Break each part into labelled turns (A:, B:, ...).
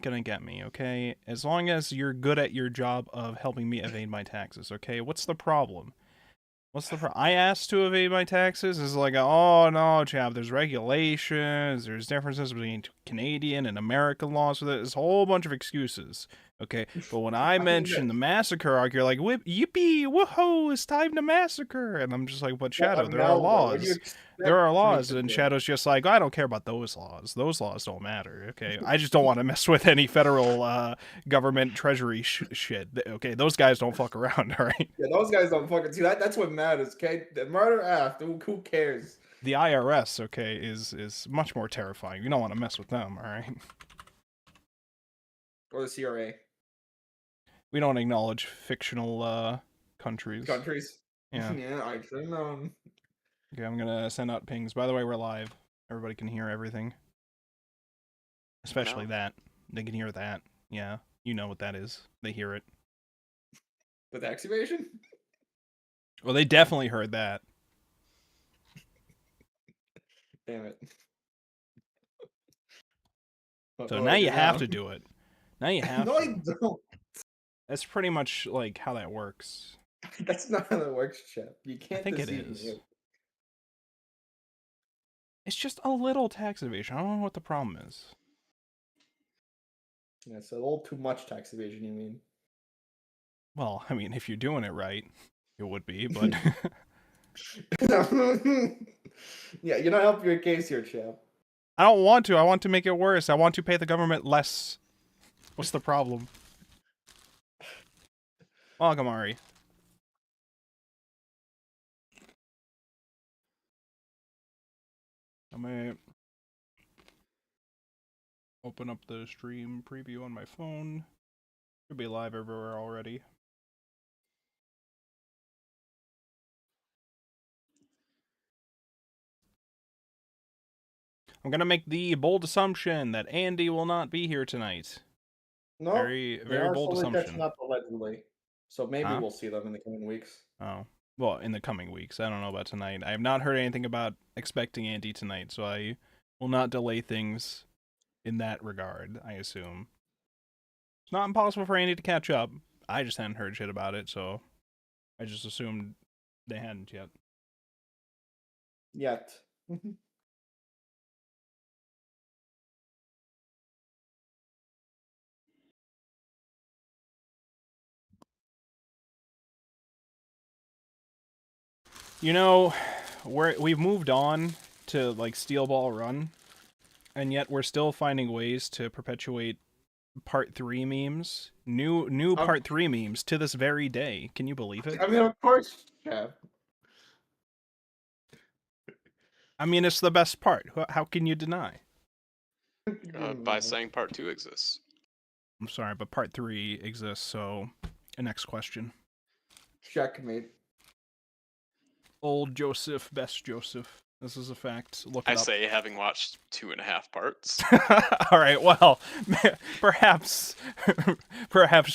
A: gonna get me, okay? As long as you're good at your job of helping me evade my taxes, okay? What's the problem? I asked to evade my taxes. It's like, oh no, chap. There's regulations. There's differences between Canadian and American laws. So there's a whole bunch of excuses. Okay, but when I mention the massacre arc, you're like, yippee, woohoo, it's time to massacre. And I'm just like, but Shadow, there are laws. There are laws. And Shadow's just like, I don't care about those laws. Those laws don't matter. Okay, I just don't want to mess with any federal government treasury shit. Okay, those guys don't fuck around, all right?
B: Yeah, those guys don't fucking see that. That's what matters, okay? The murder act, who cares?
A: The IRS, okay, is much more terrifying. You don't want to mess with them, all right?
B: Or the CRA.
A: We don't acknowledge fictional countries.
B: Yeah.
A: Yeah.
B: I should have known.
A: Okay, I'm gonna send out pings. By the way, we're live. Everybody can hear everything. Especially that. They can hear that. Yeah. You know what that is. They hear it.
B: The tax evasion?
A: Well, they definitely heard that.
B: Damn it.
A: So now you have to do it. Now you have
B: no,
A: to.
B: I don't.
A: That's pretty much like how that works.
B: That's not how that works, Chip. You can't
A: I think it
B: deceive
A: is.
B: me.
A: It's just a little tax evasion. I don't know what the problem is.
B: Yeah, it's a little too much tax evasion, you mean?
A: Well, I mean, if you're doing it right, it would be, but...
B: Yeah, you're not helping your case here, Chip.
A: I don't want to. I want to make it worse. I want to pay the government less. What's the problem? Welcome, Ari. I may open up the stream preview on my phone. Should be live everywhere already. I'm gonna make the bold assumption that Andy will not be here tonight.
B: No,
A: very bold assumption.
B: Up allegedly, so maybe we'll see them in the coming weeks.
A: Oh, well, in the coming weeks. I don't know about tonight. I have not heard anything about expecting Andy tonight, so I will not delay things in that regard, I assume. It's not impossible for Andy to catch up. I just hadn't heard shit about it, so I just assumed they hadn't yet.
B: Yet.
A: You know, we've moved on to like Steel Ball Run, and yet we're still finding ways to perpetuate Part 3 memes, new Part 3 memes to this very day. Can you believe it?
B: I mean, of course, yeah.
A: I mean, it's the best part. How can you deny?
C: By saying Part 2 exists.
A: I'm sorry, but Part 3 exists, so... Next question.
B: Checkmate.
A: Old Joseph, best Joseph. This is a fact. Look it
C: I
A: up.
C: say, having watched 2.5 parts.
A: Alright, well, perhaps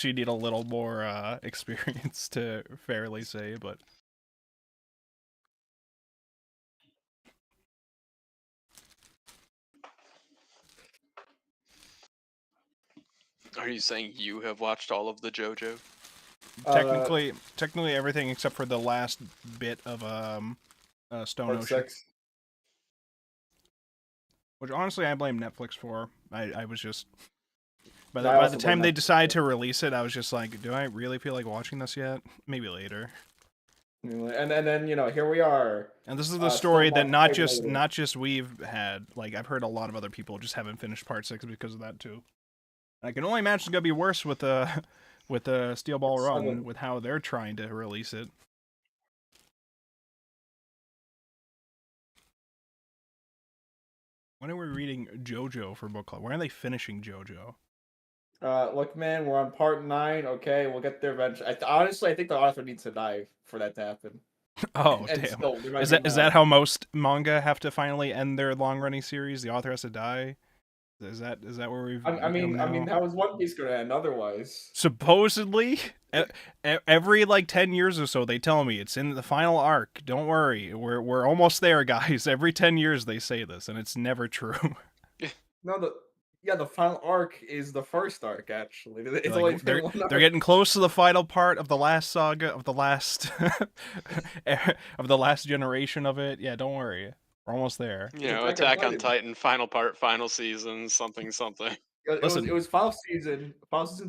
A: you need a little more experience to fairly say, but...
C: Are you saying you have watched all of the JoJo?
A: Technically everything except for the last bit of Stone Ocean.
B: 6.
A: Which honestly I blame Netflix for. I was just by the time they decided to release it, I was just like, do I really feel like watching this yet? Maybe later.
B: And then here we are.
A: And this is the story that not just we've had. Like I've heard a lot of other people just haven't finished Part 6 because of that too. I can only imagine it's gonna be worse with the Steel Ball Run, with how they're trying to release it. When are we reading JoJo for book club? When are they finishing JoJo?
B: Look, man, we're on Part 9. Okay, we'll get there eventually. Honestly, I think the author needs to die for that to happen.
A: Oh, damn. Is that how most manga have to finally end their long-running series? The author has to die? Is that where we've...
B: I mean, how is One Piece going to end otherwise?
A: Supposedly, every like 10 years or so, they tell me it's in the final arc. Don't worry, we're almost there, guys. Every 10 years they say this, and it's never true.
B: No, Yeah, the final arc is the first arc. Actually, it's
A: Like,
B: only been one
A: they're
B: arc.
A: getting close to the final part of the last saga of the last of the last generation of it. Yeah, don't worry, we're almost there.
C: You
B: It's
C: know,
B: Attack
C: Attack
B: on
C: on
B: Titan.
C: Titan, final part, final season, something, something.
A: Listen,
B: It was final season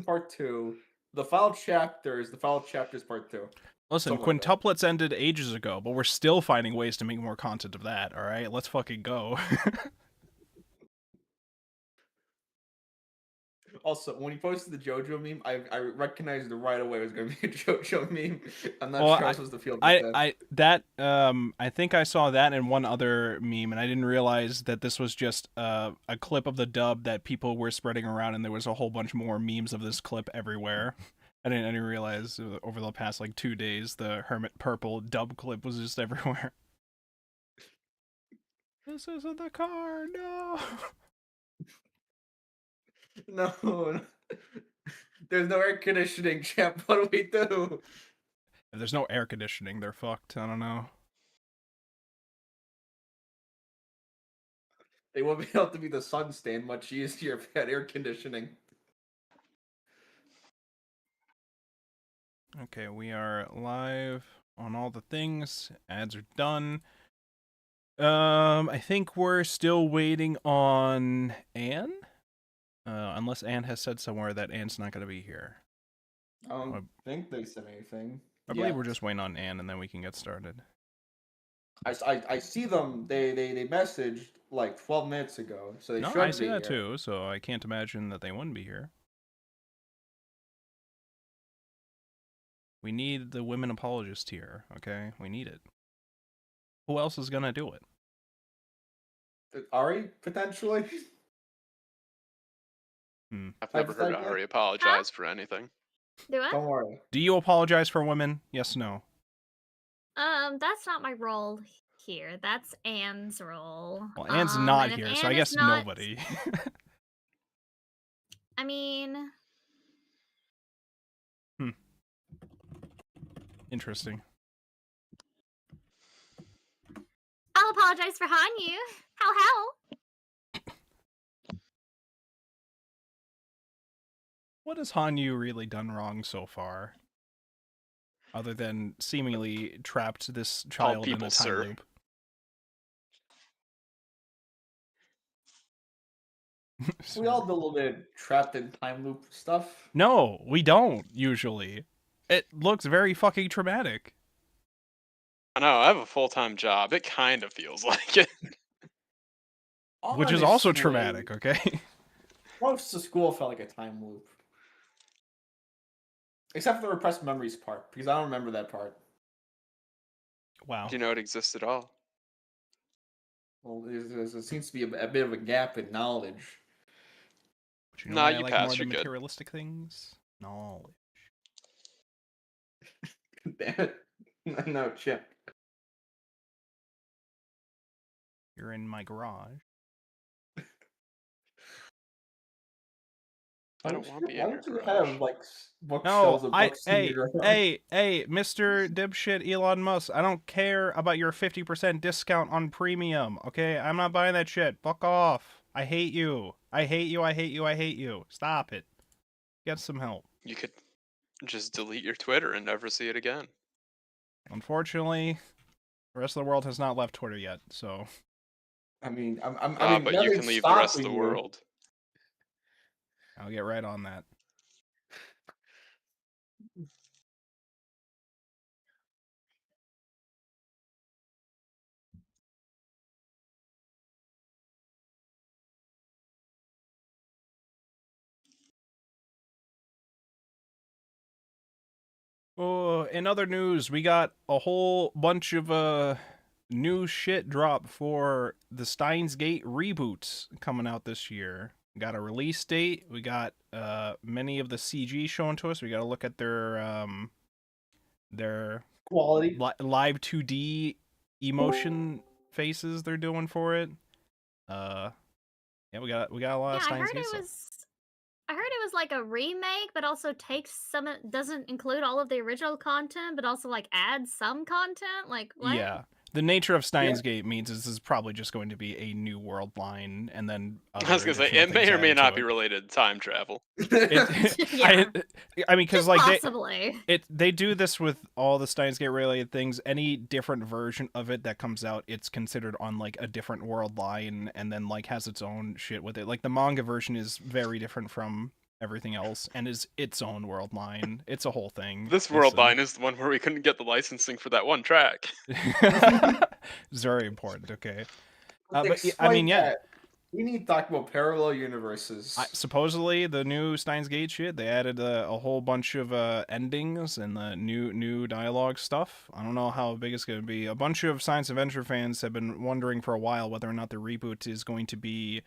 B: part 2. The final chapter is the final chapters part 2.
A: listen,
B: Something like that.
A: quintuplets ended ages ago, but we're still finding ways to make more content of that. All right, let's fucking go.
B: Also, when he posted the JoJo meme, I recognized it right away it was going to be a JoJo meme. I'm not
A: Well,
B: sure I was supposed to feel about that.
A: I think I saw that in one other meme, and I didn't realize that this was just a clip of the dub that people were spreading around, and there was a whole bunch more memes of this clip everywhere. I didn't realize over the past like 2 days the Hermit Purple dub clip was just everywhere. This isn't the car, no.
B: No. There's no air conditioning, champ. What do we do?
A: If there's no air conditioning, they're fucked. I don't know.
B: They won't be able to be the sun stand much easier if they had air conditioning.
A: Okay, we are live on all the things. Ads are done. I think we're still waiting on Anne. Unless Anne has said somewhere that Anne's not going to be here.
B: I don't think they said anything.
A: I believe we're just waiting on Anne, and then we can get started.
B: I see them. They messaged like 12 minutes ago, so they
A: No,
B: should
A: I see
B: be
A: that
B: here.
A: too, so I can't imagine that they wouldn't be here. We need the women apologist here, okay? We need it. Who else is going to do it?
B: Ari, potentially?
C: I've never heard Ari apologize for anything.
D: Do I?
B: Don't worry.
A: Do you apologize for women? Yes, no.
D: That's not my role here. That's Anne's role.
A: Well, Anne's not
D: and if
A: here, so
D: Anne
A: I
D: is
A: guess
D: not-
A: nobody.
D: I mean,
A: Interesting.
D: I'll apologize for Hanyu. How?
A: What has Hanyu really done wrong so far? Other than seemingly trapped this child in a
C: people,
A: time
C: sir.
A: loop.
B: We all do a little bit of trapped in time loop stuff.
A: No, we don't, usually. It looks very fucking traumatic.
C: I know, I have a full-time job. It kind of feels like it.
A: Which is also
B: Honestly,
A: traumatic, okay?
B: Most of school felt like a time loop. Except for the repressed memories part, because I don't remember that part.
A: Wow.
C: Do you know it exists at all?
B: Well, there seems to be a bit of a gap in knowledge.
A: But you know
C: Nah,
A: why I
C: you
A: like
C: pass,
A: more
C: you're
A: than
C: good.
A: materialistic things? Knowledge.
B: Damn it. No, Chip.
A: You're in my garage.
C: I don't want to be in
B: Why
C: your
B: don't you
C: garage.
B: have, like,
A: No,
B: bookshelves of books in your garage?
A: hey, Mr. Dipshit Elon Musk, I don't care about your 50% discount on premium, okay? I'm not buying that shit. Fuck off. I hate you. I hate you, I hate you, I hate you. Stop it. Get some help.
C: You could just delete your Twitter and never see it again.
A: Unfortunately, the rest of the world has not left Twitter yet, so...
B: I mean,
C: but you
B: nothing's
C: can leave the rest of the
B: stopping you.
C: world.
A: I'll get right on that. Oh, in other news, we got a whole bunch of new shit drop for the Steins Gate reboots coming out this year. We got a release date. We got many of the CG shown to us. We got to look at their
B: Quality.
A: live 2D emotion faces they're doing for it. Yeah, we got a lot of
D: Yeah,
A: Steins Gate stuff.
D: I heard it was like a remake, but also doesn't include all of the original content, but also like adds some content. Like what?
A: Yeah. The nature of Steins Gate means this is probably just going to be a new world line, and then
C: I was gonna say it may or may not be related to time travel.
D: Yeah.
A: I mean, because
D: Just
A: like
D: possibly.
A: they do this with all the Steins Gate related things. Any different version of it that comes out, it's considered on like a different world line, and then like has its own shit with it. Like the manga version is very different from everything else, and is its own world line. It's a whole thing.
C: This world line is the one where we couldn't get the licensing for that one track.
A: It's very important. Okay, but I mean, yeah.
B: That. We need to talk about parallel universes.
A: Supposedly, the new Steins Gate shit, they added a whole bunch of endings and the new dialogue stuff. I don't know how big it's going to be. A bunch of science adventure fans have been wondering for a while whether or not the reboot is going to be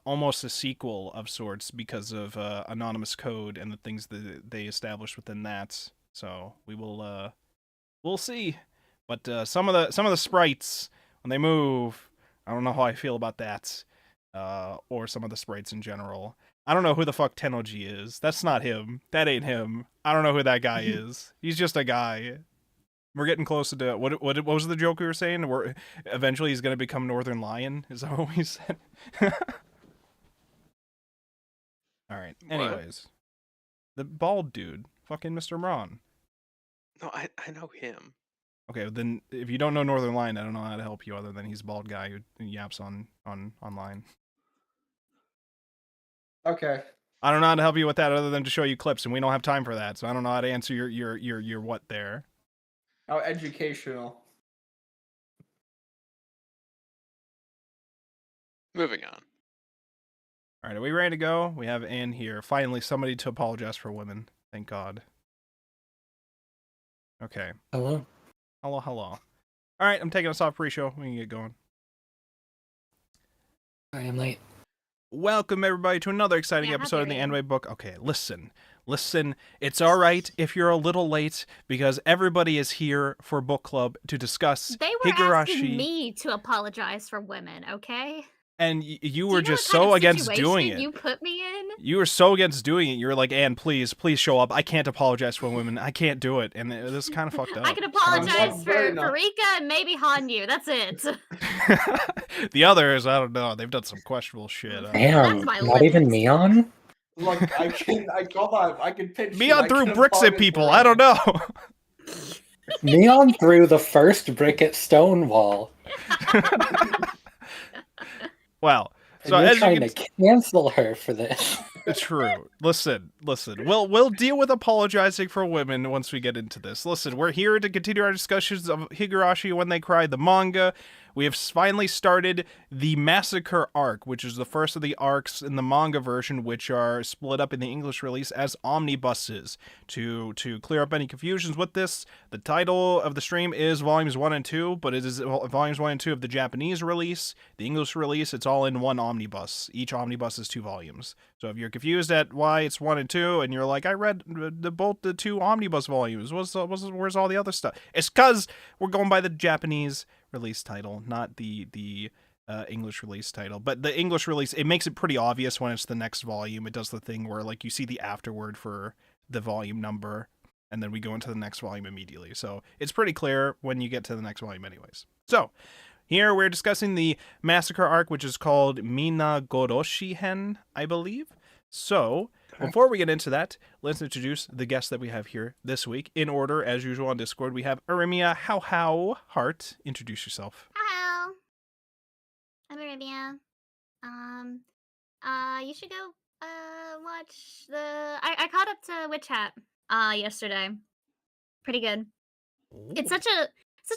A: almost a sequel of sorts because of anonymous code and the things that they established within that. So we will we'll see. But some of the sprites when they move, I don't know how I feel about that. Or some of the sprites in general. I don't know who the fuck Tennoji is. That's not him. That ain't him. I don't know who that guy is. He's just a guy. We're getting closer to what was the joke we were saying? Eventually he's gonna become Northern Lion. Is that what we said? All right. Anyways, the bald dude, fucking Mr. Braun.
C: No, I know him.
A: Okay, then if you don't know Northern Lion, I don't know how to help you other than he's a bald guy who yaps online.
B: Okay.
A: I don't know how to help you with that other than to show you clips, and we don't have time for that, so I don't know how to answer your what there.
B: How educational.
C: Moving on.
A: All right, are we ready to go? We have Anne here. Finally, somebody to apologize for women. Thank God. Okay.
E: Hello.
A: Hello. All right, I'm taking us off pre-show. We can get going.
E: I am late.
A: Welcome, everybody, to another exciting
D: Yeah,
A: episode of the
D: how dare you.
A: Anime Book. Okay, listen. It's all right if you're a little late because everybody is here for book club to discuss
D: They were
A: Higurashi.
D: asking me to apologize for women, okay?
A: And you
D: Do
A: were
D: you know
A: just
D: what kind
A: so
D: of
A: against
D: situation
A: doing it.
D: You put me in.
A: You were so against doing it. You were like, Anne, please show up. I can't apologize for women. I can't do it. And this is kind of fucked up.
D: I can apologize
B: not
D: for
B: good enough.
D: Rika and maybe Hanyu. That's it.
A: The others, I don't know. They've done some questionable shit.
E: Damn,
D: my
E: not even
D: limit.
E: Mion?
B: Look, I can pitch.
A: Mion threw bricks at people. I don't know.
E: Mion threw the first brick at Stonewall.
A: Well,
E: And
A: so
E: you're
A: as you
E: trying
A: can
E: to cancel her for this.
A: True. Listen. We'll deal with apologizing for women once we get into this. Listen, we're here to continue our discussions of Higurashi When They Cry, the manga. We have finally started the Massacre arc, which is the first of the arcs in the manga version, which are split up in the English release as omnibuses. To clear up any confusions with this, the title of the stream is Volumes 1 and 2, but it is Volumes 1 and 2 of the Japanese release. The English release, it's all in one omnibus. Each omnibus is 2 volumes. So if you're confused at why it's 1 and 2, and you're like, I read both the 2 omnibus volumes, where's all the other stuff? It's because we're going by the Japanese release title, not the English release title. But the English release, it makes it pretty obvious when it's the next volume. It does the thing where like you see the afterword for the volume number, and then we go into the next volume immediately. So it's pretty clear when you get to the next volume anyways. So here we're discussing the Massacre arc, which is called Minagoroshi Hen, I believe. So before we get into that, let's introduce the guests that we have here this week. In order, as usual on Discord, we have Arimia How Heart. Introduce yourself.
D: Hello. I'm Arabia. You should go watch the I caught up to Witch Hat yesterday. Pretty good. It's such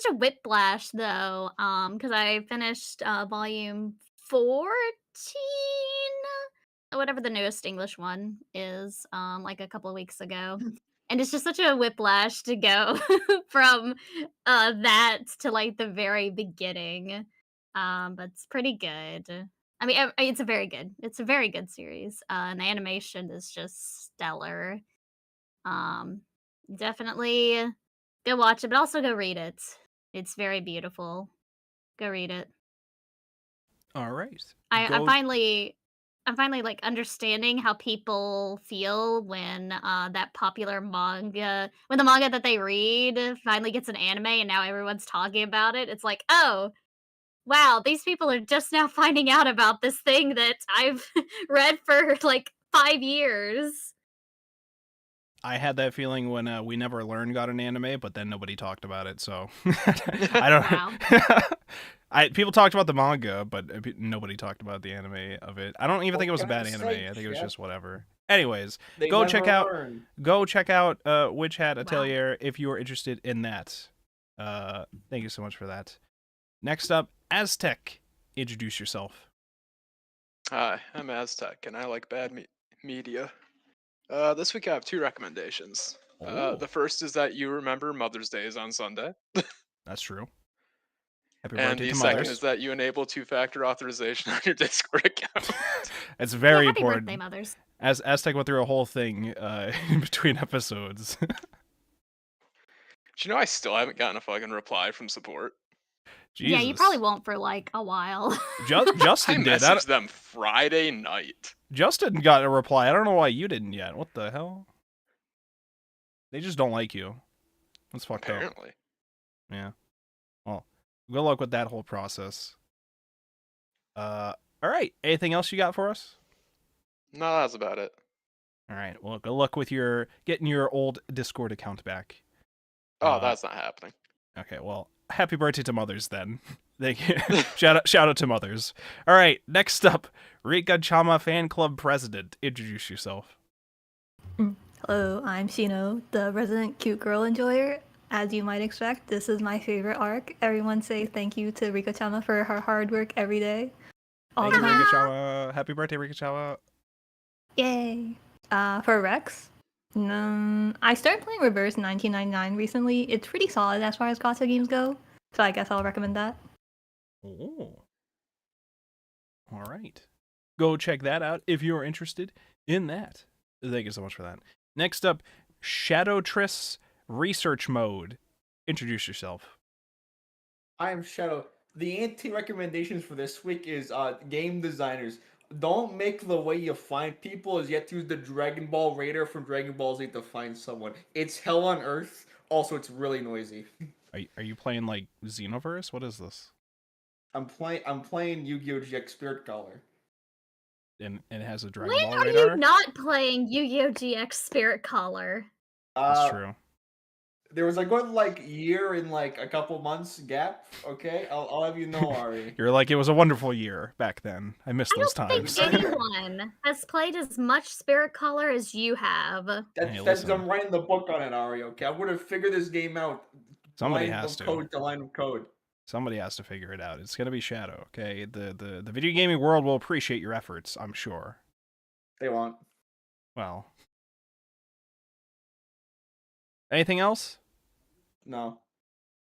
D: a whiplash though, because I finished volume 14, whatever the newest English one is, like a couple of weeks ago. And it's just such a whiplash to go from that to like the very beginning. But it's pretty good. I mean, it's a very good series. And the animation is just stellar. Definitely go watch it, but also go read it. It's very beautiful. Go read it.
A: All right.
D: I finally I'm finally like understanding how people feel when that popular manga, when the manga that they read finally gets an anime and now everyone's talking about it. It's like, oh, wow, these people are just now finding out about this thing that I've read for like 5 years.
A: I had that feeling when We Never Learn got an anime, but then nobody talked about it, so I don't. People talked about the manga, but nobody talked about the anime of it. I don't even think it was a
B: What can I
A: bad anime.
B: say,
A: I think it was
B: Chef?
A: just whatever. Anyways,
B: They
A: go
B: never
A: check out
B: learn.
A: Witch Hat Atelier if you are interested in that. Thank you so much for that. Next up, Aztec. Introduce yourself.
C: Hi, I'm Aztec, and I like bad media. This week I have 2 recommendations.
A: Oh.
C: The first is that you remember Mother's Day is on Sunday,
A: That's true. Happy
C: and
A: birthday
C: the
A: to
C: second
A: mothers.
C: is that you enable 2-factor authorization on your Discord account.
A: It's very
D: happy
A: important.
D: birthday, mothers.
A: As Aztec went through a whole thing in between episodes.
C: Do you know I still haven't gotten a fucking reply from support?
A: Jesus.
D: Yeah, you probably won't for like a while.
C: I
A: Justin did.
C: messaged them Friday night.
A: Justin got a reply. I don't know why you didn't yet. What the hell? They just don't like you. That's fucked up.
C: Apparently.
A: Yeah. Well, good luck with that whole process. All right. Anything else you got for us?
C: No, that's about it.
A: All right. Well, good luck with getting your old Discord account back.
C: Oh, that's not happening.
A: Okay. Well, happy birthday to mothers then. Thank you. shout out to mothers. All right. Next up, Rika Chama Fan Club President. Introduce yourself.
F: Hello, I'm Shino, the resident cute girl enjoyer. As you might expect, this is my favorite arc. Everyone say thank you to Rika-chama for her hard work every day. All
A: Thank
F: the
A: you,
F: time.
A: Rika Chama. Happy birthday, Rika Chama.
F: Yay! For Rex, I started playing Reverse 1999 recently. It's pretty solid as far as gacha games go, so I guess I'll recommend that.
A: Oh. All right. Go check that out if you're interested in that. Thank you so much for that. Next up, Shadow Triss Research Mode. Introduce yourself.
B: I am Shadow. The anti-recommendations for this week is game designers. Don't make the way you find people is yet to use the Dragon Ball Raider from Dragon Ball Z to find someone. It's hell on earth. Also, it's really noisy.
A: Are you playing like Xenoverse? What is this?
B: I'm playing Yu-Gi-Oh! GX Spirit Color.
A: And it has a Dragon
D: When
A: Ball
D: are
A: radar?
D: you not playing Yu-Gi-Oh! GX Spirit Collar?
A: That's true.
B: There was a good year in a couple months gap. Okay, I'll have you know, Ari.
A: You're like, it was a wonderful year back then. I missed
D: I
A: those
D: don't
A: times.
D: think anyone has played as much Spirit Collar as you have.
A: Hey,
B: That's
A: listen.
B: I'm writing the book on it, Ari. Okay, I'm gonna figure this game out.
A: Somebody
B: line
A: has
B: of
A: to.
B: code to line of code.
A: Somebody has to figure it out. It's gonna be Shadow, okay? The video gaming world will appreciate your efforts, I'm sure.
B: They won't.
A: Well. Anything else?
B: No.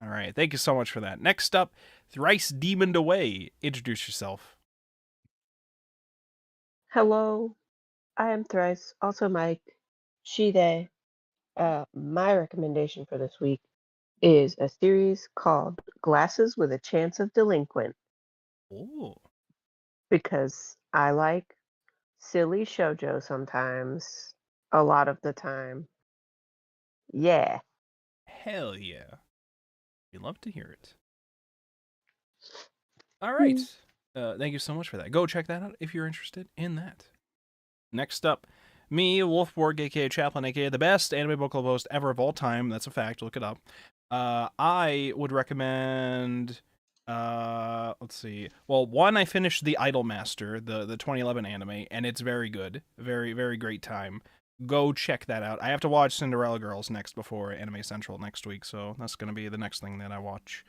A: All right. Thank you so much for that. Next up, Thrice Demoned Away. Introduce yourself.
G: Hello, I am Thrice, also Mike, she, they. My recommendation for this week is a series called Glasses with a Chance of Delinquent,
A: Oh.
G: because I like silly shoujo sometimes, a lot of the time. Yeah.
A: Hell yeah. We love to hear it. All right. Thank you so much for that. Go check that out if you're interested in that. Next up, me, Wolfborg, aka Chaplin, aka the best anime book club host ever of all time. That's a fact. Look it up. I would recommend. Let's see. Well, one, I finished The Idolmaster, the 2011 anime, and it's very good. Very, very great time. Go check that out. I have to watch Cinderella Girls next before Anime Central next week, so that's going to be the next thing that I watch.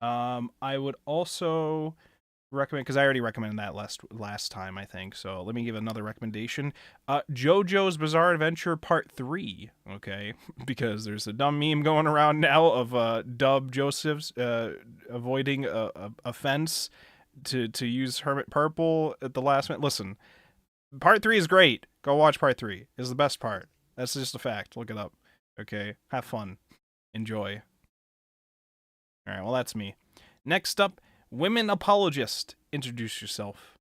A: I would also recommend, because I already recommended that last time, I think, so let me give another recommendation. JoJo's Bizarre Adventure Part 3, okay? Because there's a dumb meme going around now of Dub Joseph's avoiding a fence to use Hermit Purple at the last minute. Listen, Part 3 is great. Go watch Part 3. It's the best part. That's just a fact. Look it up. Okay? Have fun. Enjoy. Alright, well that's me. Next up, Women Apologist. Introduce yourself.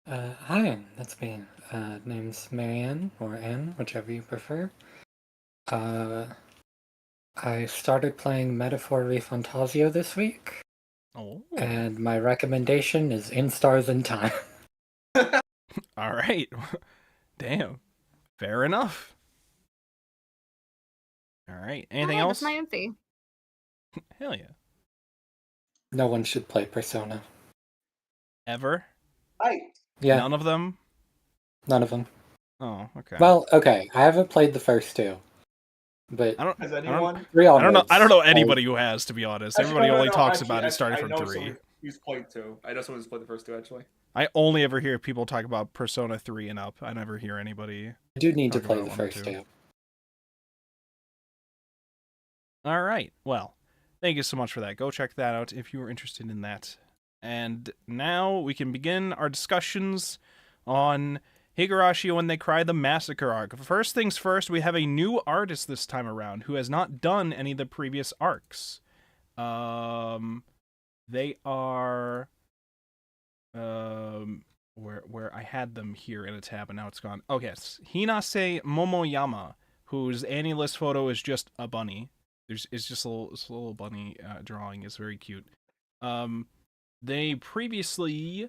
E: Hi, that's me. Name's Marianne, or Anne, whichever you prefer. I started playing Metaphor Refantasio this week,
A: Oh,
E: and my recommendation is In Stars in Time.
A: all right. Damn. Fair enough. All right. Anything
D: Oh,
A: else?
D: that's my empty.
A: Hell yeah.
E: No one should play Persona.
A: Ever?
E: Yeah,
A: None of them?
E: none of them.
A: Oh, okay.
E: Well, okay, I haven't played the first two, but
A: I don't.
B: Has
A: I don't.
B: anyone?
E: three
A: I don't know.
E: onwards.
A: I don't know anybody who has, to be honest.
B: Actually,
A: Everybody
B: no,
A: only
B: no,
A: talks
B: actually,
A: about it starting
B: I
A: from
B: know
A: 3.
B: someone who's played 2. I know someone who's played the first 2 actually.
A: I only ever hear people talk about Persona 3 and up. I never hear anybody.
E: I do need to
A: Talk
E: play
A: about
E: the
A: 1 and
E: first
A: 2.
E: two.
A: All right. Well, thank you so much for that. Go check that out if you are interested in that. And now we can begin our discussions on Higurashi When They Cry, the Massacre arc. First things first, we have a new artist this time around who has not done any of the previous arcs. They are where I had them here in a tab and now it's gone. Oh yes, Hinase Momoyama, whose Annie list photo is just a bunny. It's just a little bunny drawing. It's very cute. They previously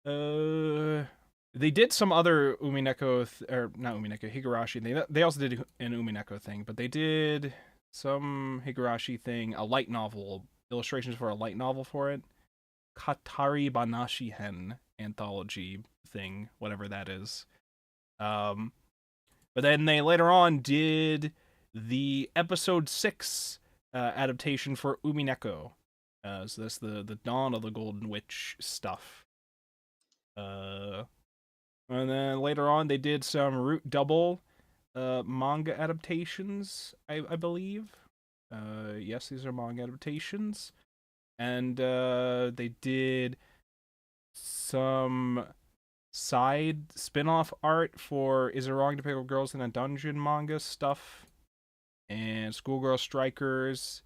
A: they did some other Umineko or not Umineko, Higurashi. They also did an Umineko thing, but they did some Higurashi thing, a light novel, illustrations for a light novel for it. Katari Banashi Hen anthology thing, whatever that is. But then they later on did the episode 6 adaptation for Umineko. So that's the Dawn of the Golden Witch stuff. And then later on they did some Root Double manga adaptations, I believe. Yes, these are manga adaptations. And they did some side spin-off art for Is It Wrong to Pick Up Girls in a Dungeon manga stuff, and Schoolgirl Strikers,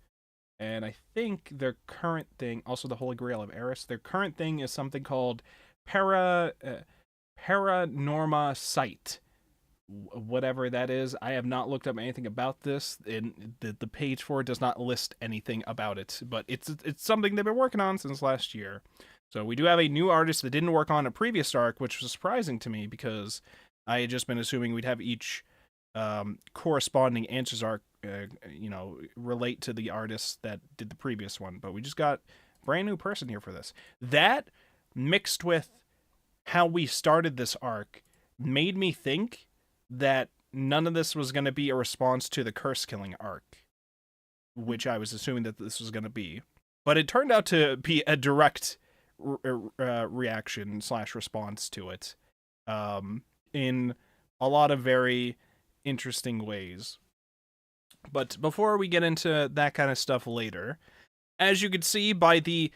A: and I think their current thing, also the Holy Grail of Eris, their current thing is something called Paranorma Sight. Whatever that is, I have not looked up anything about this, and the page for it does not list anything about it, but it's something they've been working on since last year. So we do have a new artist that didn't work on a previous arc, which was surprising to me because I had just been assuming we'd have each corresponding answers arc, relate to the artist that did the previous one. But we just got a brand new person here for this. That mixed with how we started this arc made me think that none of this was going to be a response to the curse killing arc, which I was assuming that this was going to be. But it turned out to be a direct reaction / response to it in a lot of very interesting ways. But before we get into that kind of stuff later, as you could see by the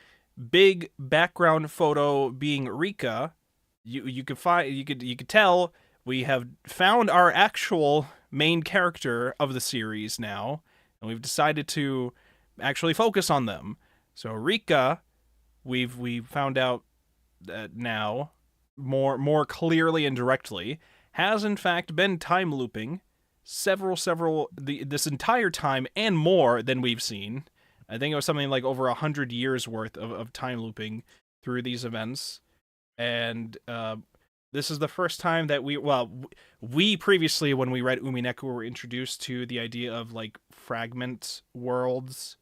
A: big background photo being Rika, you could tell we have found our actual main character of the series now, and we've decided to actually focus on them. So Rika, we've found out that now more clearly and directly has in fact been time looping this entire time and more than we've seen. I think it was something like over 100 years worth of time looping through these events. And this is the first time that we previously, when we read Umineko, were introduced to the idea of like fragment worlds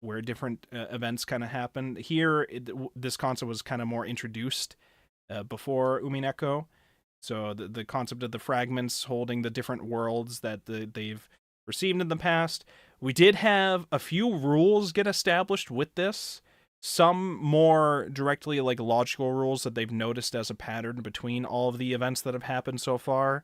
A: where different events kind of happen. Here, this concept was kind of more introduced before Umineko. So the concept of the fragments holding the different worlds that they've received in the past. We did have a few rules get established with this. Some more directly like logical rules that they've noticed as a pattern between all of the events that have happened so far.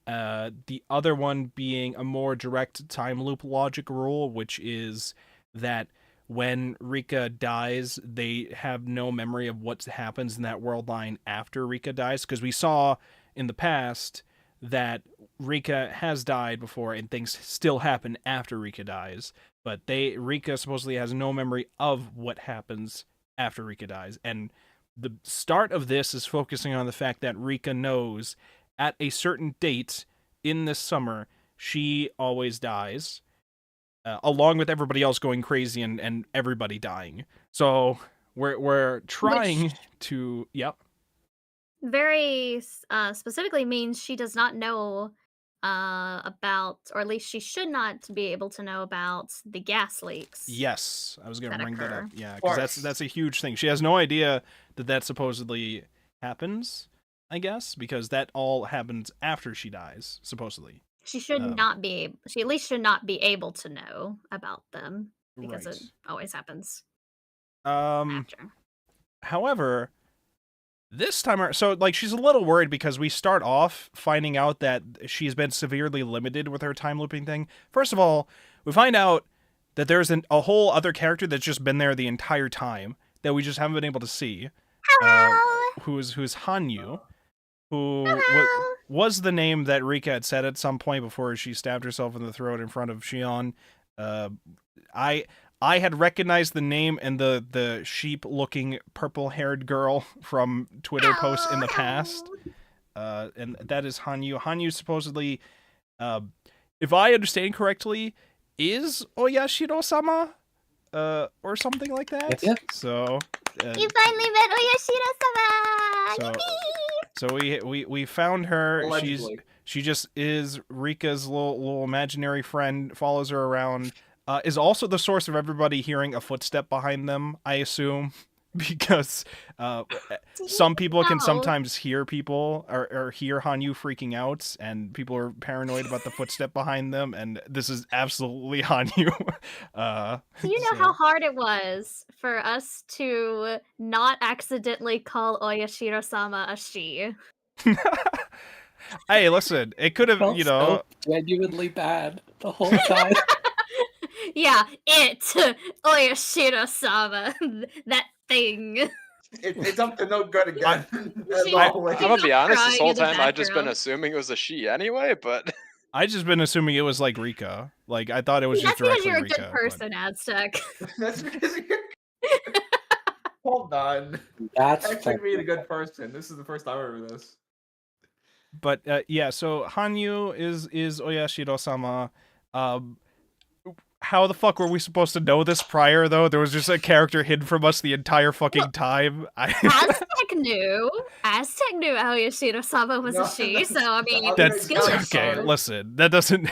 A: The other one being a more direct time loop logic rule, which is that when Rika dies, they have no memory of what happens in that world line after Rika dies. Because we saw in the past that Rika has died before and things still happen after Rika dies. But Rika supposedly has no memory of what happens after Rika dies. And the start of this is focusing on the fact that Rika knows at a certain date in this summer she always dies, along with everybody else going crazy and everybody dying. So we're trying to
D: Very specifically means she does not know about, or at least she should not be able to know about the gas leaks.
A: Yes, I was gonna
D: that
A: bring that up.
D: occur.
A: Yeah, because that's a huge thing. She has no idea that supposedly happens. I guess because that all happens after she dies, supposedly.
D: She should not be. She at least should not be able to know about them because
A: Right.
D: it always happens
A: Um.
D: after.
A: However, this time, so like she's a little worried because we start off finding out that she's been severely limited with her time looping thing. First of all, we find out that there's a whole other character that's just been there the entire time that we just haven't been able to see. Who's Hanyu, who was the name that Rika had said at some point before she stabbed herself in the throat in front of Shion. I had recognized the name and the sheep-looking purple-haired girl from Twitter posts in the past, and that is Hanyu. Hanyu supposedly, if I understand correctly, is Oyashiro-sama, or something like that.
E: Yep.
A: So
D: You finally met Oyashiro-sama!
A: so we found her.
B: Allegedly.
A: She just is Rika's little imaginary friend. Follows her around. Is also the source of everybody hearing a footstep behind them, I assume, because some people can
D: No.
A: sometimes hear people or hear Hanyu freaking out, and people are paranoid about the footstep behind them, and this is absolutely Hanyu.
D: Do you know how hard it was for us to not accidentally call Oyashiro-sama a she?
A: Hey, listen, it could have,
E: Felt
A: you know,
E: so genuinely bad the whole time.
D: Yeah, Oyashiro-sama, that thing.
B: It's up to no good again. As
D: She-
B: always.
C: I'm gonna be honest. This
D: crying
C: whole
D: in the
C: time I've just been
D: background.
C: assuming it was a she anyway. But
A: I just been assuming it was like Rika. Like I thought it was
D: That's
A: just
D: because
A: directly
D: you're a
A: Rika.
D: good person, Aztec.
B: That's because you're... Hold on.
E: That's
B: Actually,
E: fucking-
B: being a good person. This is the first time I've heard of this.
A: But yeah, so Hanyu is Oyashiro-sama. How the fuck were we supposed to know this prior, though? There was just a character hidden from us the entire fucking time.
D: Aztec knew. Aztec knew Oyashiro-sama was
B: No,
D: a she,
B: no,
D: so I mean,
B: no,
A: That's
D: skill
B: okay,
D: issue.
A: okay. Listen, that doesn't.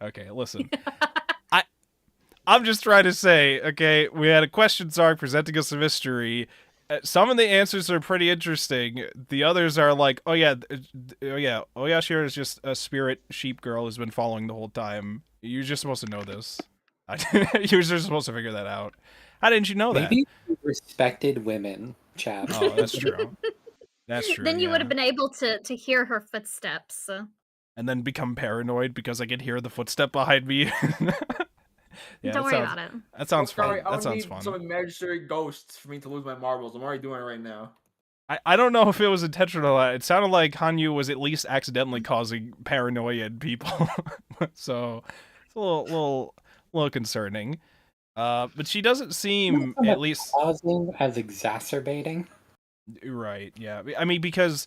A: Okay, listen. I'm just trying to say. Okay, we had a questions arc presenting us a mystery. Some of the answers are pretty interesting. The others are like, oh yeah, Oyashiro is just a spirit sheep girl who's been following the whole time. You're just supposed to know this. You're just supposed to figure that out. How didn't you know
E: Maybe you respected women, chap.
A: that? Oh, that's true. That's true.
D: Then you would
A: yeah.
D: have been able to hear her footsteps.
A: And then become paranoid because I could hear the footstep behind me. Yeah,
D: Don't worry about it.
A: That sounds fun.
B: Sorry, I
A: That
B: would
A: sounds
B: need
A: fun.
B: some imaginary ghosts for me to lose my marbles. I'm already doing it right now.
A: I don't know if it was intentional. It sounded like Hanyu was at least accidentally causing paranoia in people. So it's a little concerning. But she doesn't seem,
E: Not so
A: at
E: much
A: least
E: causing as exacerbating.
A: right. Yeah, I mean, because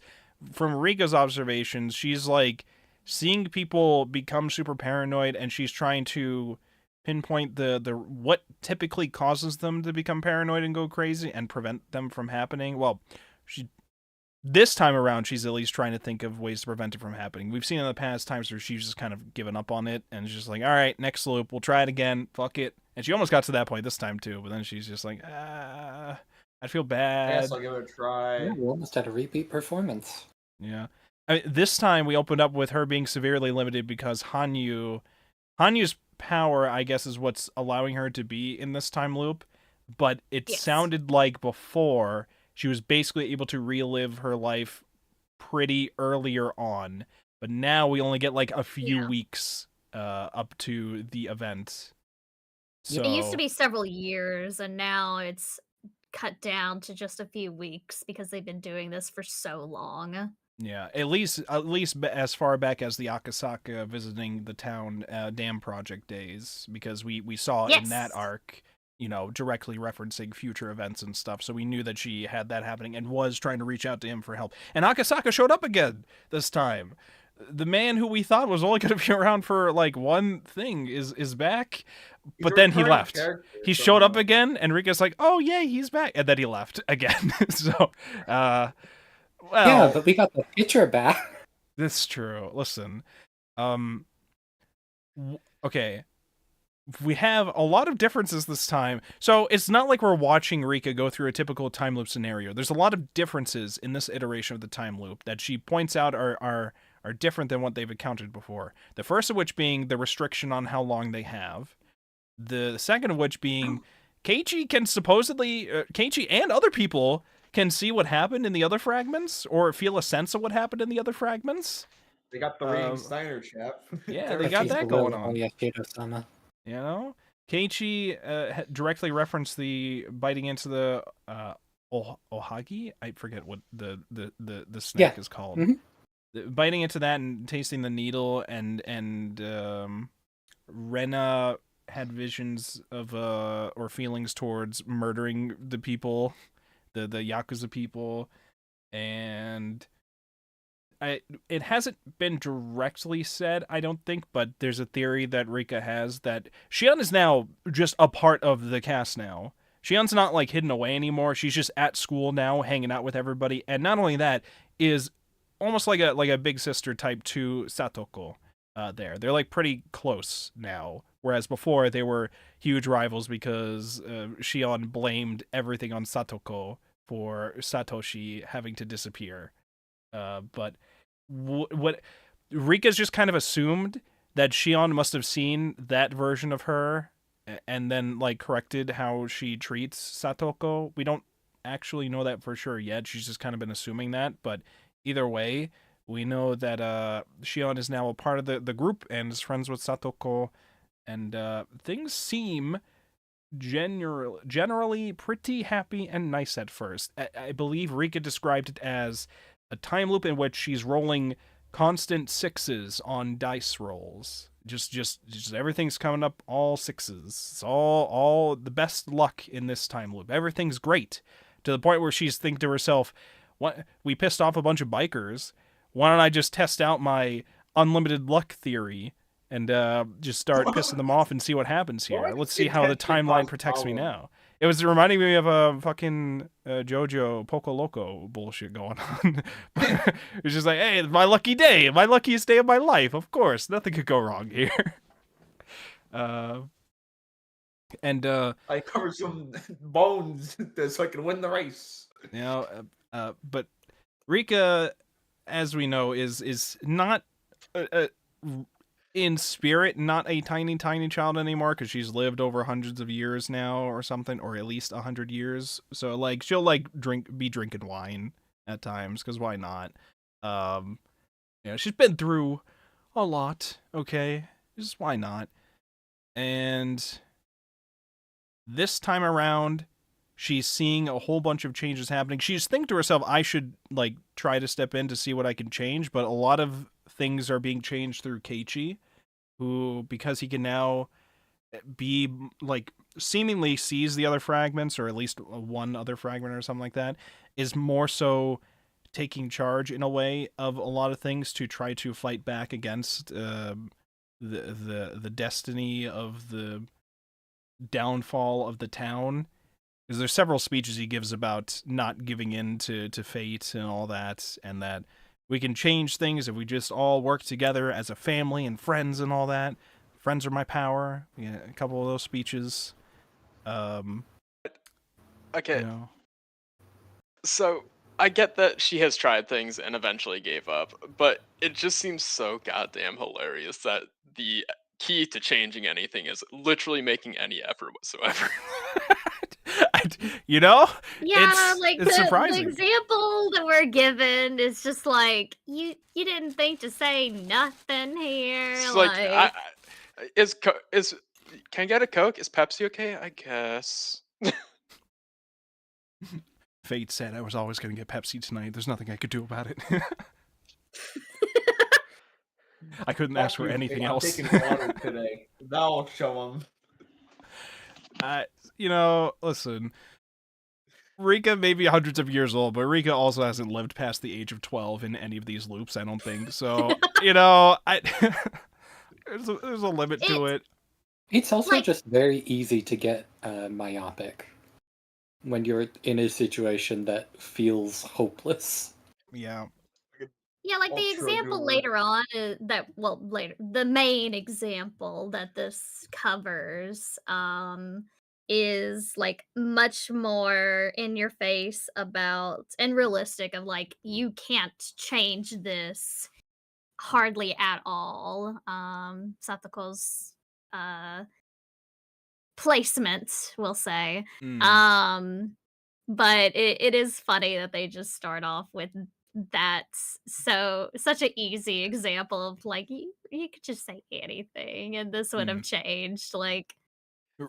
A: from Rika's observations, she's like seeing people become super paranoid, and she's trying to pinpoint the what typically causes them to become paranoid and go crazy and prevent them from happening. Well, this time around, she's at least trying to think of ways to prevent it from happening. We've seen in the past times where she's just kind of given up on it and is just like, all right, next loop, we'll try it again. Fuck it. And she almost got to that point this time too, but then she's just like, I feel
B: I
A: bad.
B: guess I'll give it a try.
E: Yeah, we almost had a repeat performance.
A: Yeah. I mean, this time we opened up with her being severely limited because Hanyu's power, I guess, is what's allowing her to be in this time loop. But it
D: Yes.
A: sounded like before she was basically able to relive her life pretty earlier on. But now we only get like a few
D: Yeah.
A: weeks up to the event. So
D: It used to be several years, and now it's cut down to just a few weeks because they've been doing this for so long.
A: yeah, at least as far back as the Akasaka visiting the town dam project days, because we saw in that
D: Yes.
A: arc directly referencing future events and stuff. So we knew that she had that happening and was trying to reach out to him for help. And Akasaka showed up again this time. The man who we thought was only going to be around for like one thing is back, but then he left. He showed up again, and Rika's like, "Oh yay, he's back," and then he left again. So, well,
E: yeah, but we got the picture back.
A: This is true. Listen, okay. We have a lot of differences this time. So it's not like we're watching Rika go through a typical time loop scenario. There's a lot of differences in this iteration of the time loop that she points out are different than what they've encountered before. The first of which being the restriction on how long they have. The second of which being Keiichi can supposedly, Keiichi and other people can see what happened in the other fragments or feel a sense of what happened in the other fragments.
B: They got the reading Steiner chap.
A: Yeah, they got that going on. Keiichi directly referenced the biting into the ohagi. I forget what the snack is called. Biting into that and tasting the needle, and Rena had visions of or feelings towards murdering the people, the Yakuza people, and it hasn't been directly said, I don't think, but there's a theory that Rika has that Shion is now just a part of the cast now. Shion's not like hidden away anymore. She's just at school now, hanging out with everybody, and not only that, is almost like a big sister type to Satoko. They're like pretty close now, whereas before they were huge rivals because Shion blamed everything on Satoko for Satoshi having to disappear. But what Rika's just kind of assumed that Shion must have seen that version of her and then like corrected how she treats Satoko. We don't actually know that for sure yet. She's just kind of been assuming that, but either way, we know that Shion is now a part of the group and is friends with Satoko, and things seem generally pretty happy and nice at first. I believe Rika described it as a time loop in which she's rolling constant sixes on dice rolls. Just everything's coming up all sixes. It's all the best luck in this time loop. Everything's great, to the point where she's thinking to herself, "What? We pissed off a bunch of bikers. Why don't I just test out my unlimited luck theory and just start pissing them off and see what happens here? Let's see how the timeline protects me now." It was reminding me of a fucking JoJo Poco Loco bullshit going on. It's just like, hey, it's my lucky day, my luckiest day of my life. Of course, nothing could go wrong here.
B: I covered some bones so I can win the race.
A: But Rika, as we know, is not in spirit not a tiny child anymore, because she's lived over hundreds of years now or something, or at least 100 years. So like she'll like be drinking wine at times, because why not? She's been through a lot. Okay, just why not? And this time around, she's seeing a whole bunch of changes happening. She's thinking to herself, I should like try to step in to see what I can change, but a lot of things are being changed through Keiichi, who, because he can now be like seemingly sees the other fragments, or at least one other fragment or something like that, is more so taking charge in a way of a lot of things to try to fight back against the destiny of the downfall of the town. Because there's several speeches he gives about not giving in to fate and all that, and that we can change things if we just all work together as a family and friends and all that. Friends are my power. Yeah, a couple of those speeches.
C: Okay. So I get that she has tried things and eventually gave up, but it just seems so goddamn hilarious that the key to changing anything is literally making any effort whatsoever.
D: Yeah,
A: it's surprising.
D: The example that we're given is just like, you didn't think to say nothing here.
C: It's like can I get a Coke? Is Pepsi okay? I guess.
A: Fate said I was always going to get Pepsi tonight. There's nothing I could do about it. I couldn't ask for anything else.
B: I'm taking water today. That'll show him.
A: listen. Rika may be hundreds of years old, but Rika also hasn't lived past the age of 12 in any of these loops, I don't think. So, there's a limit to it.
E: It's also
D: Like-
E: just very easy to get myopic when you're in a situation that feels hopeless.
A: Yeah.
D: Yeah, like the
B: Ultra
D: example
B: doer.
D: later on later the main example that this covers is like much more in your face about and realistic of like you can't change this hardly at all. Satoko's placement, we'll say.
A: Mm.
D: But it is funny that they just start off with that such an easy example of like you could just say anything and this would have changed. Like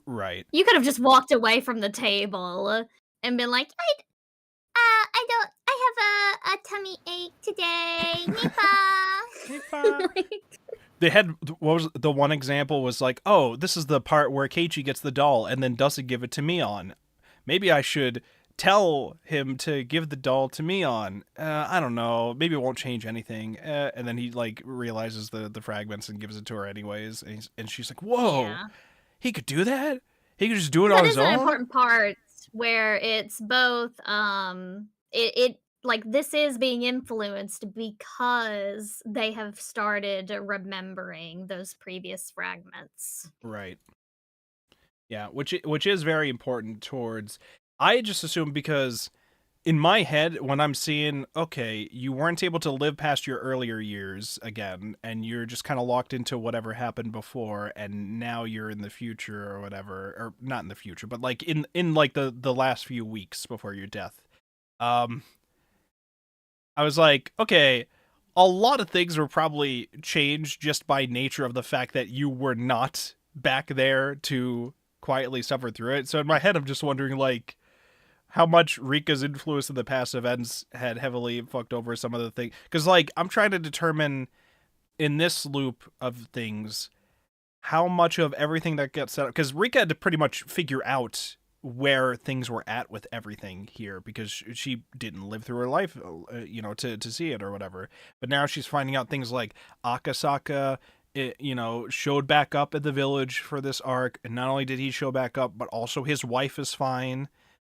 A: Right.
D: you could have just walked away from the table and been like, I have a tummy ache today. Nipa.
A: They had, what was the one example was like, oh, this is the part where Keiichi gets the doll and then doesn't give it to Mion. Maybe I should tell him to give the doll to Mion. I don't know. Maybe it won't change anything. And then he like realizes the fragments and gives it to her anyways. And she's like, whoa,
D: Yeah.
A: he could do that? He could just do it
D: That
A: on
D: is
A: his
D: an
A: own?
D: important part where it's both it like this is being influenced because they have started remembering those previous fragments.
A: Right. Yeah, which is very important towards. I just assume because in my head when I'm seeing, okay, you weren't able to live past your earlier years again, and you're just kind of locked into whatever happened before, and now you're in the future or whatever, or not in the future, but like in like the last few weeks before your death. I was like, okay, a lot of things were probably changed just by nature of the fact that you were not back there to quietly suffer through it. So in my head, I'm just wondering, like, how much Rika's influence in the past events had heavily fucked over some of the things. Because, like, I'm trying to determine in this loop of things how much of everything that gets set up. Because Rika had to pretty much figure out where things were at with everything here because she didn't live through her life, to see it or whatever. But now she's finding out things like Akasaka, showed back up at the village for this arc. And not only did he show back up, but also his wife is fine.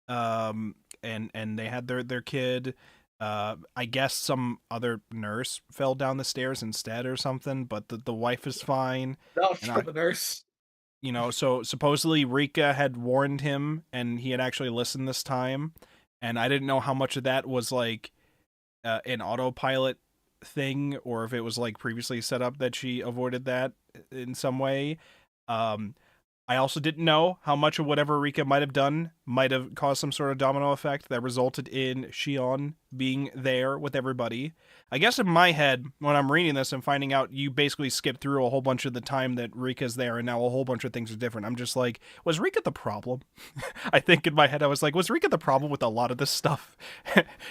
A: And they had their kid. I guess some other nurse fell down the stairs instead or something, but the wife is fine.
B: No, for the nurse.
A: So supposedly Rika had warned him and he had actually listened this time. And I didn't know how much of that was like an autopilot thing or if it was like previously set up that she avoided that in some way. I also didn't know how much of whatever Rika might have done might have caused some sort of domino effect that resulted in Shion being there with everybody. I guess in my head, when I'm reading this and finding out you basically skip through a whole bunch of the time that Rika's there and now a whole bunch of things are different, I'm just like, was Rika the problem? I think in my head I was like, was Rika the problem with a lot of this stuff?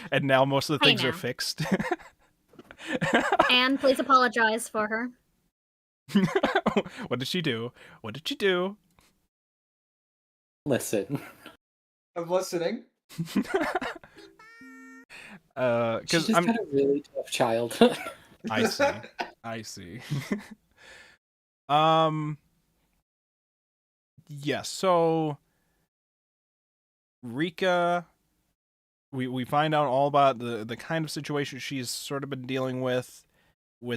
A: And now most of the things are fixed.
D: And please apologize for her.
A: What did she do? What did she do?
E: Listen.
B: I'm listening.
A: Because
E: She's just
A: I'm
E: had a really tough childhood.
A: I see. Yes, so Rika, we find out all about the kind of situation she's sort of been dealing with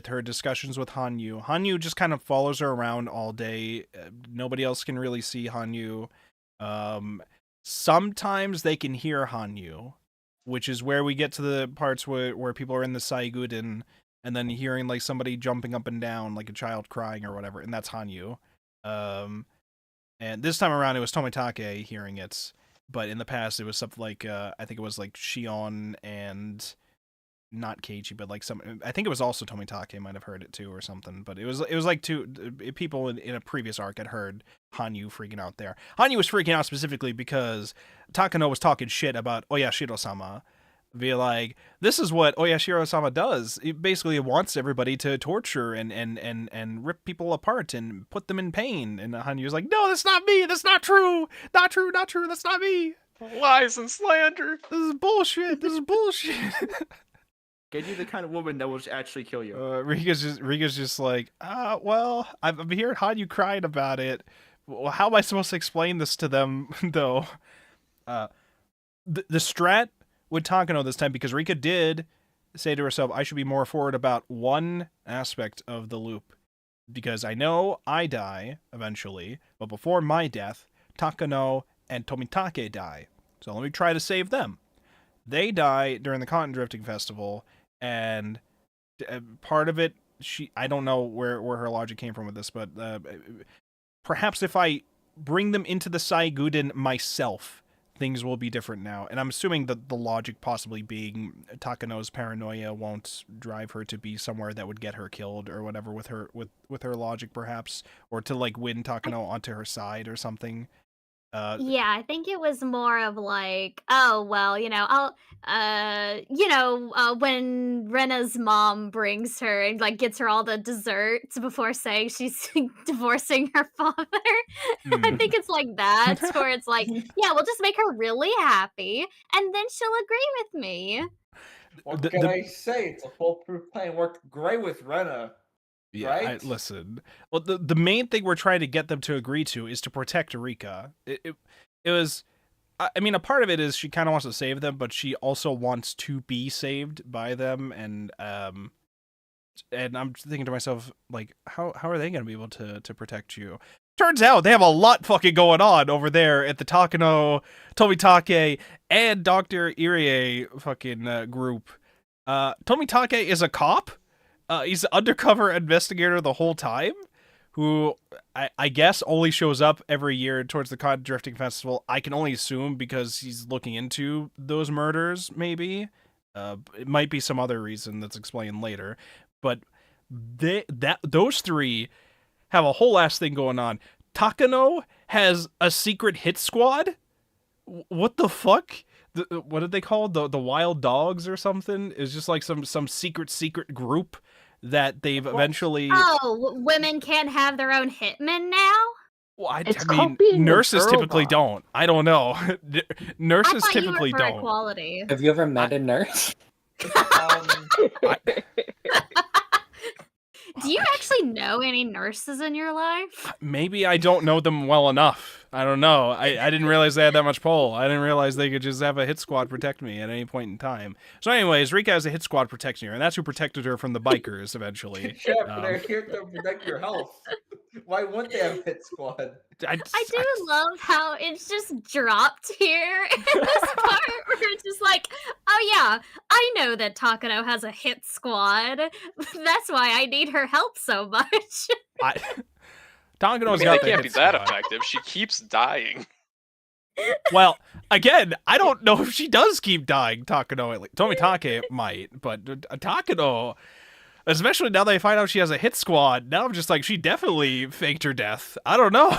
A: her discussions with Hanyu. Hanyu just kind of follows her around all day. Nobody else can really see Hanyu. Sometimes they can hear Hanyu, which is where we get to the parts where people are in the Saiguden and then hearing like somebody jumping up and down, like a child crying or whatever, and that's Hanyu. And this time around it was Tomitake hearing it, but in the past it was something like I think it was like Shion and not Keiichi, but like I think it was also Tomitake might have heard it too or something, but it was like two people in a previous arc had heard Hanyu freaking out there. Hanyu was freaking out specifically because Takano was talking shit about Oyashiro-sama, Be like, this is what Oyashiro-sama does. He basically wants everybody to torture and rip people apart and put them in pain. And Hanyu's like, no, that's not me. That's not true. Not true. Not true. That's not me.
C: Lies and slander.
A: This is bullshit. This is bullshit.
B: Get you the kind of woman that will actually kill you.
A: Riga's just like, well, I'm hearing Hanyu crying about it. Well, how am I supposed to explain this to them, though? The strat with Takano this time, because Rika did say to herself, I should be more forward about one aspect of the loop. Because I know I die eventually, but before my death, Takano and Tomitake die. So let me try to save them. They die during the Cotton Drifting Festival, and part of it, I don't know where her logic came from with this, but perhaps if I bring them into the Saiguden myself, things will be different now. And I'm assuming that the logic possibly being Takano's paranoia won't drive her to be somewhere that would get her killed or whatever with her logic, perhaps, or to like win Takano onto her side or something.
D: Yeah, I think it was more of like, oh well, I'll when Rena's mom brings her and like gets her all the desserts before saying she's divorcing her father. I think it's like that, where it's like, yeah, we'll just make her really happy and then she'll agree with me.
B: What can I say? It's a foolproof plan. Worked great with Rena.
A: Yeah,
B: right?
A: Listen. Well, the main thing we're trying to get them to agree to is to protect Rika. It was, I mean, a part of it is she kind of wants to save them, but she also wants to be saved by them, and I'm thinking to myself, like, how are they going to be able to protect you? Turns out they have a lot fucking going on over there at the Takano, Tomitake, and Dr. Irie fucking group. Tomitake is a cop. He's an undercover investigator the whole time, who I guess only shows up every year towards the Cotton Drifting Festival. I can only assume because he's looking into those murders, maybe. It might be some other reason that's explained later. But those three have a whole ass thing going on. Takano has a secret hit squad? What the fuck? What did they call the Wild Dogs or something? It's just like some secret group that they've eventually.
D: Oh, women can't have their own hitmen now?
A: Well, I
G: It's
A: mean,
G: called being a
A: nurses
G: girl
A: typically
G: boss.
A: don't. I don't know. Nurses
D: I thought
A: typically
D: you were for
A: don't.
D: equality.
E: Have you ever met a nurse?
D: Do you actually know any nurses in your life?
A: Maybe I don't know them well enough. I don't know. I didn't realize they had that much pull. I didn't realize they could just have a hit squad protect me at any point in time. So anyways, Rika has a hit squad protecting her, and that's who protected her from the bikers eventually.
B: Yeah, but they're here to protect your health. Why wouldn't they have hit squad?
D: I do love how it's just dropped here in this part where it's just like, oh yeah, I know that Takano has a hit squad. That's why I need her help so much.
A: Takano's
C: They
A: got the
C: can't
A: hit
C: be that
A: squad.
C: effective. She keeps dying.
A: Well, again, I don't know if she does keep dying, Takano. Tomitake might, but Takano, especially now they find out she has a hit squad, now I'm just like, she definitely faked her death. I don't know.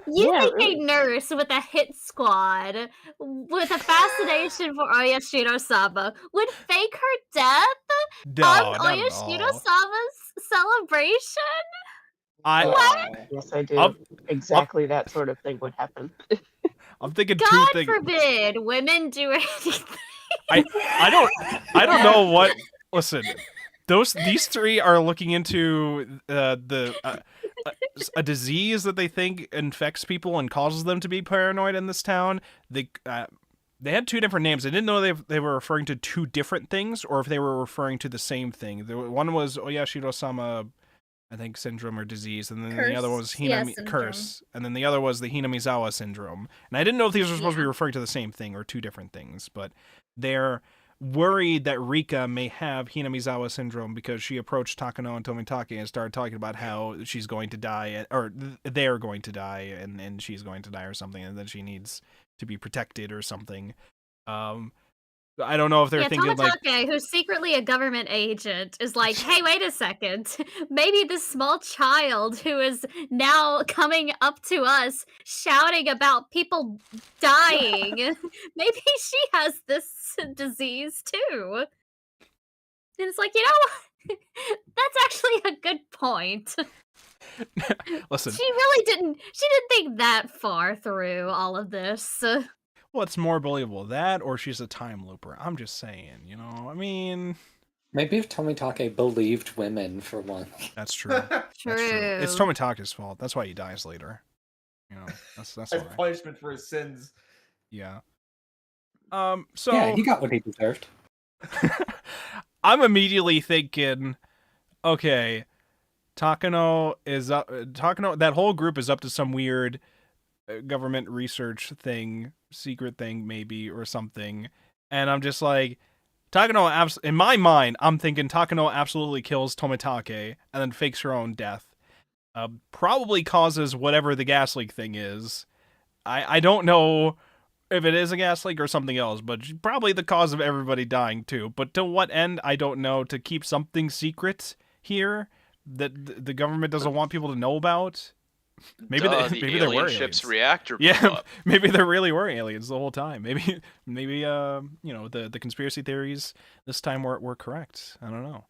D: You think a nurse with a hit squad with a fascination for Oyashiro-sama would fake her death on
A: not at all.
D: Oyashiro-sama's celebration?
G: Yes, I do. Exactly that sort of thing would happen.
A: I'm thinking two
D: God
A: things.
D: forbid women do anything.
A: I don't know what. Listen, these three are looking into a disease that they think infects people and causes them to be paranoid in this town. They had two different names. I didn't know they were referring to two different things or if they were referring to the same thing. One was Oyashiro-sama, I think, syndrome or disease, and then the other one was curse, and then the other was the Hinamizawa syndrome. And I didn't know if these were supposed to be referring to the same thing or two different things, but they're worried that Rika may have Hinamizawa syndrome because she approached Takano and Tomitake and started talking about how she's going to die, or they're going to die, and she's going to die or something, and then she needs to be protected or something. I don't know if they're
D: Yeah,
A: thinking like,
D: Tomotage, who's secretly a government agent, is like, hey, wait a second. Maybe this small child who is now coming up to us shouting about people dying, maybe she has this disease too. And it's like, you know, that's actually a good point.
A: listen,
D: She didn't think that far through all of this.
A: what's more believable, that or she's a time looper? I'm just saying, you know. I mean,
E: Maybe if Tomitake believed women for once.
A: that's true. That's true. It's
D: True.
A: Tomitake's fault. That's why he dies later. You know, that's
B: As
A: why.
B: punishment for his sins.
A: Yeah. So
E: Yeah, he got what he deserved.
A: I'm immediately thinking, okay, Takano is up. Takano, that whole group is up to some weird government research thing, secret thing maybe, or something. And I'm just like, Takano, in my mind, I'm thinking Takano absolutely kills Tomitake and then fakes her own death. Probably causes whatever the gas leak thing is. I don't know if it is a gas leak or something else, but probably the cause of everybody dying too. But to what end, I don't know. To keep something secret here that the government doesn't want people to know about. Maybe
C: the
A: maybe there
C: alien
A: were
C: ship's
A: aliens.
C: reactor blew
A: Yeah,
C: up.
A: maybe there really were aliens the whole time. Maybe you know, the conspiracy theories this time were correct. I don't know.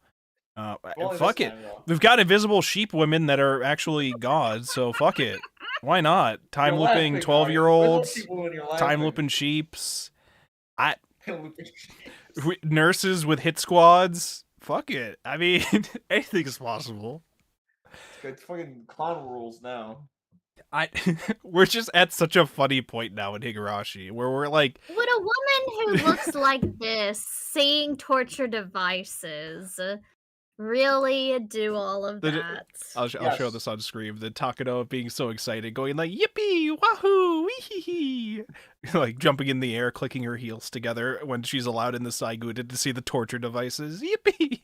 B: Only
A: Fuck
B: this
A: it.
B: time, though.
A: We've got invisible sheep women that are actually gods, so fuck it. Why not? Time
B: You're
A: looping
B: laughing,
A: 12-year-olds,
B: Ariel. People when you're
A: time
B: laughing.
A: looping sheeps,
B: Looping sheep.
A: nurses with hit squads. Fuck it. I mean, anything is possible.
B: It's fucking clown rules now.
A: We're just at such a funny point now in Higurashi where we're like,
D: Would a woman who looks like this, seeing torture devices, really do all of that?
A: I'll show
B: Yes.
A: this on screen. The Takano being so excited, going like yippee, wahoo, wee hee hee, like jumping in the air, clicking her heels together when she's allowed in the Saiguden to see the torture devices. Yippee!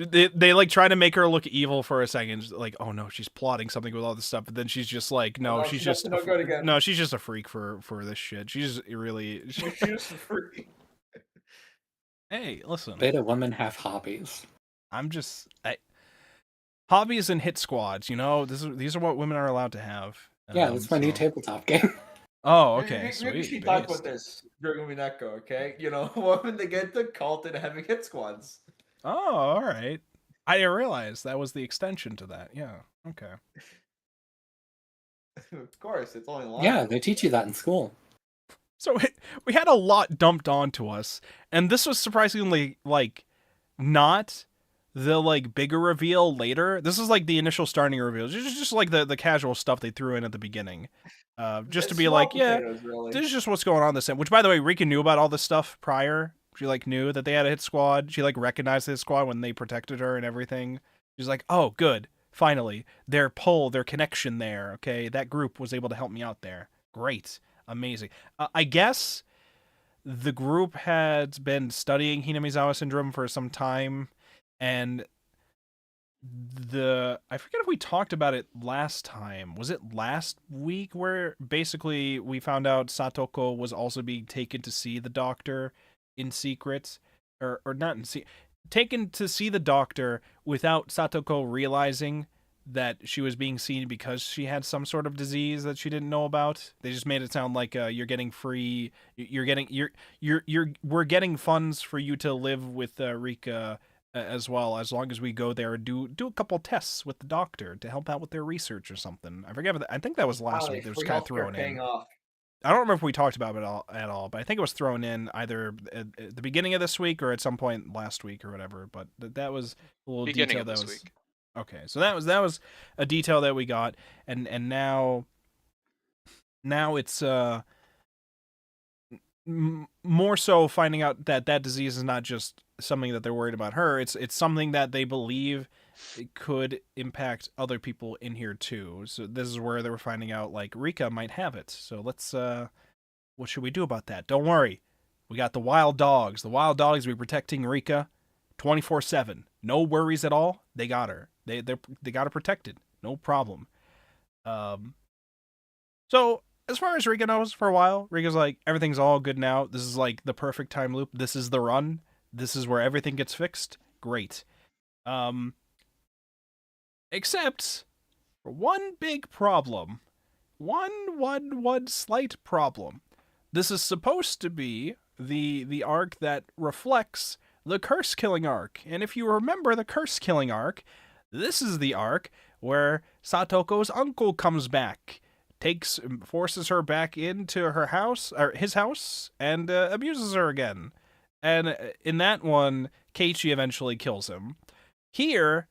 A: They like try to make her look evil for a second, like, oh no, she's plotting something with all this stuff, but then she's just like, no,
B: no,
A: she's
B: she's
A: just
B: up to no good again.
A: no, she's just a freak for this shit. She's really
B: She's just free.
A: hey, listen,
E: Beta women have hobbies.
A: I'm just hobbies and hit squads, you know. These are what women are allowed to have.
E: Yeah, that's my new tabletop game.
A: Oh, okay,
B: Maybe
A: sweet.
B: we should talk about
A: based.
B: this during Mineko, okay? You know, women they get the cult and having hit squads.
A: Oh, all right. I didn't realize that was the extension to that. Yeah. Okay.
B: Of course, it's only
E: Yeah, they teach you that in school.
A: So we had a lot dumped onto us, and this was surprisingly like not the like bigger reveal later. This is like the initial starting reveal, just like the casual stuff they threw in at the beginning, just to
B: It's
A: be
B: small
A: like, yeah,
B: potatoes, really.
A: this is just what's going on this end. Which, by the way, Rika knew about all this stuff prior. She like knew that they had a hit squad. She like recognized the hit squad when they protected her and everything. She's like, oh, good, finally, their connection there. Okay, that group was able to help me out there. Great, amazing. I guess the group had been studying Hinamizawa syndrome for some time, and I forget if we talked about it last time. Was it last week where basically we found out Satoko was also being taken to see the doctor in secret, or not in secret, taken to see the doctor without Satoko realizing that she was being seen because she had some sort of disease that she didn't know about. They just made it sound like you're getting free, we're getting funds for you to live with Rika as well, as long as we go there and do a couple tests with the doctor to help out with their research or something. I forget. I think that was last week. It was kind of thrown in.
B: Off.
A: I don't remember if we talked about it at all, but I think it was thrown in either at the beginning of this week or at some point last week or whatever. But that was a little
C: Beginning
A: detail
C: of
A: that
C: this
A: was
C: week.
A: okay. So that was a detail that we got, and now it's more so finding out that disease is not just something that they're worried about her. It's something that they believe it could impact other people in here too. So this is where they were finding out like Rika might have it. So let's what should we do about that? Don't worry. We got the wild dogs. The wild dogs will be protecting Rika 24/7. No worries at all. They got her. They got her protected. No problem. So as far as Rika knows, for a while, Rika's like, everything's all good now. This is like the perfect time loop. This is the run. This is where everything gets fixed. Great. Except for one big problem. One slight problem. This is supposed to be the arc that reflects the curse-killing arc. And if you remember the curse-killing arc, this is the arc where Satoko's uncle comes back, forces her back into her house, or his house, and abuses her again. And in that one, Keiichi eventually kills him. Here,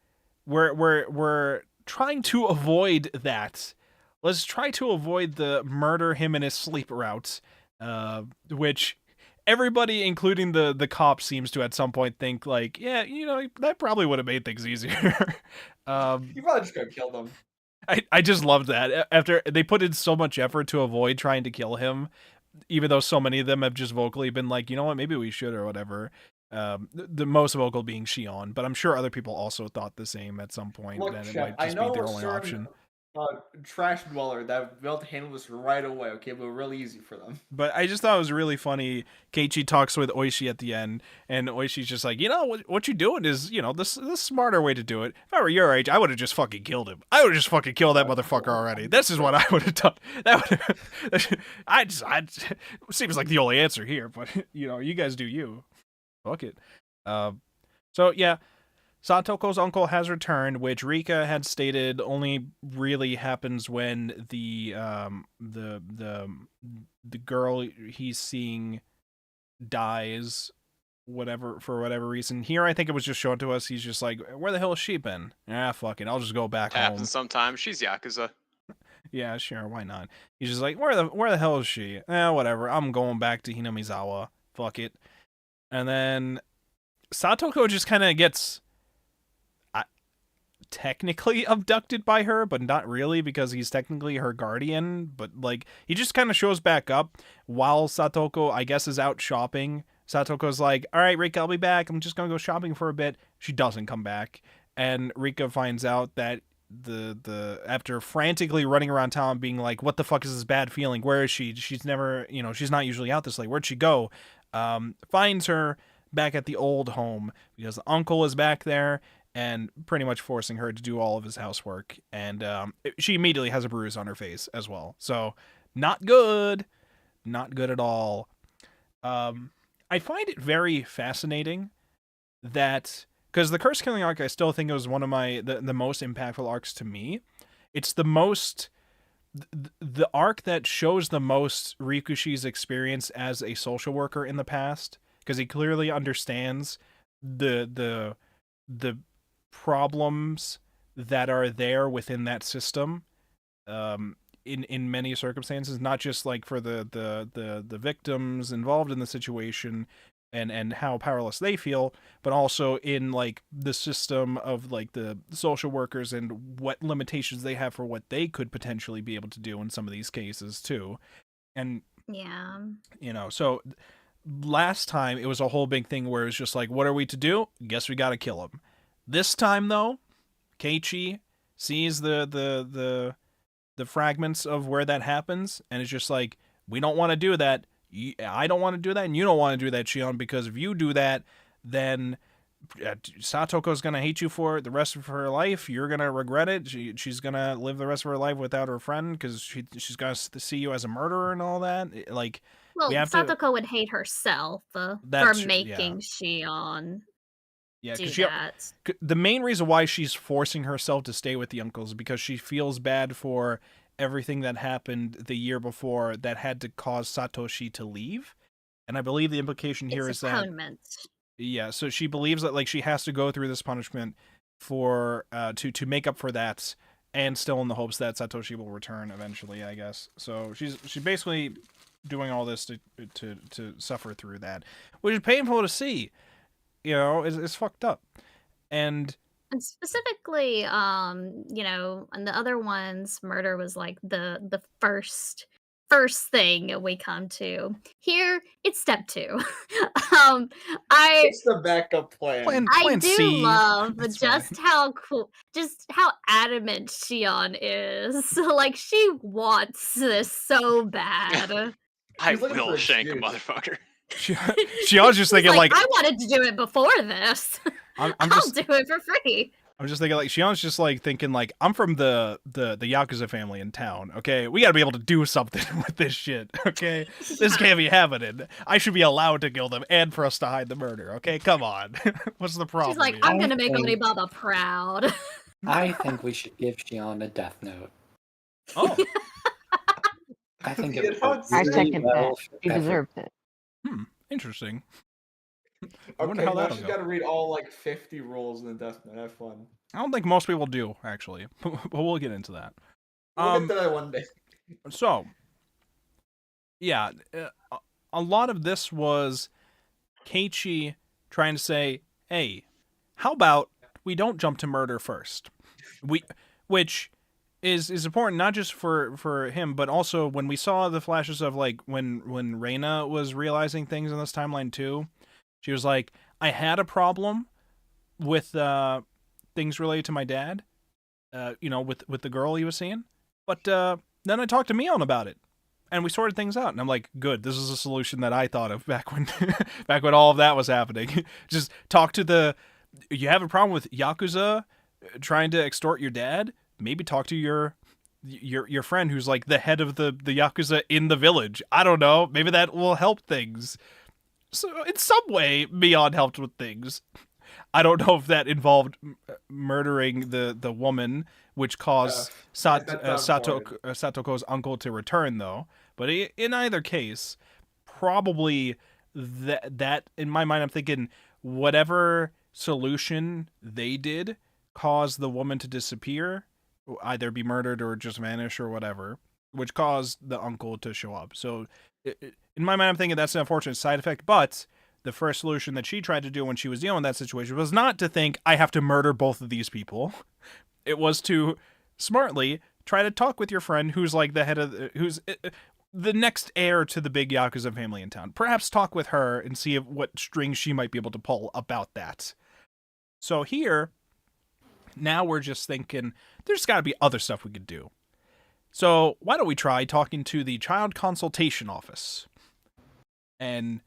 A: we're trying to avoid that. Let's try to avoid the murder him in his sleep route, which everybody, including the cops, seems to at some point think like, yeah, you know, that probably would have made things easier.
B: You probably just could have killed him.
A: I just loved that. After they put in so much effort to avoid trying to kill him, even though so many of them have just vocally been like, you know what, maybe we should or whatever. The most vocal being Shion, but I'm sure other people also thought the same at some point.
B: Look,
A: That it
B: Chef,
A: might
B: I
A: just
B: know
A: be their
B: a
A: only
B: certain
A: option.
B: trash dweller that be able to handle this right away, okay, but really easy for them.
A: But I just thought it was really funny. Keiichi talks with Oishi at the end, and Oishi's just like, you know, what you're doing is, you know, this smarter way to do it. If I were your age, I would have just fucking killed him. I would have just fucking killed that motherfucker already. This is what I would have done. That would I seems like the only answer here, but you know, you guys do you. Fuck it. So yeah, Satoko's uncle has returned, which Rika had stated only really happens when the girl he's seeing dies, for whatever reason. Here, I think it was just shown to us. He's just like, where the hell has she been? Ah, fuck it, I'll just go back home.
C: Happens sometimes. She's Yakuza.
A: Yeah, sure, why not? He's just like, where the hell is she? Whatever, I'm going back to Hinamizawa. Fuck it. And then Satoko just kind of gets technically abducted by her, but not really, because he's technically her guardian. But like, he just kind of shows back up while Satoko, I guess, is out shopping. Satoko's like, all right, Rika, I'll be back. I'm just gonna go shopping for a bit. She doesn't come back, and Rika finds out that the after frantically running around town being like, what the fuck is this bad feeling? Where is she? She's never, you know, she's not usually out this late. Where'd she go? Finds her back at the old home because the uncle is back there and pretty much forcing her to do all of his housework. And she immediately has a bruise on her face as well. So not good. Not good at all. I find it very fascinating that, because the Curse Killing arc, I still think it was one of the most impactful arcs to me. It's the most, the arc that shows the most Rikushi's experience as a social worker in the past, because he clearly understands the problems that are there within that system, in many circumstances, not just like for the victims involved in the situation and how powerless they feel, but also in like the system of like the social workers and what limitations they have for what they could potentially be able to do in some of these cases too. And
D: yeah,
A: you know, so last time it was a whole big thing where it's just like, what are we to do? Guess we gotta kill him. This time though, Keiichi sees the fragments of where that happens, and it's just like, we don't want to do that. I don't want to do that, and you don't want to do that, Shion, because if you do that, then Satoko's gonna hate you for the rest of her life. You're gonna regret it. She's gonna live the rest of her life without her friend because she's gonna see you as a murderer and all that. Like,
D: well,
A: we have
D: Satoko would hate herself for making Shion do that.
A: The main reason why she's forcing herself to stay with the uncles is because she feels bad for everything that happened the year before that had to cause Satoshi to leave. And I believe the implication here is that, yeah, so she believes that like she has to go through this punishment for to make up for that, and still in the hopes that Satoshi will return eventually, I guess. So she's basically doing all this to suffer through that, which is painful to see. You know, it's fucked up. And
D: specifically, you know, and the other ones, murder was like the first first thing we come to. Here, it's step 2. I
B: It's the backup plan.
A: Plan
D: do
A: C.
D: love
A: It's
D: just
A: fine.
D: how cool, just how adamant Shion is. Like, she wants this so bad.
C: I
B: She's looking for
C: will
B: an
C: shank a
B: excuse.
C: motherfucker.
A: She was just
D: She's
A: thinking like
D: I wanted to do it before this.
A: I'm
D: I'll
A: just
D: do it for free.
A: I'm just thinking like Shion's just like thinking like I'm from the Yakuza family in town. Okay, we got to be able to do something with this shit. Okay, this can't be happening. I should be allowed to kill them and for us to hide the murder. Okay, come on. What's the problem?
D: She's like,
A: here?
D: I'm gonna make
E: think-
D: Onibaba proud.
E: I think we should give Shion a death note.
A: Oh,
E: I think
B: You
E: it would
B: know,
E: work
G: I
E: really
G: second
E: well
G: that.
E: for
G: She
E: every-
G: deserves it.
A: interesting. I wonder
B: Okay,
A: how
B: now
A: that'll
B: she's
A: go.
B: got to read all like 50 rules in the Death Note. Have fun.
A: I don't think most people do actually, but we'll get into that.
B: We'll get to that one day.
A: So, yeah, a lot of this was Keiichi trying to say, "Hey, how about we don't jump to murder first?" Which is important not just for him, but also when we saw the flashes of like when Reina was realizing things in this timeline too. She was like, "I had a problem with things related to my dad, with the girl he was seeing, but then I talked to Mion about it, and we sorted things out." And I'm like, "Good, this is a solution that I thought of back when back when all of that was happening. Just talk to you have a problem with Yakuza trying to extort your dad? Maybe talk to your friend who's like the head of the Yakuza in the village. I don't know. Maybe that will help things." So in some way, Mion helped with things. I don't know if that involved murdering the woman, which caused
B: that's not important.
A: Satoko's uncle to return, though. But in either case, probably that in my mind, I'm thinking whatever solution they did caused the woman to disappear, either be murdered or just vanish or whatever, which caused the uncle to show up. So in my mind, I'm thinking that's an unfortunate side effect, but the first solution that she tried to do when she was dealing with that situation was not to think, I have to murder both of these people. It was to smartly try to talk with your friend who's like the head of who's the next heir to the big Yakuza family in town. Perhaps talk with her and see what strings she might be able to pull about that. So here, now we're just thinking, there's got to be other stuff we could do. So why don't we try talking to the Child Consultation Office? And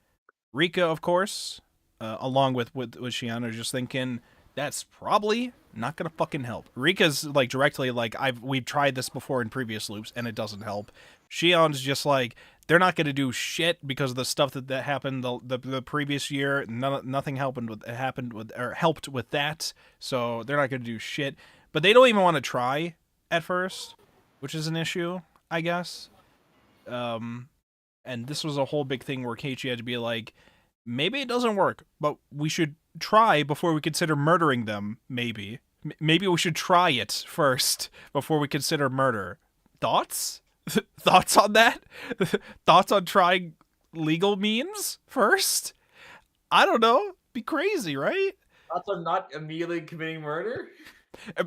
A: Rika, of course, along with Shion, are just thinking, that's probably not gonna fucking help. Rika's like directly like, we've tried this before in previous loops and it doesn't help. Shion's just like, they're not gonna do shit because of the stuff that happened the previous year. Nothing helped with that, so they're not gonna do shit. But they don't even want to try at first, which is an issue, I guess. And this was a whole big thing where Keiichi had to be like, maybe it doesn't work, but we should try before we consider murdering them, maybe. Maybe we should try it first before we consider murder. Thoughts? Thoughts on that? Thoughts on trying legal means first? I don't know. Be crazy, right?
B: Thoughts on not immediately committing murder?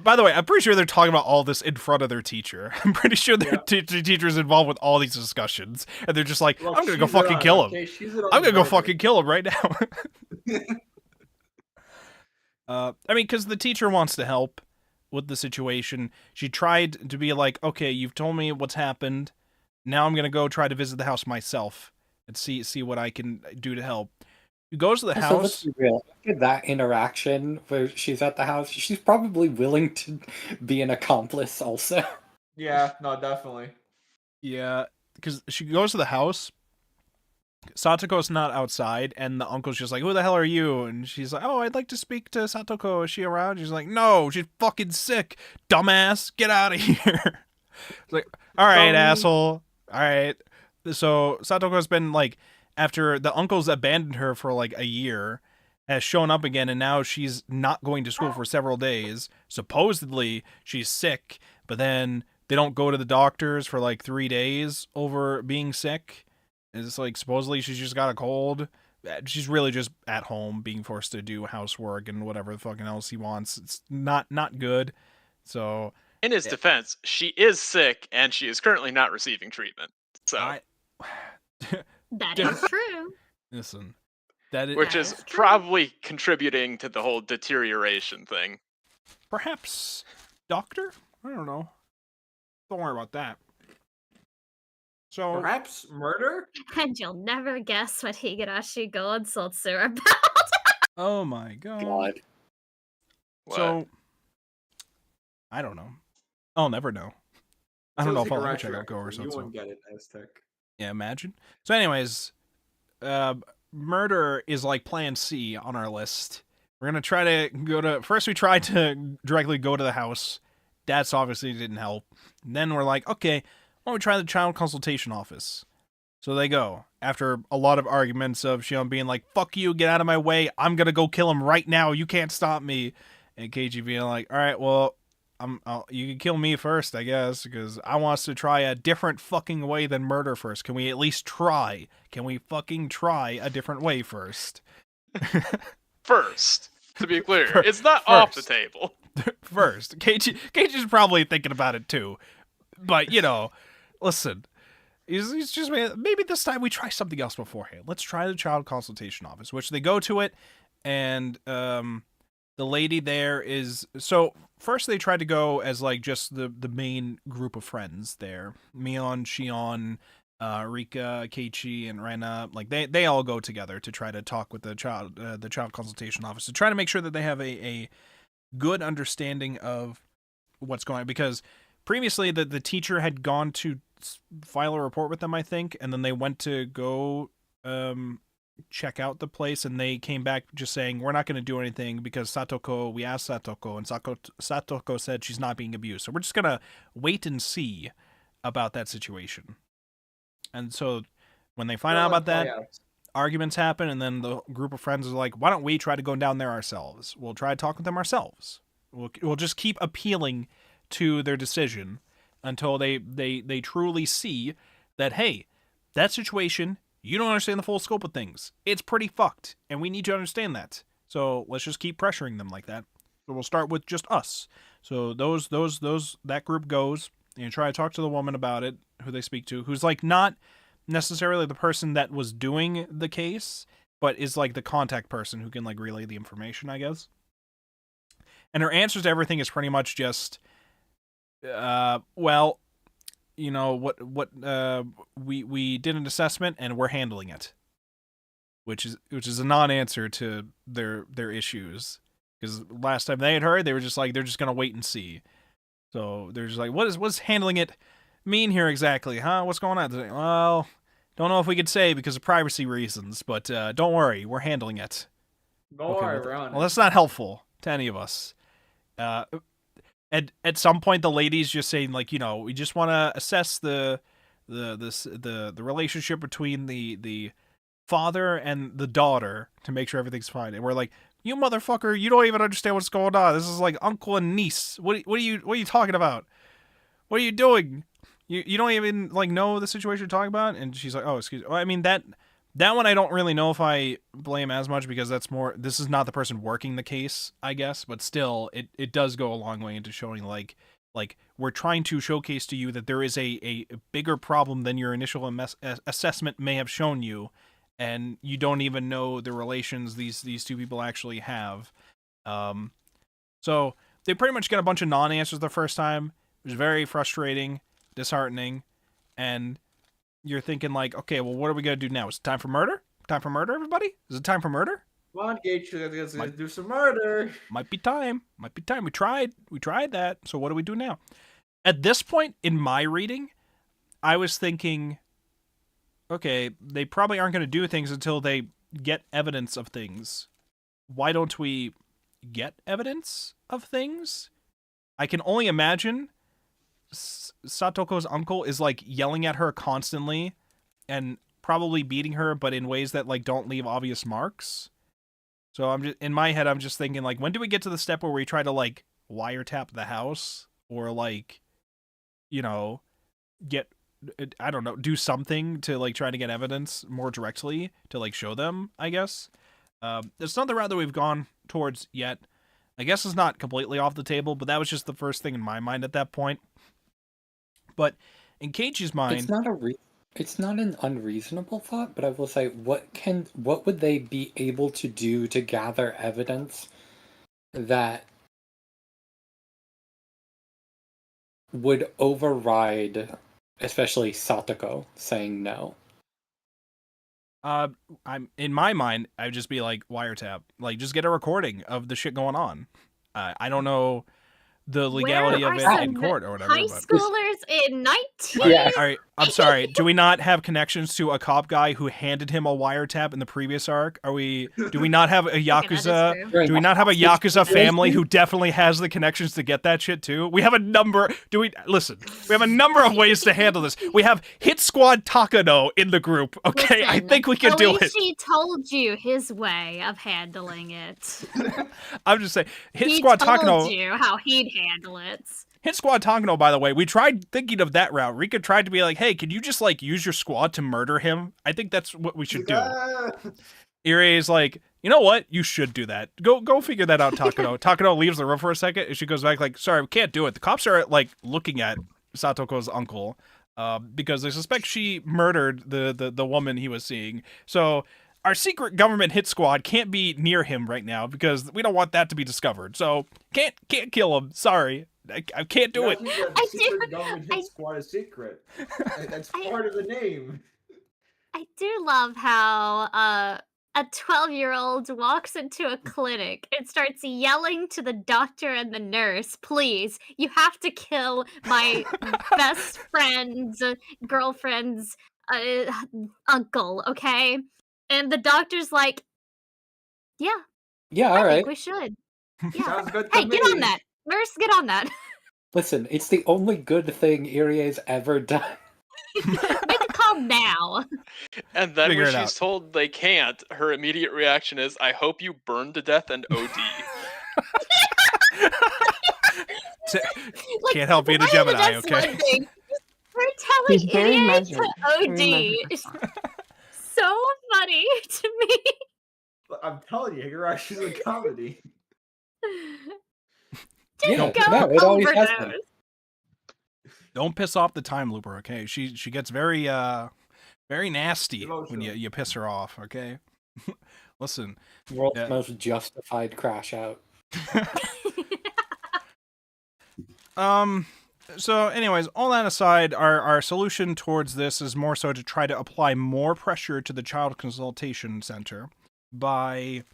A: By the way, I'm pretty sure they're talking about all this in front of their teacher. I'm pretty sure their teacher's involved with all these discussions. And they're just like,
B: Look,
A: I'm going to go
B: she's in
A: fucking
B: on
A: kill
B: it,
A: him.
B: okay? She's in on
A: I'm
B: the
A: going to go
B: murder.
A: fucking kill him right now. I mean, because the teacher wants to help with the situation. She tried to be like, okay, you've told me what's happened. Now I'm going to go try to visit the house myself and see what I can do to help. He goes to the
E: Also, let's
A: house.
E: be real. After that interaction where she's at the house, she's probably willing to be an accomplice also.
B: Yeah, no, definitely.
A: Yeah, because she goes to the house. Satoko's not outside, and the uncle's just like, who the hell are you? And she's like, oh, I'd like to speak to Satoko. Is she around? She's like, no, she's fucking sick. Dumbass, get out of here. It's like, all right, asshole. All right. So Satoko's been like, after the uncle's abandoned her for like a year, has shown up again, and now she's not going to school for several days. Supposedly, she's sick, but then they don't go to the doctors for like 3 days over being sick. It's like, supposedly she's just got a cold. She's really just at home being forced to do housework and whatever the fucking else he wants. It's not good. So
C: In his defense, she is sick and she is currently not receiving treatment. So,
D: That
A: Dude.
D: is true.
A: Listen, that is
C: which
D: That
C: is
D: is true.
C: probably contributing to the whole deterioration thing.
A: perhaps doctor. I don't know. Don't worry about that. So
B: Perhaps murder?
D: And you'll never guess what Higurashi go insults are about.
A: oh my god.
E: God.
C: What?
A: So I don't know. I'll never know. I don't know if I'll ever check out Go or
B: You
A: so.
B: won't get it, Aztec.
A: Yeah, imagine. So, anyways, murder is like Plan C on our list. We're gonna try to go to. First, we tried to directly go to the house. That's obviously didn't help. And then we're like, okay, why don't we try the child consultation office? So they go after a lot of arguments of Shion being like, "Fuck you, get out of my way. I'm gonna go kill him right now. You can't stop me." And Keiji being like, "All right, well, you can kill me first, I guess, because I want us to try a different fucking way than murder first. Can we at least try? Can we fucking try a different way first?"
C: First, to be clear, it's not off the
A: First.
C: table.
A: First, Keiji's probably thinking about it too, but you know, listen, he's just maybe this time we try something else beforehand. Let's try the child consultation office, which they go to it, and the lady there is so first they tried to go as like just the main group of friends there, Mion, Shion, Rika, Keiichi, and Rena. Like they all go together to try to talk with the child consultation office to try to make sure that they have a good understanding of what's going on, because previously the teacher had gone to file a report with them, I think, and then they went to go check out the place, and they came back just saying, we're not going to do anything because we asked Satoko, and Satoko said she's not being abused, so we're just going to wait and see about that situation. And so when they find out about that, arguments happen, and then the group of friends is like, why don't we try to go down there ourselves? We'll try to talk with them ourselves. We'll just keep appealing to their decision until they truly see that, hey, that situation, you don't understand the full scope of things. It's pretty fucked, and we need to understand that. So let's just keep pressuring them like that. So we'll start with just us. So that group goes and try to talk to the woman about it, who they speak to, who's like not necessarily the person that was doing the case, but is like the contact person who can like relay the information, I guess. And her answers to everything is pretty much just, well, you know, we did an assessment and we're handling it, which is a non-answer to their issues, because last time they had heard, they were just like, they're just gonna wait and see. So they're just like, what's handling it mean here exactly, huh? What's going on? Like, well, don't know if we could say because of privacy reasons, but don't worry, we're handling it. Well, that's not helpful to any of us. At some point, the lady's just saying, like, you know, we just want to assess the relationship between the father and the daughter to make sure everything's fine. And we're like, you motherfucker, you don't even understand what's going on. This is like uncle and niece. What are you talking about? What are you doing? You don't even like know the situation you're talking about. And she's like, oh, excuse me. Well, I mean, that one I don't really know if I blame as much, because this is not the person working the case, I guess, but still it does go a long way into showing like we're trying to showcase to you that there is a bigger problem than your initial assessment may have shown you, and you don't even know the relations these two people actually have. So they pretty much get a bunch of non-answers the first time. It was very frustrating, disheartening, and you're thinking like, okay, well, what are we gonna do now? Is it time for murder? Time for murder, everybody? Is it time for murder?
B: Come on, Gage, let's do some murder.
A: Might be time. We tried that. So what do we do now? At this point in my reading, I was thinking, okay, they probably aren't going to do things until they get evidence of things. Why don't we get evidence of things? I can only imagine Satoko's uncle is like yelling at her constantly and probably beating her, but in ways that like don't leave obvious marks. So I'm just in my head, I'm just thinking like, when do we get to the step where we try to like wiretap the house, or like, you know, I don't know, do something to like try to get evidence more directly to like show them, I guess. It's not the route that we've gone towards yet. I guess it's not completely off the table, but that was just the first thing in my mind at that point. But in Keiichi's mind,
E: It's not a It's not an unreasonable thought, but I will say, what would they be able to do to gather evidence that would override, especially Satoko saying no?
A: I'm in my mind, I'd just be like wiretap, like just get a recording of the shit going on. I don't know the legality
D: Where
A: of
D: are
A: it in
D: some
A: court or whatever.
D: high
A: But
D: schoolers in 19?
E: Yeah.
A: all right, I'm sorry. Do we not have connections to a cop guy who handed him a wiretap in the previous arc? Do we not have a
D: Okay, that is
A: Yakuza?
D: true.
A: Do we not have a Yakuza family
E: situation?
A: who definitely has the connections to get that shit too? We have a number. Listen? We have a number of ways to handle this. We have Hit Squad Takano in the group. Okay, I
D: Listen,
A: think we can do it.
D: He told you his way of handling it.
A: I'm just saying, Hit
D: He
A: Squad
D: told
A: Takano.
D: you how he'd handle it.
A: Hit Squad Takano, by the way, we tried thinking of that route. Rika tried to be like, hey, can you just like use your squad to murder him? I think that's what we should do. Irie is like, you know what? You should do that. Go figure that out, Takano. Takano leaves the room for a second and she goes back like, sorry, we can't do it. The cops are like looking at Satoko's uncle because they suspect she murdered the woman he was seeing. So our secret government hit squad can't be near him right now because we don't want that to be discovered. So can't kill him. Sorry. I can't do it.
B: The secret government hit squad is secret. That's part of the name.
D: I do love how a 12-year-old walks into a clinic and starts yelling to the doctor and the nurse, please, you have to kill my best friend's girlfriend's uncle, okay? And the doctor's like, yeah,
E: Yeah,
D: I
E: all right.
D: think we should. Yeah.
B: Sounds good to
D: Hey,
B: me.
D: get on that. Nurse, get on that.
E: Listen, it's the only good thing Irie's ever done.
D: Make a call now.
C: And then
A: Figure
C: when
A: it
C: she's
A: out.
C: told they can't, her immediate reaction is, I hope you burn to death and OD.
A: Can't help being a
D: why
A: Gemini,
D: that's
A: okay?
D: one thing. We're
G: He's
D: telling
G: very
D: idiots to
G: measured,
D: OD.
G: very
D: It's so funny to me.
B: I'm telling you, Higurashi's a comedy.
D: Just
E: Yeah,
D: go
E: no, it always has
D: overdose.
E: been.
A: Don't piss off the time looper, okay? She gets very nasty when
B: Emotional.
A: you piss her off, okay? Listen.
E: World's
A: Yeah.
E: most justified crash out.
A: So anyways, all that aside, our solution towards this is more so to try to apply more pressure to the Child Consultation Center by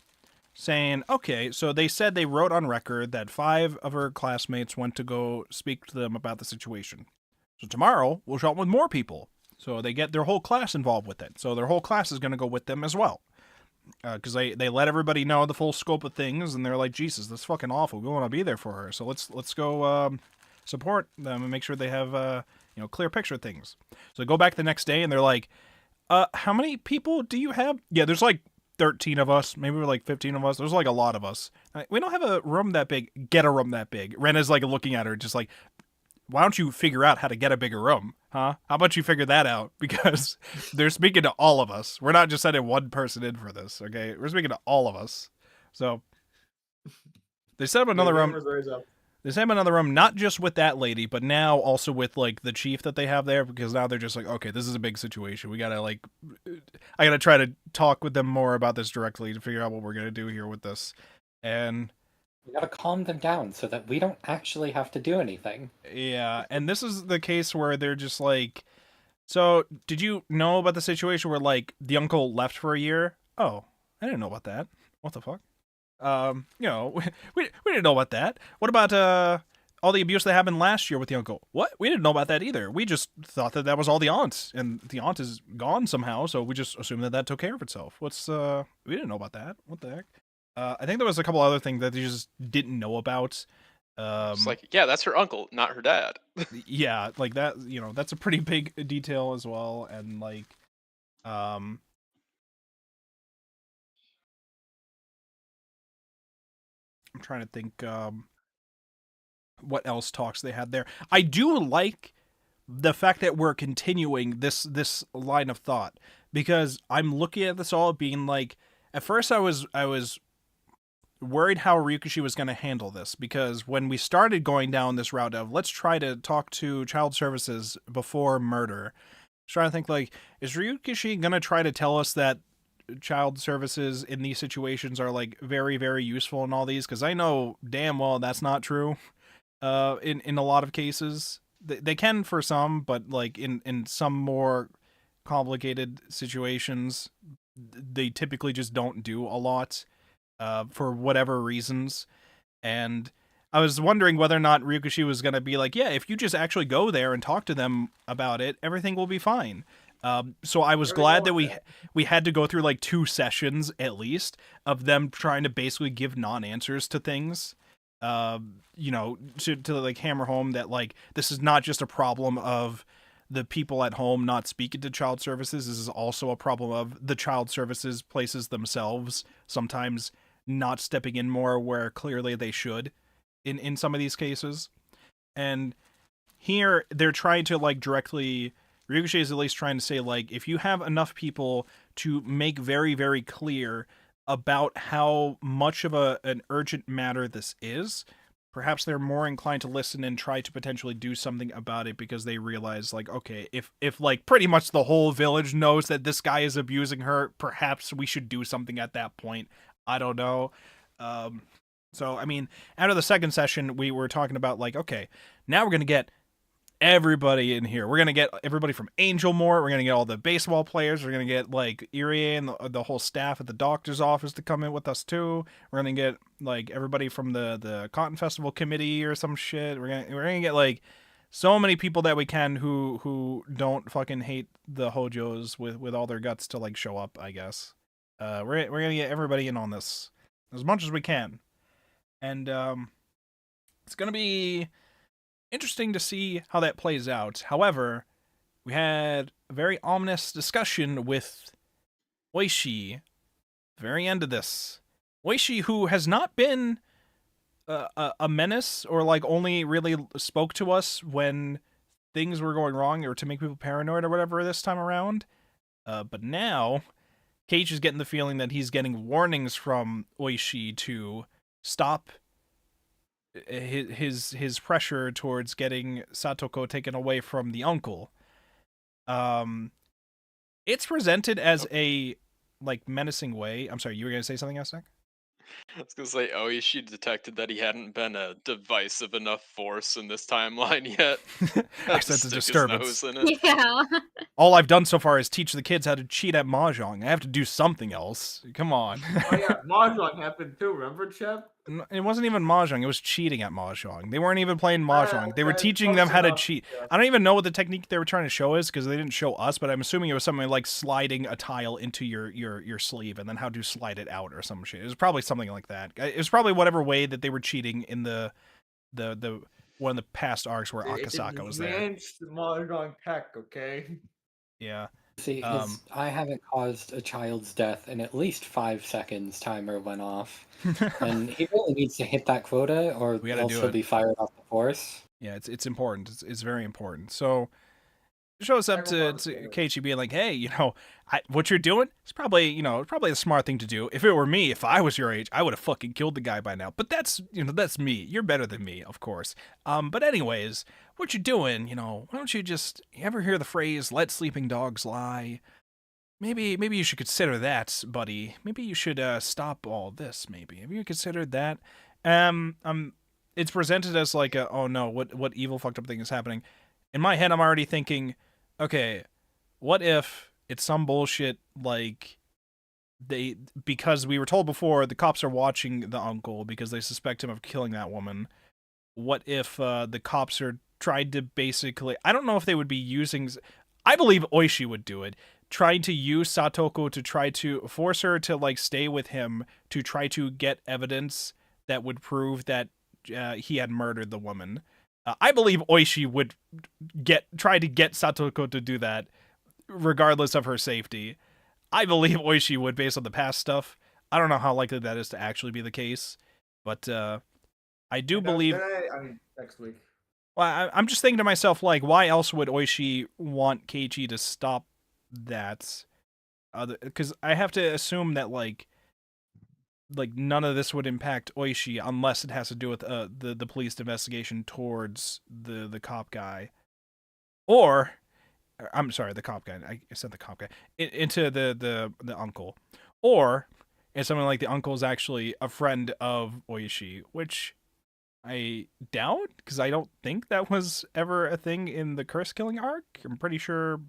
A: saying, okay, so they said they wrote on record that 5 of her classmates went to go speak to them about the situation. So tomorrow, we'll show up with more people. So they get their whole class involved with it. So their whole class is going to go with them as well. Because they let everybody know the full scope of things, and they're like, Jesus, that's fucking awful. We want to be there for her. So let's go support them and make sure they have clear picture of things. So they go back the next day, and they're like, how many people do you have? Yeah, there's like 13 of us. Maybe we're like 15 of us. There's like a lot of us. We don't have a room that big. Get a room that big. Rena's like looking at her just like, why don't you figure out how to get a bigger room, huh? How about you figure that out? Because they're speaking to all of us. We're not just sending one person in for this, okay? We're speaking to all of us. So they set up another room. They set up another room, not just with that lady, but now also with like the chief that they have there, because now they're just like, okay, this is a big situation. We gotta I gotta try to talk with them more about this directly to figure out what we're gonna do here with this. And
E: We gotta calm them down so that we don't actually have to do anything.
A: yeah, and this is the case where they're just like, so did you know about the situation where like the uncle left for a year? Oh, I didn't know about that. What the fuck? We didn't know about that. What about all the abuse that happened last year with the uncle? What? We didn't know about that either. We just thought that was all the aunt, and the aunt is gone somehow, so we just assumed that took care of itself. We didn't know about that. What the heck? I think there was a couple other things that they just didn't know about.
C: It's like, yeah, that's her uncle, not her dad.
A: Yeah, like that, that's a pretty big detail as well. And like, I'm trying to think, what else talks they had there. I do like the fact that we're continuing this line of thought, because I'm looking at this all being like, at first I was worried how Ryukishi was going to handle this, because when we started going down this route of let's try to talk to child services before murder, trying to think, like, is Ryukishi gonna try to tell us that child services in these situations are, like, very, very useful in all these? Because I know damn well that's not true. In a lot of cases, they can for some, but like in some more complicated situations, they typically just don't do a lot, for whatever reasons. And I was wondering whether or not Ryukishi was going to be like, yeah, if you just actually go there and talk to them about it, everything will be fine. So I was glad that we had to go through like 2 sessions at least of them trying to basically give non-answers to things. You know, to like hammer home that like this is not just a problem of the people at home not speaking to child services. This is also a problem of the child services places themselves sometimes not stepping in more where clearly they should in some of these cases. And here they're trying to like directly, Ryukishi is at least trying to say, like, if you have enough people to make very, very clear about how much of an urgent matter this is, perhaps they're more inclined to listen and try to potentially do something about it, because they realize, like, okay, if like pretty much the whole village knows that this guy is abusing her, perhaps we should do something at that point. I don't know. So, I mean, out of the second session, we were talking about, like, okay, now we're going to get everybody in here. We're going to get everybody from Angel more. We're going to get all the baseball players. We're going to get, like, Irie and the whole staff at the doctor's office to come in with us, too. We're going to get, like, everybody from the Cotton Festival committee or some shit. We're going to get, like, so many people that we can who don't fucking hate the Hojos with all their guts to, like, show up, I guess. We're going to get everybody in on this as much as we can. And it's going to be interesting to see how that plays out. However, we had a very ominous discussion with Oishi at the very end of this. Oishi, who has not been a menace or like only really spoke to us when things were going wrong or to make people paranoid or whatever this time around. But now, Cage is getting the feeling that he's getting warnings from Oishi to stop his pressure towards getting Satoko taken away from the uncle. It's presented as a like menacing way. I'm sorry, you were gonna say something else, Zach?
C: I was gonna say, oh, she detected that he hadn't been a divisive enough force in this timeline yet.
A: I sense a disturbance.
C: In it.
D: Yeah.
A: All I've done so far is teach the kids how to cheat at mahjong. I have to do something else. Come on.
B: Oh yeah, mahjong happened too. Remember, Chep?
A: It wasn't even mahjong. It was cheating at mahjong. They weren't even playing mahjong. They were
B: that's
A: teaching
B: close
A: them how to
B: enough,
A: cheat.
B: yeah.
A: I don't even know what the technique they were trying to show is because they didn't show us, but I'm assuming it was something like sliding a tile into your sleeve and then how to slide it out or some shit. It was probably something like that. It was probably whatever way that they were cheating in the one of the past arcs where Akasaka was there.
B: Advanced mahjong tech, okay?
A: Yeah.
E: See, I haven't caused a child's death in at least 5 seconds. Timer went off, and he really needs to hit that quota, or else he'll be fired off the force.
A: Yeah, it's important. It's very important. So it shows up to Keiichi being like, hey, you know, what you're doing is probably a smart thing to do. If it were me, if I was your age, I would have fucking killed the guy by now. But that's me. You're better than me, of course. But anyways, what you're doing, why don't you just, you ever hear the phrase, let sleeping dogs lie? Maybe you should consider that, buddy. Maybe you should stop all this, maybe. Have you considered that? It's presented as like oh no, what evil fucked up thing is happening? In my head, I'm already thinking, okay, what if it's some bullshit like because we were told before the cops are watching the uncle because they suspect him of killing that woman. What if the cops are tried to basically, I don't know if they would be using, I believe Oishi would do it, trying to use Satoko to try to force her to like stay with him to try to get evidence that would prove that he had murdered the woman. I believe Oishi would try to get Satoko to do that, regardless of her safety. I believe Oishi would, based on the past stuff. I don't know how likely that is to actually be the case, but I do believe.
B: I mean, next week.
A: Well, I'm just thinking to myself, like, why else would Oishi want Keiichi to stop that? Because I have to assume that like none of this would impact Oishi unless it has to do with the police investigation towards the cop guy. Or I'm sorry, the cop guy. I said the cop guy. Into the uncle, or it's something like the uncle is actually a friend of Oishi, which I doubt, because I don't think that was ever a thing in the curse killing arc. I'm pretty sure.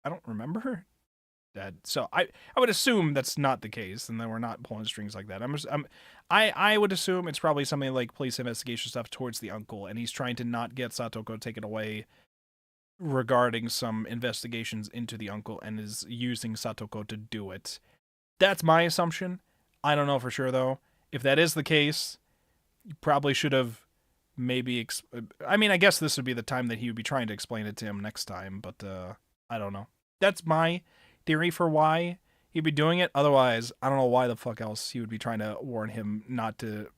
A: I don't remember that. So I would assume that's not the case, and that we're not pulling strings like that. I would assume it's probably something like police investigation stuff towards the uncle, and he's trying to not get Satoko taken away regarding some investigations into the uncle, and is using Satoko to do it. That's my assumption. I don't know for sure though. If that is the case, you probably should have maybe. I mean, I guess this would be the time that he would be trying to explain it to him next time, but I don't know. That's my theory for why he'd be doing it. Otherwise, I don't know why the fuck else he would be trying to warn him not to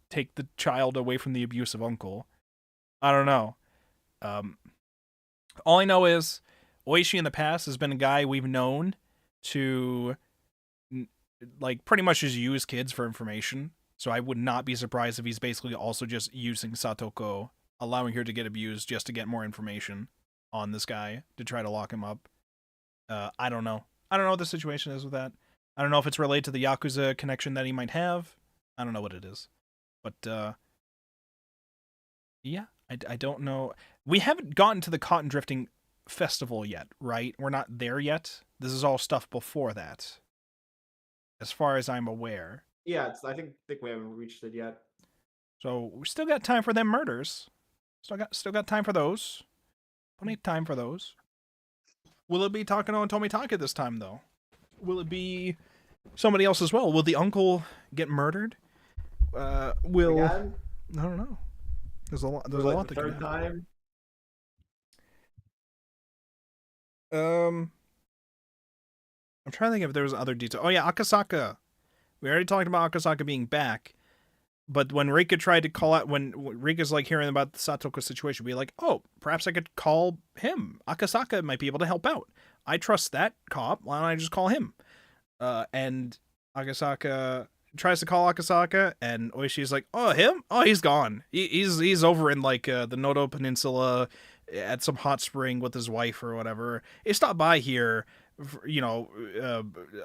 A: take the child away from the abusive uncle. I don't know. All I know is Oishi in the past has been a guy we've known to like pretty much just use kids for information. So I would not be surprised if he's basically also just using Satoko, allowing her to get abused just to get more information on this guy to try to lock him up. I don't know. I don't know what the situation is with that. I don't know if it's related to the Yakuza connection that he might have. I don't know what it is. But, yeah, I don't know. We haven't gotten to the Cotton Drifting Festival yet, right? We're not there yet. This is all stuff before that, as far as I'm aware.
B: Yeah, I think we haven't reached it yet.
A: So we still got time for them murders. Still got time for those. Plenty of time for those. Will it be Takano and Tomitaka this time, though? Will it be somebody else as well? Will the uncle get murdered?
B: Again?
A: I don't know. There's a lot. There's a lot
B: the
A: that
B: third time.
A: I'm trying to think if there was other detail. Oh yeah, Akasaka. We already talked about Akasaka being back, but when Rika tried to call out, when Rika's like hearing about the Satoko situation, be like, oh, perhaps I could call him. Akasaka might be able to help out. I trust that cop. Why don't I just call him? And Akasaka tries to call Akasaka, and Oishi's like, oh, him? Oh, he's gone. He's over in like the Noto Peninsula at some hot spring with his wife or whatever. He stopped by here, you know,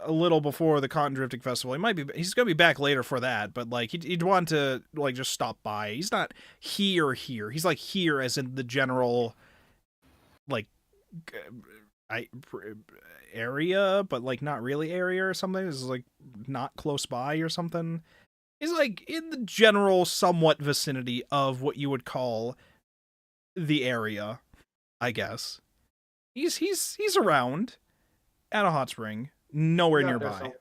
A: a little before the Cotton Drifting Festival. He's gonna be back later for that, but like he'd want to like just stop by. He's not here. He's like here as in the general like area, but like not really area or something. This is like not close by or something. He's like in the general somewhat vicinity of what you would call the area, I guess. He's around at a hot spring, nowhere nearby.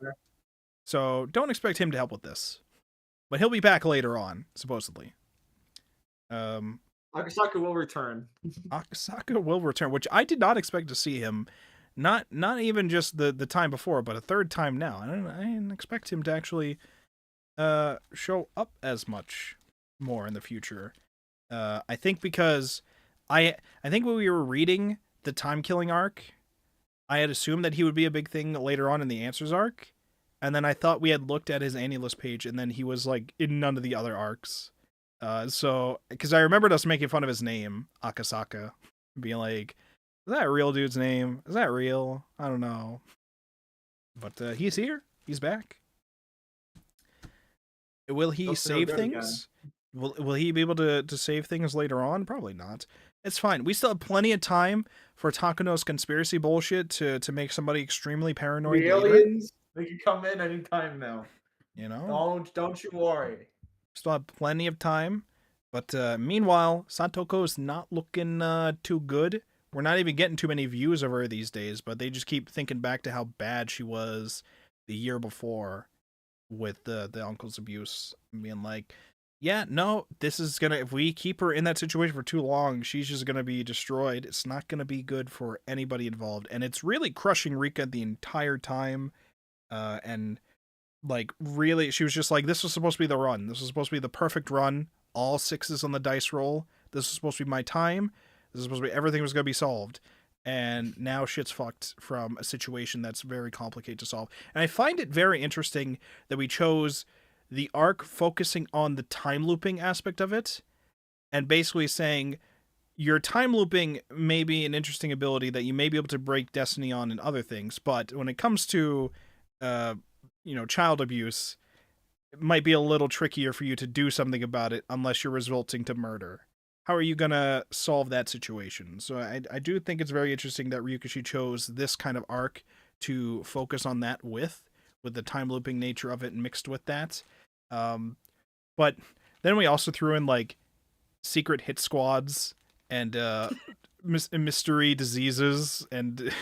A: So don't expect him to help with this. But he'll be back later on, supposedly.
B: Akasaka will return.
A: Akasaka will return, which I did not expect to see him. Not even just the time before, but a third time now. I didn't expect him to actually show up as much more in the future. I think because I think when we were reading the time killing arc, I had assumed that he would be a big thing later on in the Answers arc, and then I thought we had looked at his Annulus page, and then he was like in none of the other arcs. So because I remembered us making fun of his name, Akasaka, being like, is that a real dude's name? Is that real? I don't know. But he's here. He's back. Will he save things? Will he be able to save things later on? Probably not. It's fine. We still have plenty of time for Takano's conspiracy bullshit to make somebody extremely paranoid.
B: The aliens, they can come in anytime now.
A: You know?
B: Don't you worry.
A: Still have plenty of time. But meanwhile, Satoko's not looking too good. We're not even getting too many views of her these days, but they just keep thinking back to how bad she was the year before with the uncle's abuse. Being like, yeah, no, this is gonna, if we keep her in that situation for too long, she's just gonna be destroyed. It's not gonna be good for anybody involved. And it's really crushing Rika the entire time. And like really, she was just like, this was supposed to be the run. This was supposed to be the perfect run. All sixes on the dice roll. This was supposed to be my time. This is supposed to be, everything was gonna be solved. And now shit's fucked from a situation that's very complicated to solve. And I find it very interesting that we chose the arc focusing on the time looping aspect of it, and basically saying your time looping may be an interesting ability that you may be able to break destiny on in other things, but when it comes to, child abuse, it might be a little trickier for you to do something about it unless you're resulting to murder. How are you going to solve that situation? So I do think it's very interesting that Ryukishi chose this kind of arc to focus on that with the time looping nature of it mixed with that. But then we also threw in like secret hit squads and mystery diseases, and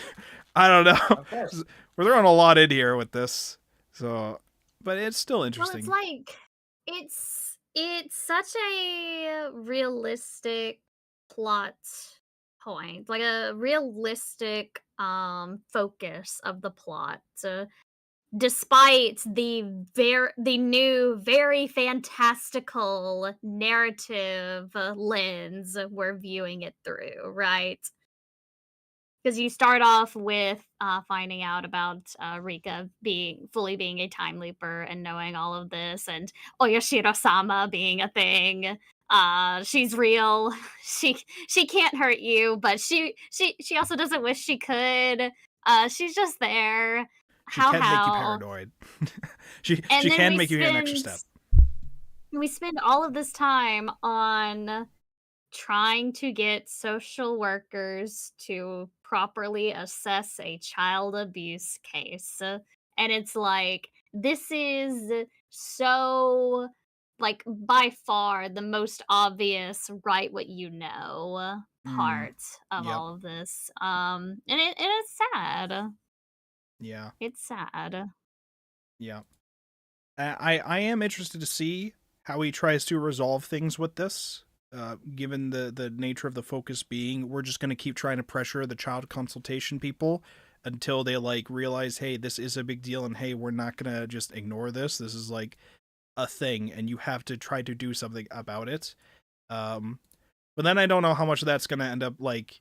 A: I don't know.
B: Of course.
A: We're throwing a lot in here with this. So, but it's still interesting.
D: Well, it's like it's such a realistic plot point, like a realistic focus of the plot. Despite the new very fantastical narrative lens we're viewing it through, right? Because you start off with finding out about Rika being a time looper and knowing all of this, and Oyashiro-sama being a thing. She's real. She can't hurt you, but she also doesn't wish she could. She's just there.
A: She can make you paranoid. she can make you get an extra step.
D: We spend all of this time on trying to get social workers to properly assess a child abuse case. And it's like, this is so, like, by far the most obvious write what you know part of all of this. And it's sad.
A: Yeah.
D: It's sad.
A: Yeah. I am interested to see how he tries to resolve things with this. Given the nature of the focus being, we're just going to keep trying to pressure the child consultation people until they like realize, hey, this is a big deal, and hey, we're not going to just ignore this. This is like a thing, and you have to try to do something about it. But then I don't know how much of that's going to end up like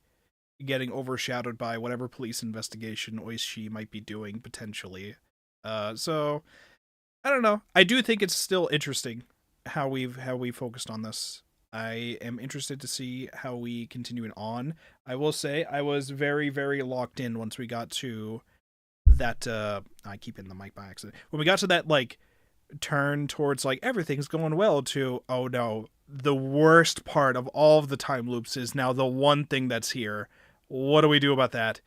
A: getting overshadowed by whatever police investigation Oishi might be doing potentially. So I don't know. I do think it's still interesting how we focused on this. I am interested to see how we continue it on. I will say I was very, very locked in once we got to that, I keep hitting the mic by accident. When we got to that, like, turn towards, like, everything's going well to, oh no, the worst part of all of the time loops is now the one thing that's here. What do we do about that?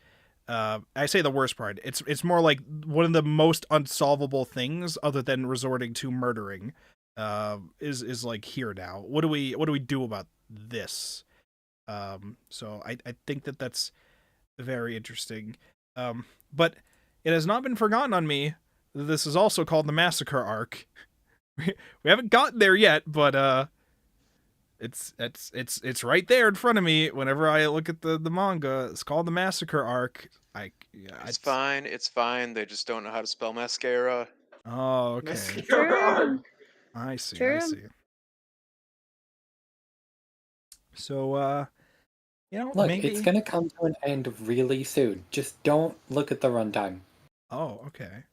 A: I say the worst part. It's more like one of the most unsolvable things other than resorting to murdering. Is like here now. What do we do about this? So I think that's very interesting. But it has not been forgotten on me that this is also called the Massacre arc. We haven't gotten there yet, but it's right there in front of me whenever I look at the manga. It's called the Massacre arc.
C: It's fine. It's fine. They just don't know how to spell mascara.
A: Oh, okay.
B: Mascara.
A: I see.
D: True.
A: I see. So,
E: Look,
A: maybe
E: it's gonna come to an end really soon. Just don't look at the runtime.
A: Oh, okay.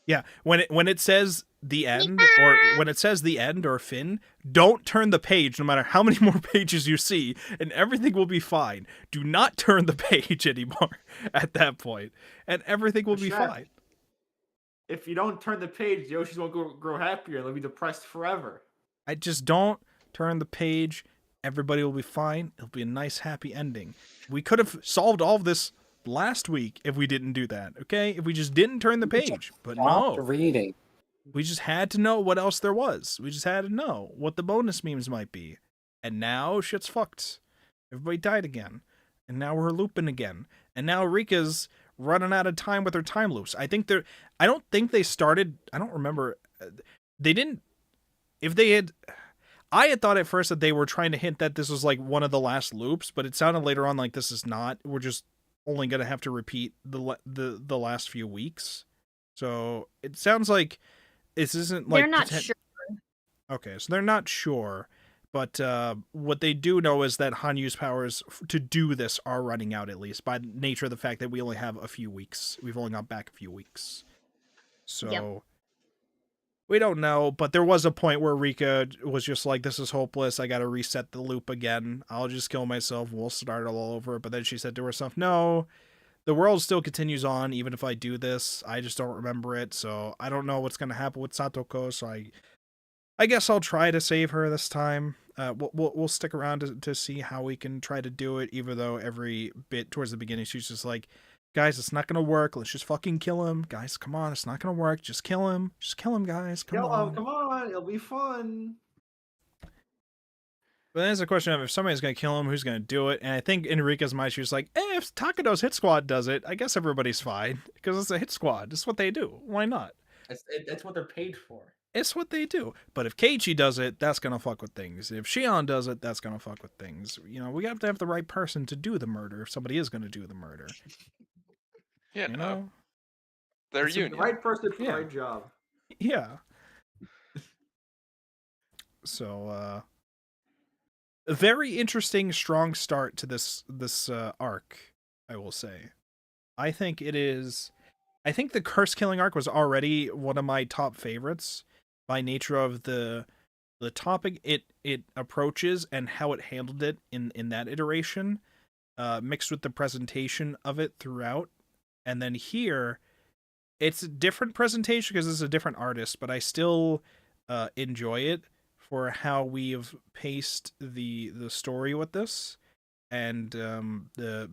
A: Yeah, when it says the end, or when it says the end or fin, don't turn the page no matter how many more pages you see, and everything will be fine. Do not turn the page anymore at that point, and everything will be fine.
B: If you don't turn the page, Yoshi's won't grow happier. They'll be depressed forever.
A: I just don't turn the page. Everybody will be fine. It'll be a nice, happy ending. We could have solved all of this last week if we didn't do that, okay? If we just didn't turn the page. But no.
E: Reading.
A: We just had to know what else there was. We just had to know what the bonus memes might be. And now shit's fucked. Everybody died again. And now we're looping again. And now Rika's running out of time with her time loops. I don't think they started, I don't remember. They didn't, if they had, I had thought at first that they were trying to hint that this was like one of the last loops, but it sounded later on like this is not. We're just only going to have to repeat the last few weeks. So it sounds like this isn't like...
D: They're not sure.
A: Okay, so they're not sure. But what they do know is that Hanyu's powers to do this are running out, at least, by nature of the fact that we only have a few weeks. We've only got back a few weeks. So, We don't know, but there was a point where Rika was just like, this is hopeless. I got to reset the loop again. I'll just kill myself. We'll start all over. But then she said to herself, no, the world still continues on even if I do this. I just don't remember it. So I don't know what's going to happen with Satoko. So I guess I'll try to save her this time. We'll stick around to see how we can try to do it, even though every bit towards the beginning she's just like, guys, it's not gonna work. Let's just fucking kill him. Guys, come on, it's not gonna work. Just kill him. Just kill him, guys. Come on.
B: Come on, it'll be fun.
A: But then there's a question of if somebody's gonna kill him, who's gonna do it? And I think in Rika's mind, she was like, if Takado's hit squad does it, I guess everybody's fine. Because it's a hit squad. It's what they do. Why not?
B: That's what they're paid for.
A: It's what they do. But if Keiichi does it, that's gonna fuck with things. If Shion does it, that's gonna fuck with things. You know, we have to have the right person to do the murder if somebody is gonna do the murder.
C: Yeah,
A: You know?
C: They're
B: It's the
C: union.
B: right person for
A: Yeah.
B: the right job.
A: Yeah. So, a very interesting, strong start to this arc, I will say. I think it is. I think the curse killing arc was already one of my top favorites by nature of the topic it approaches and how it handled it in that iteration, mixed with the presentation of it throughout, and then here, it's a different presentation because it's a different artist, but I still enjoy it for how we've paced the story with this, and the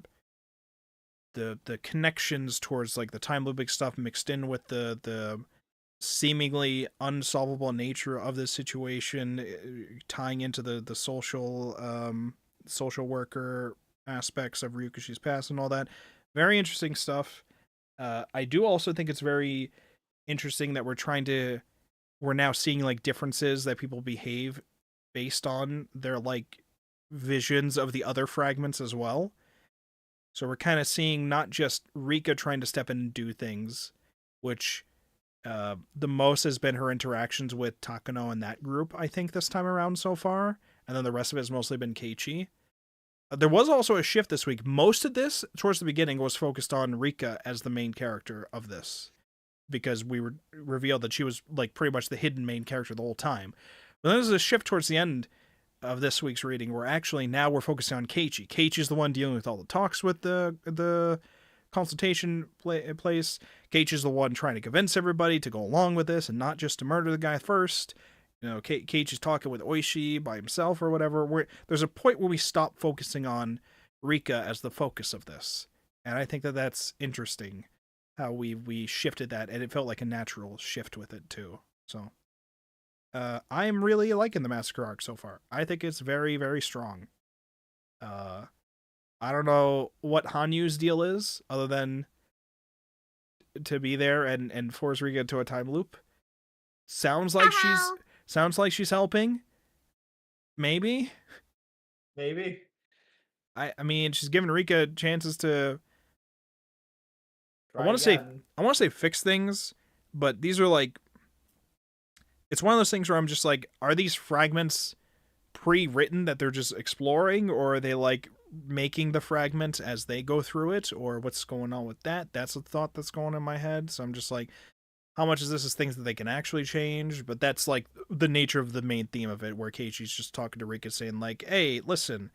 A: connections towards like the time looping stuff mixed in with the seemingly unsolvable nature of this situation, tying into the social worker aspects of Ryukushi's past and all that. Very interesting stuff. I do also think it's very interesting that we're now seeing like differences that people behave based on their like visions of the other fragments as well. So we're kind of seeing not just Rika trying to step in and do things, which the most has been her interactions with Takano and that group, I think, this time around so far. And then the rest of it has mostly been Keiichi. There was also a shift this week. Most of this, towards the beginning, was focused on Rika as the main character of this, because we were revealed that she was like pretty much the hidden main character the whole time. But then there's a shift towards the end of this week's reading where actually now we're focusing on Keiichi. Keiichi's the one dealing with all the talks with the consultation place. Keiichi's the one trying to convince everybody to go along with this and not just to murder the guy first. You know, Keiichi's talking with Oishi by himself or whatever. There's a point where we stop focusing on Rika as the focus of this. And I think that that's interesting, how we shifted that, and it felt like a natural shift with it, too. So, I am really liking the Massacre arc so far. I think it's very, very strong. I don't know what Hanyu's deal is, other than to be there and force Rika into a time loop. Sounds like she's helping. Maybe. I mean, she's giving Rika chances to. I want to say fix things, but these are like. It's one of those things where I'm just like, are these fragments pre-written that they're just exploring, or are they like making the fragments as they go through it, or what's going on with that? That's a thought that's going in my head. So I'm just like, how much of this is things that they can actually change? But that's like the nature of the main theme of it, where Keiichi's just talking to Rika saying like, hey, listen,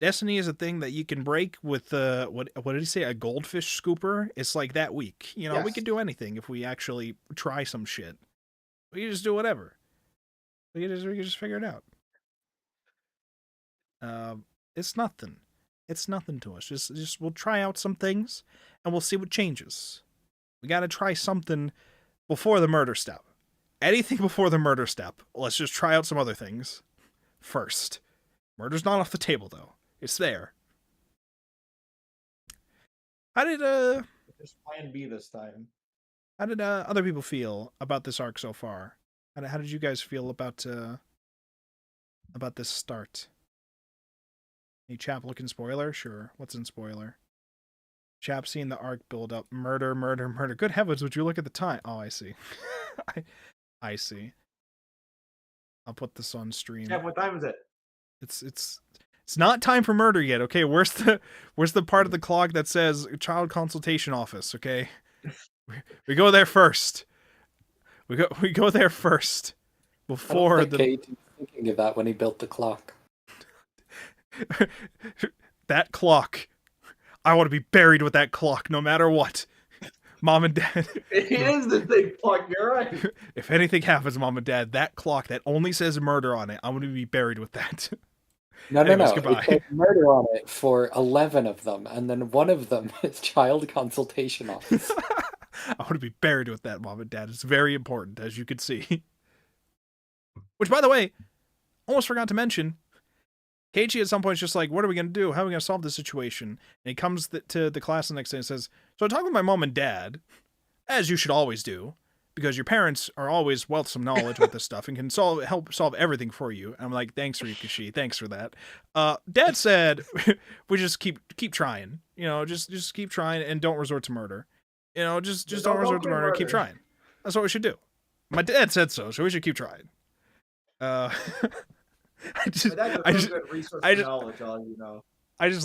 A: destiny is a thing that you can break with what did he say, a goldfish scooper? It's like that weak. You know, we
B: Yes.
A: can do anything if we actually try some shit. We can just do whatever. We can just figure it out. It's nothing. It's nothing to us. Just we'll try out some things and we'll see what changes. We got to try something before the murder step. Anything before the murder step. Let's just try out some other things first. Murder's not off the table though. It's there. How did
B: Just plan B this time.
A: How did other people feel about this arc so far? How did you guys feel about this start? Any chap looking spoiler? Sure. What's in spoiler? Chap seeing the arc build up. Murder, murder, murder. Good heavens, would you look at the time? Oh, I see. I see. I'll put this on stream.
B: Yeah, what time is it?
A: It's not time for murder yet, okay? Where's the part of the clock that says child consultation office, okay? We go there first. We go there first before
E: I don't think Kate was thinking of that when he built the clock.
A: That clock. I want to be buried with that clock no matter what. Mom and Dad.
B: It is the big clock, you're right.
A: If anything happens, Mom and Dad, that clock that only says murder on it, I want to be buried with that.
E: No.
A: Goodbye.
E: It says murder on it for 11 of them, and then one of them is child consultation office.
A: I want to be buried with that, Mom and Dad. It's very important, as you can see. Which, by the way, almost forgot to mention, Keiichi at some point is just like, what are we going to do? How are we going to solve this situation? And he comes to the class the next day and says, so I talked with my mom and dad, as you should always do, because your parents are always wealth some knowledge with this stuff and can help solve everything for you. And I'm like, thanks, Rikushi. Thanks for that. Dad said, we just keep trying. You know, just keep trying and don't resort to murder. You know, just don't resort to murder. Keep trying. That's what we should do. My dad said so we should keep trying. I just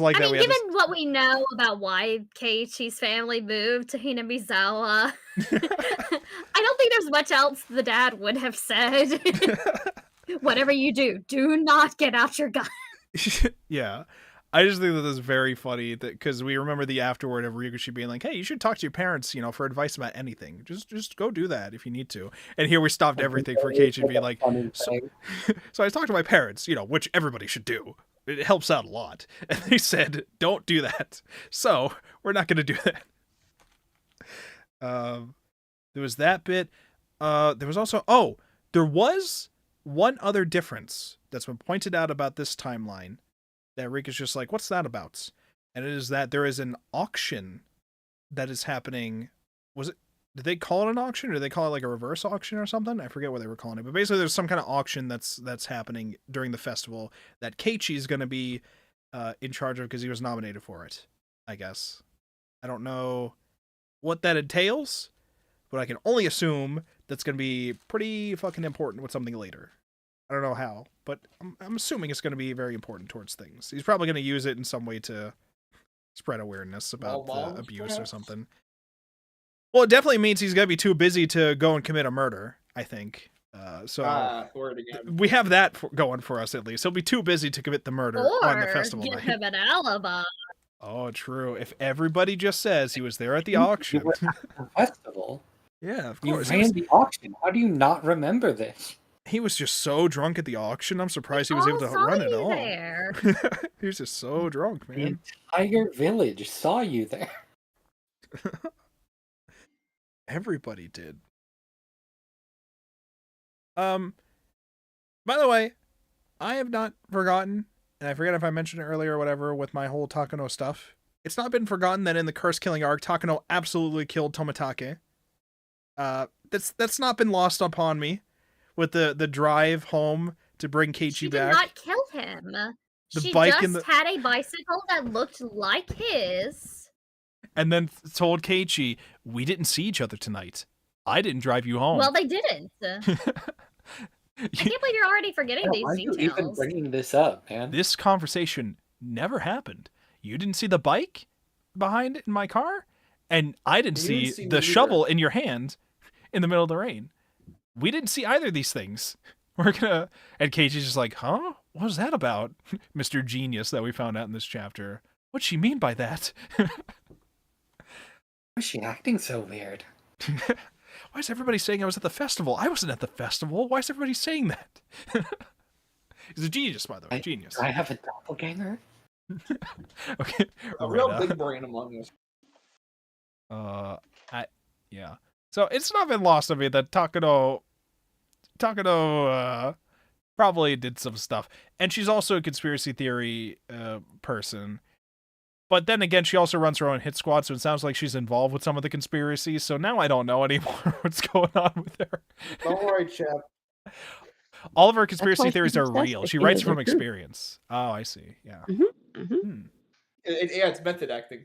A: like that.
D: Given what we know about why Keiichi's family moved to Hinamizawa, I don't think there's much else the dad would have said. Whatever you do not get out your gun.
A: Yeah. I just think that that's very funny because we remember the afterword of Rikushi being like, hey, you should talk to your parents, you know, for advice about anything. Just go do that if you need to. And here we stopped everything for Keiichi being like, so I talked to my parents, you know, which everybody should do. It helps out a lot. And they said, don't do that. So we're not going to do that. There was that bit. There was also, there was one other difference that's been pointed out about this timeline. That Rick is just like, what's that about? And it is that there is an auction that is happening. Did they call it an auction or did they call it like a reverse auction or something? I forget what they were calling it. But basically there's some kind of auction that's happening during the festival that Keiichi is going to be in charge of because he was nominated for it, I guess. I don't know what that entails, but I can only assume that's going to be pretty fucking important with something later. I don't know how, but I'm assuming it's going to be very important towards things. He's probably going to use it in some way to spread awareness about the abuse or something. Well, it definitely means he's going to be too busy to go and commit a murder, I think. We have that going for us, at least. He'll be too busy to commit the murder on the festival
D: give
A: night.
D: him an alibi.
A: Oh, true. If everybody just says he was there at the auction.
E: You were at the festival?
A: Yeah, of
E: You
A: course.
E: ran the auction. How do you not remember this?
A: He was just so drunk at the auction. I'm surprised he was able to run it all. He was just so drunk, man.
E: The entire village saw you there.
A: Everybody did. By the way, I have not forgotten, and I forget if I mentioned it earlier or whatever with my whole Takano stuff. It's not been forgotten that in the curse killing arc, Takano absolutely killed Tomitake. That's not been lost upon me. With the drive home to bring Keiichi back.
D: She did not kill him. She just had a bicycle that looked like his.
A: And then told Keiichi, we didn't see each other tonight. I didn't drive you home.
D: Well, they didn't. I can't believe you're already forgetting these details.
E: Why are you even bringing this up, man?
A: This conversation never happened. You didn't see the bike behind it in my car? And I didn't see the shovel in your hand in the middle of the rain. We didn't see either of these things. And Keiichi's just like, huh? What was that about? Mr. Genius that we found out in this chapter. What'd she mean by that?
E: Why is she acting so weird?
A: Why is everybody saying I was at the festival? I wasn't at the festival. Why is everybody saying that? He's a genius, by the way. Genius.
E: Do I have a doppelganger?
A: Okay.
B: A real big brain among us.
A: Yeah. So it's not been lost on me that Takano probably did some stuff. And she's also a conspiracy theory person. But then again, she also runs her own hit squad, so it sounds like she's involved with some of the conspiracies. So now I don't know anymore what's going on with her.
B: Don't worry, chap.
A: All of her conspiracy theories are real. She writes from experience. Oh, I see. Yeah.
B: Mm-hmm. Mm-hmm. It's method acting.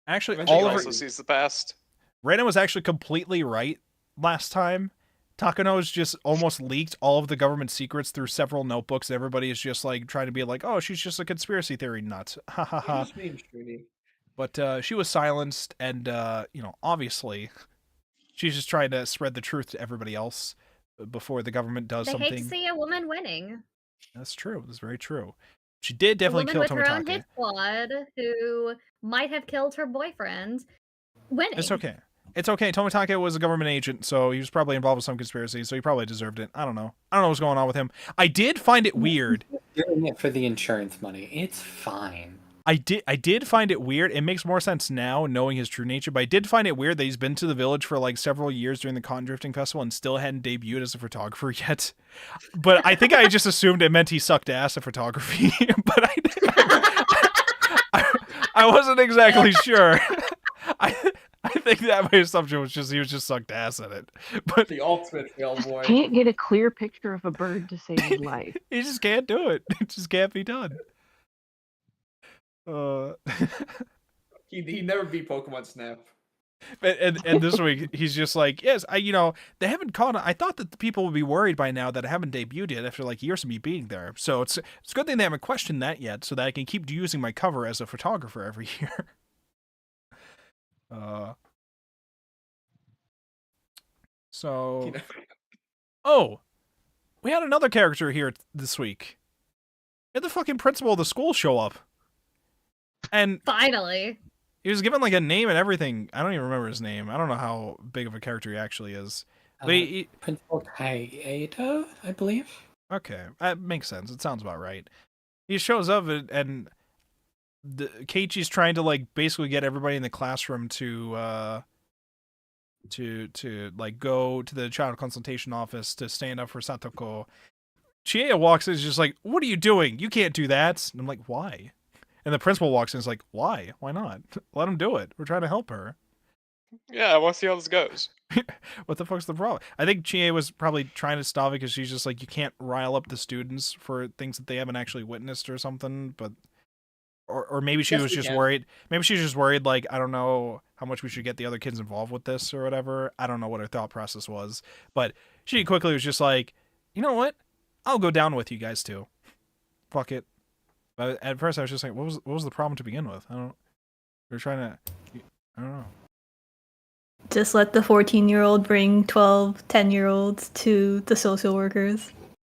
A: Actually,
C: all of her also sees the past.
A: Reina was actually completely right last time. Takano's just almost leaked all of the government secrets through several notebooks. And everybody is just like trying to be like, oh, she's just a conspiracy theory nut. Ha ha ha. But she was silenced, and obviously She's just trying to spread the truth to everybody else before the government does
D: They
A: something.
D: hate to see a woman winning.
A: That's true. That's very true. She did definitely kill
D: with her own
A: Tomitake.
D: hit squad who might have killed her boyfriend winning.
A: It's okay. It's okay. Tomitake was a government agent, so he was probably involved with some conspiracy, so he probably deserved it. I don't know. I don't know what's going on with him. I did find it weird.
E: Doing it for the insurance money. It's fine.
A: I did find it weird. It makes more sense now, knowing his true nature, but I did find it weird that he's been to the village for like several years during the Cotton Drifting Festival and still hadn't debuted as a photographer yet. But I think I just assumed it meant he sucked ass at photography, but I wasn't exactly sure. I think that my assumption was just he was just sucked ass at it. But
B: the ultimate fail boy.
G: Can't get a clear picture of a bird to save his life.
A: He just can't do it. It just can't be done.
B: He never beat Pokemon Snap.
A: And this week he's just like, yes, they haven't caught it. I thought that the people would be worried by now that I haven't debuted yet after like years of me being there. So it's a good thing they haven't questioned that yet, so that I can keep using my cover as a photographer every year. So oh, we had another character here this week. We had the fucking principal of the school show up. And
D: finally,
A: he was given like a name and everything. I don't even remember his name. I don't know how big of a character he actually is. But
E: Principal Kaito, I believe.
A: Okay, that makes sense. It sounds about right. He shows up and Keiichi's trying to like basically get everybody in the classroom to like go to the child consultation office to stand up for Satoko. Chie walks in and is just like, "What are you doing? You can't do that." And I'm like, "Why?" And the principal walks in and is like, "Why? Why not? Let him do it. We're trying to help her."
C: Yeah, I want to see how this goes.
A: What the fuck's the problem? I think Chie was probably trying to stop it because she's just like, you can't rile up the students for things that they haven't actually witnessed or something. But or maybe she was just worried. Maybe she was just worried, like, I don't know how much we should get the other kids involved with this or whatever. I don't know what her thought process was. But she quickly was just like, you know what? I'll go down with you guys too. Fuck it. But at first I was just like, what was the problem to begin with? We're trying to, I don't know.
F: Just let the 14-year-old bring 12, 10-year-olds to the social workers.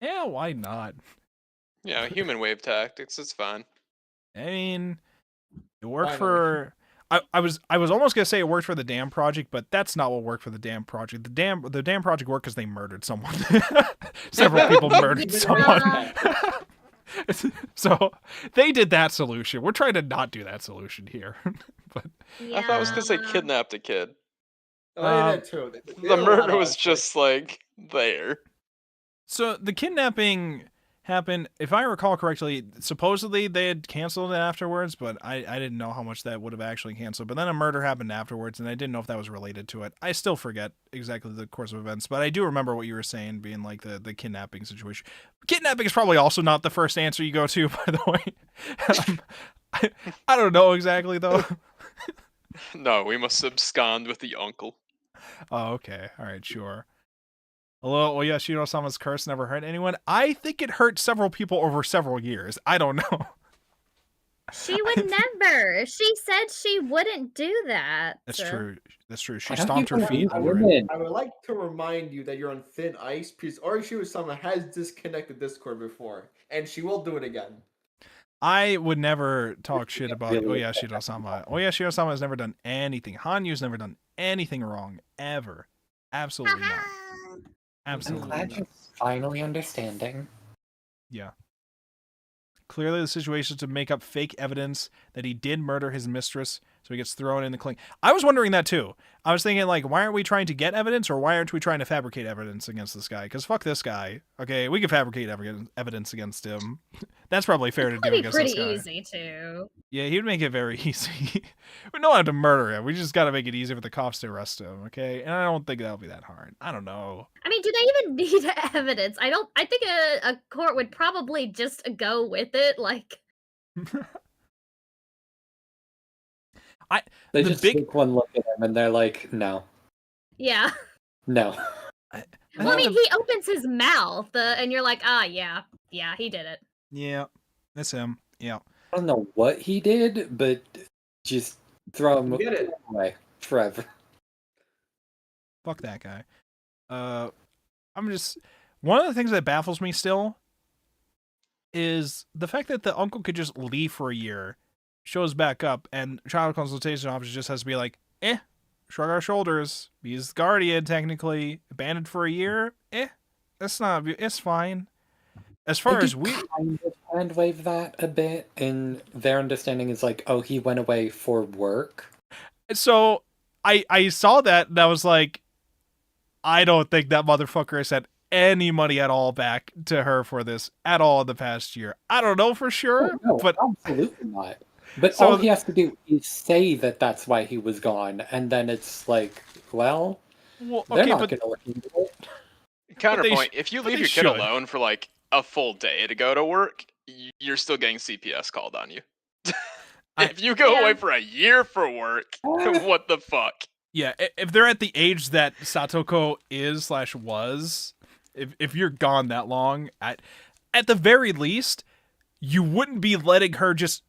A: Yeah, why not?
C: Yeah, human wave tactics, it's fine.
A: I mean, it worked for... I was almost gonna say it worked for the Dam Project, but that's not what worked for the Dam Project. The Dam Project worked because they murdered someone. Several people murdered someone. So they did that solution. We're trying to not do that solution here. But
C: I thought it was because they kidnapped a kid.
B: That too.
C: The murder was just like there.
A: So the kidnapping happened, if I recall correctly, supposedly they had canceled it afterwards, but I didn't know how much that would have actually canceled. But then a murder happened afterwards, and I didn't know if that was related to it. I still forget exactly the course of events, but I do remember what you were saying, being like the kidnapping situation. Kidnapping is probably also not the first answer you go to, by the way. I don't know exactly, though.
C: No, we must abscond with the uncle.
A: Oh, okay. All right, sure. Hello, Oyashiro-sama's curse never hurt anyone. I think it hurt several people over several years. I don't know.
D: She would never. She said she wouldn't do that.
A: That's true. That's true. She
E: Why don't
A: stomped her
E: you
A: feet.
E: believe
A: over
E: women?
A: it.
B: I would like to remind you that you're on thin ice because Oyashiro-sama has disconnected Discord before, and she will do it again.
A: I would never talk shit about
E: Really?
A: Oyashiro-sama. Oyashiro-sama has never done anything. Hanyu's never done anything wrong, ever. Absolutely not.
E: I'm
A: Absolutely
E: glad
A: not.
E: you're finally understanding.
A: Yeah. Clearly the situation is to make up fake evidence that he did murder his mistress, so he gets thrown in the clink. I was wondering that too. I was thinking, like, why aren't we trying to get evidence, or why aren't we trying to fabricate evidence against this guy? Because fuck this guy. Okay, we can fabricate evidence against him. That's probably fair to do
D: That'd be
A: against this
D: pretty
A: guy.
D: easy too.
A: Yeah, he would make it very easy. We don't have to murder him. We just got to make it easy for the cops to arrest him, okay? And I don't think that'll be that hard. I don't know.
D: I mean, do they even need evidence? I think a court would probably just go with it, like.
E: They
A: The
E: just
A: big-
E: take one look at him and they're like, no,
D: Yeah.
E: no.
D: Well, I mean, he opens his mouth, and you're like, yeah, he did it.
A: Yeah, that's him. Yeah.
E: I don't know what he did, but just throw him
B: You get it.
E: away forever.
A: Fuck that guy. I'm just one of the things that baffles me still is the fact that the uncle could just leave for a year, shows back up, and child consultation officer just has to be like, shrug our shoulders. He's guardian technically, abandoned for a year. That's not. It's fine. As far as we
E: kind of hand wave that a bit, and their understanding is like, oh, he went away for work.
A: So I saw that and I was like, I don't think that motherfucker has sent any money at all back to her for this at all in the past year. I don't know for sure,
E: no,
A: but
E: absolutely not. But
A: so
E: all he has to do is say that that's why he was gone, and then it's like, well, they're not going to look into it.
C: Counterpoint: if you leave your kid
A: should.
C: alone for like a full day to go to work, you're still getting CPS called on you. If you go away for a year for work, what the fuck?
A: Yeah, if they're at the age that Satoko is/was, if you're gone that long, at the very least, you wouldn't be letting her just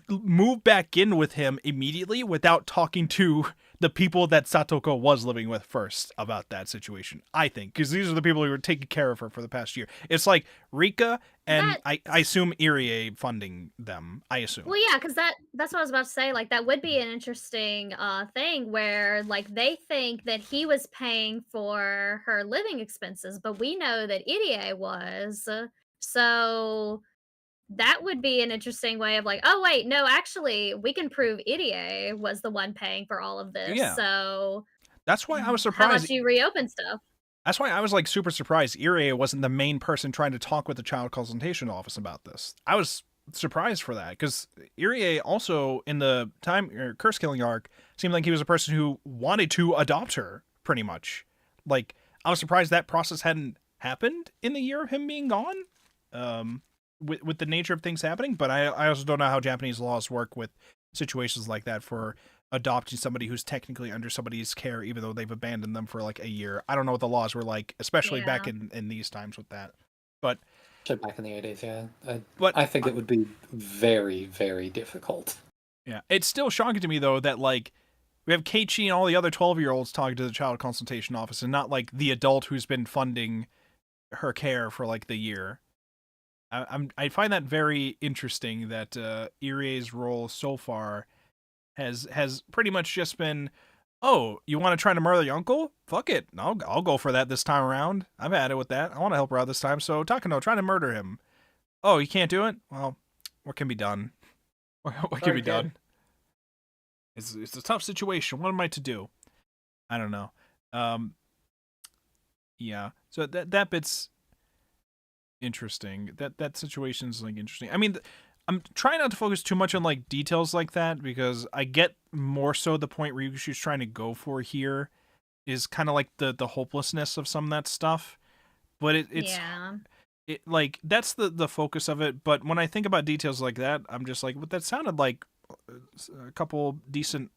A: move back in with him immediately without talking to the people that Satoko was living with first about that situation, I think, because these are the people who were taking care of her for the past year. It's like Rika and I assume Irie funding them, I assume.
D: Well, yeah, because that's what I was about to say. Like, that would be an interesting thing where, like, they think that he was paying for her living expenses, but we know that Irie was. So that would be an interesting way of like, oh, wait, no, actually, we can prove Irie was the one paying for all of this.
A: Yeah.
D: So
A: that's why I was
D: how
A: surprised.
D: about you reopen stuff?
A: That's why I was like super surprised Irie wasn't the main person trying to talk with the child consultation office about this. I was surprised for that because Irie also in the curse killing arc seemed like he was a person who wanted to adopt her pretty much. Like I was surprised that process hadn't happened in the year of him being gone. With the nature of things happening, but I also don't know how Japanese laws work with situations like that for adopting somebody who's technically under somebody's care, even though they've abandoned them for like a year. I don't know what the laws were like, especially back in these times with that. But
E: back in the 80s, yeah. But I think it would be very, very difficult.
A: Yeah, it's still shocking to me though that like we have Keiichi and all the other 12-year-olds talking to the child consultation office, and not like the adult who's been funding her care for like the year. I find that very interesting that Irie's role so far has pretty much just been, oh, you want to try to murder your uncle? Fuck it, I'll go for that this time around. I've had it with that. I want to help her out this time. So Takano, try to murder him. Oh, you can't do it? Well, what can be done? What can be done? It's a tough situation. What am I to do? I don't know. Yeah. So that bit's interesting. That situation's like interesting. I mean, I'm trying not to focus too much on like details like that because I get more so the point Ryugushi's trying to go for here is kind of like the hopelessness of some of that stuff. But it's like that's the focus of it. But when I think about details like that, I'm just like, but that sounded like a couple decent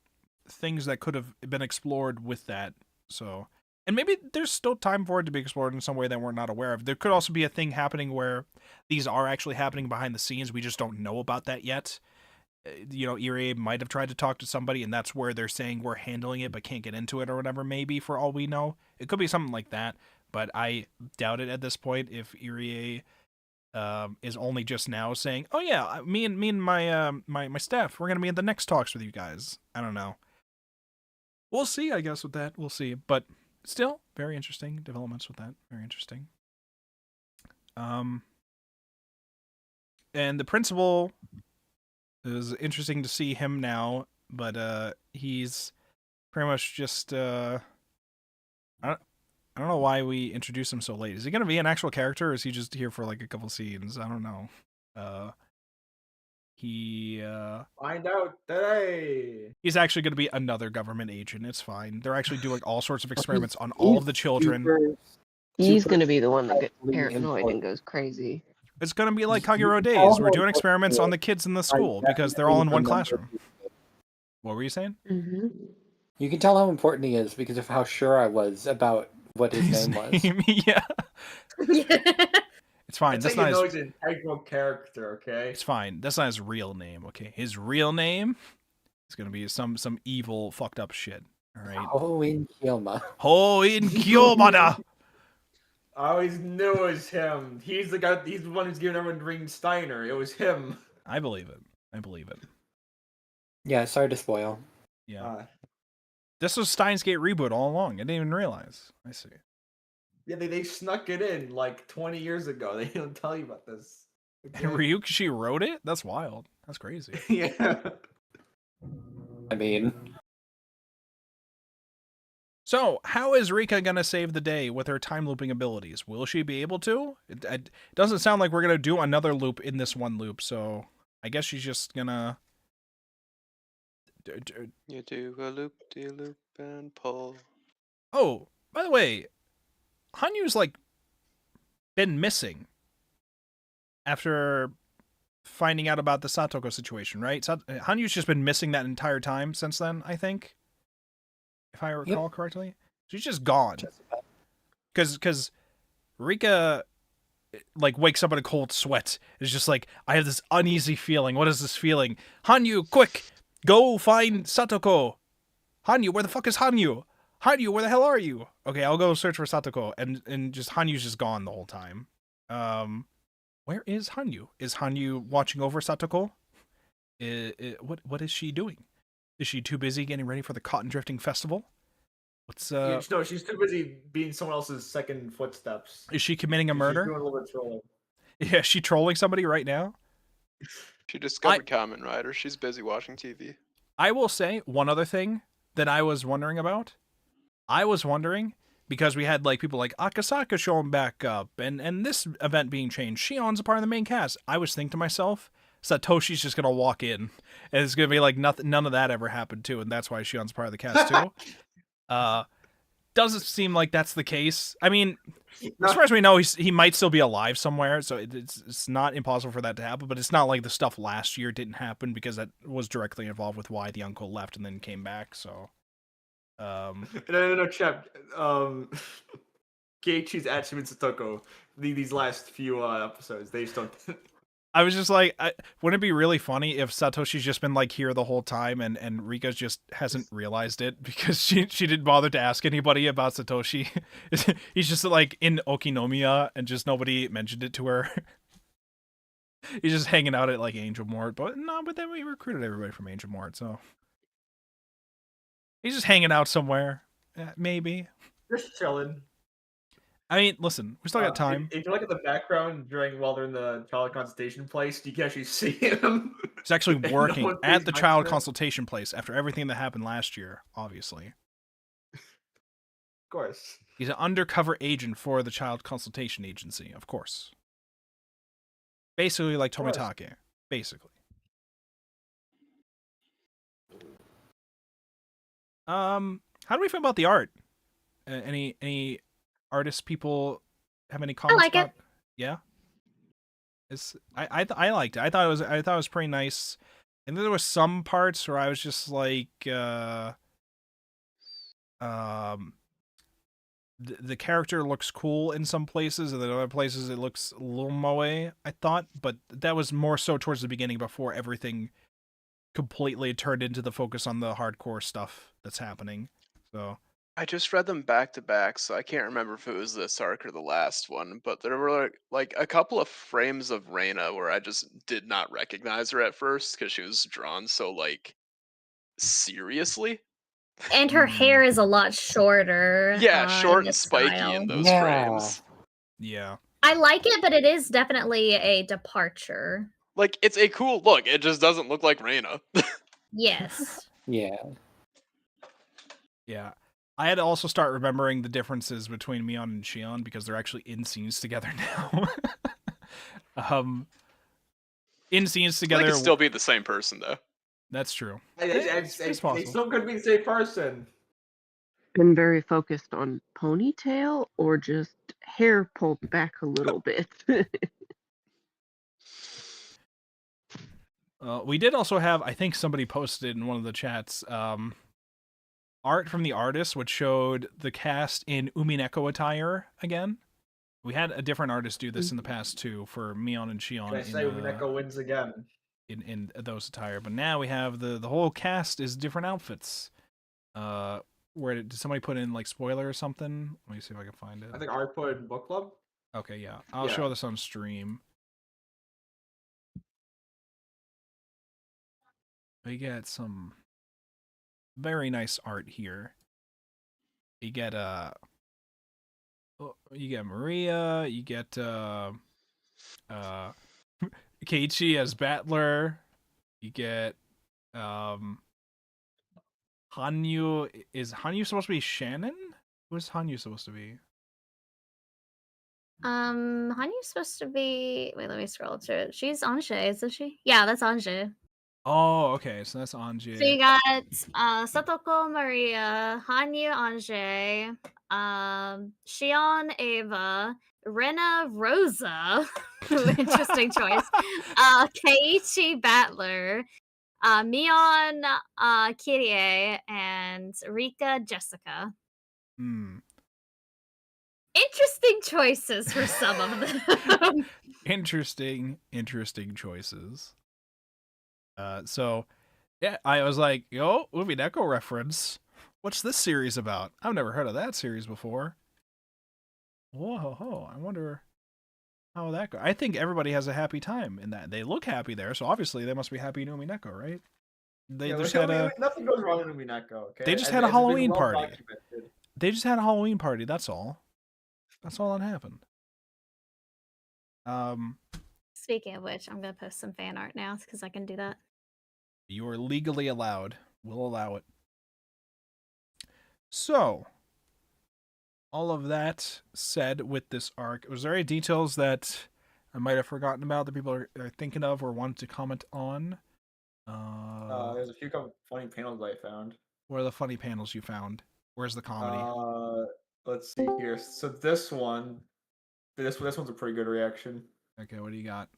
A: things that could have been explored with that. So. And maybe there's still time for it to be explored in some way that we're not aware of. There could also be a thing happening where these are actually happening behind the scenes. We just don't know about that yet. You know, Irie might have tried to talk to somebody, and that's where they're saying we're handling it but can't get into it or whatever, maybe, for all we know. It could be something like that, but I doubt it at this point if Irie is only just now saying, oh yeah, me and my my staff, we're going to be in the next talks with you guys. I don't know. We'll see, I guess, with that. We'll see. But still, very interesting developments with that. Very interesting. And the principal is interesting to see him now, but he's pretty much just I don't know why we introduced him so late. Is he going to be an actual character, or is he just here for like a couple scenes? I don't know.
B: Find out today.
A: He's actually going to be another government agent. It's fine. They're actually doing all sorts of experiments on all of the children.
G: He's going to be the one that gets paranoid and goes crazy.
A: It's going to be like Kagero Days. We're doing experiments on the kids in the school because they're all in one classroom. What were you saying?
G: Mm-hmm.
E: You can tell how important he is because of how sure I was about what his name was.
A: Yeah. It's fine.
B: That's how you know he's an integral character, okay?
A: It's fine. That's not his real name, okay? His real name is gonna be some evil, fucked up shit. All right.
E: Oh, in Kyoma.
A: Oh, in Kyomada.
B: I always knew it was him. He's the guy. He's the one who's giving everyone Green Steiner. It was him.
A: I believe it. I believe it.
E: Yeah, sorry to spoil.
A: Yeah. This was Steins Gate reboot all along. I didn't even realize. I see.
B: Yeah, they snuck it in like 20 years ago. They didn't tell you about this.
A: And Ryukishi wrote it? That's wild. That's crazy.
B: Yeah.
E: I mean,
A: So, how is Rika gonna save the day with her time looping abilities? Will she be able to? It doesn't sound like we're gonna do another loop in this one loop, so I guess she's just gonna...
C: You do a loop, and pull.
A: Oh, by the way, Hanyu's, like, been missing after finding out about the Satoko situation, right? Hanyu's just been missing that entire time since then, I think. If I recall correctly. She's just gone. Because Rika, like, wakes up in a cold sweat. It's just like, I have this uneasy feeling. What is this feeling? Hanyu, quick! Go find Satoko! Hanyu, where the fuck is Hanyu? Hanyu, where the hell are you? Okay, I'll go search for Satoko. And just Hanyu's just gone the whole time. Where is Hanyu? Is Hanyu watching over Satoko? What is she doing? Is she too busy getting ready for the Cotton Drifting Festival? What's
B: No, she's too busy being someone else's second footsteps.
A: Is she committing a murder?
B: She's doing a little bit trolling.
A: Yeah, is she trolling somebody right now?
C: She discovered Kamen Rider. She's busy watching TV.
A: I will say one other thing that I was wondering about. I was wondering, because we had like people like Akasaka showing back up and this event being changed. Shion's a part of the main cast. I was thinking to myself, Satoshi's just gonna walk in and it's gonna be like none of that ever happened too, and that's why Shion's part of the cast too. Doesn't seem like that's the case. I mean, as far as we know, he might still be alive somewhere, so it's not impossible for that to happen, but it's not like the stuff last year didn't happen because that was directly involved with why the uncle left and then came back, so...
B: No, chap. Keiichi's Atsumi Satoko. These last few episodes, they just don't...
A: I was just like, wouldn't it be really funny if Satoshi's just been like here the whole time and Rika just hasn't realized it because she didn't bother to ask anybody about Satoshi. He's just like in Okinomiya and just nobody mentioned it to her. He's just hanging out at like Angel Mort, but then we recruited everybody from Angel Mort, so he's just hanging out somewhere, maybe.
B: Just chilling.
A: I mean, listen, we still got time.
B: If you look at the background while they're in the child consultation place, you can actually see him.
A: He's actually working at the child consultation place after everything that happened last year, obviously.
B: Of course.
A: He's an undercover agent for the child consultation agency, of course. Basically like Tomitake. Basically. How do we feel about the art? Any artists people have any comments
D: like
A: about?
D: it.
A: Yeah. I liked it. I thought it was pretty nice. And then there was some parts where I was just like the character looks cool in some places, and then other places it looks a little moe, I thought, but that was more so towards the beginning before everything completely turned into the focus on the hardcore stuff that's happening. So
C: I just read them back to back, so I can't remember if it was this arc or the last one, but there were like a couple of frames of Reina where I just did not recognize her at first because she was drawn so like seriously.
D: And her hair is a lot shorter.
C: Yeah, short and spiky
D: style.
C: in those frames.
A: Yeah.
D: I like it, but it is definitely a departure.
C: Like, it's a cool look. It just doesn't look like Reina.
D: Yes.
E: Yeah.
A: Yeah. I had to also start remembering the differences between Mion and Shion because they're actually in scenes together now. In scenes together.
C: They could still be the same person, though.
A: That's true.
B: It's possible. They still could be the same person.
G: Been very focused on ponytail or just hair pulled back a little bit.
A: We did also have, I think somebody posted in one of the chats, art from the artist, which showed the cast in Umineko attire again. We had a different artist do this in the past too for Mion and Shion.
B: Can I say Umineko wins again?
A: In those attire, but now we have the whole cast is different outfits, where did somebody put in like spoiler or something? Let me see if I can find it.
B: I think Art put it in book club.
A: Okay, yeah. I'll show this on stream. We get some very nice art here. You get Maria, you get Keiichi as Battler, you get Hanyu. Is Hanyu supposed to be Shannon? Who's Hanyu supposed to be?
D: Hanyu's supposed to be. Wait, let me scroll to it. She's Ange, isn't she? Yeah, that's Ange.
A: Oh, okay, so that's Ange.
D: So you got Satoko Maria, Hanyu Ange, Shion Ava, Rena Rosa. Interesting choice. Keiichi Battler, Mion Kirie, and Rika Jessica. Interesting choices for some of them.
A: Interesting choices. So, yeah, I was like, yo, Movie Neko reference. What's this series about? I've never heard of that series before. Whoa, I wonder how that goes. I think everybody has a happy time in that. They look happy there, so obviously they must be happy in Umi Neko, right? They just had
B: nothing goes wrong in Umi Neko, okay?
A: They just had a Halloween party. They just had a Halloween party, that's all. That's all that happened.
D: Speaking of which, I'm gonna post some fan art now because I can do that.
A: You are legally allowed. We'll allow it. So, all of that said with this arc, was there any details that I might have forgotten about that people are thinking of or wanted to comment on?
B: There's a few funny panels I found.
A: What are the funny panels you found? Where's the comedy?
B: Let's see here. So this one's a pretty good reaction.
A: Okay, what do you got?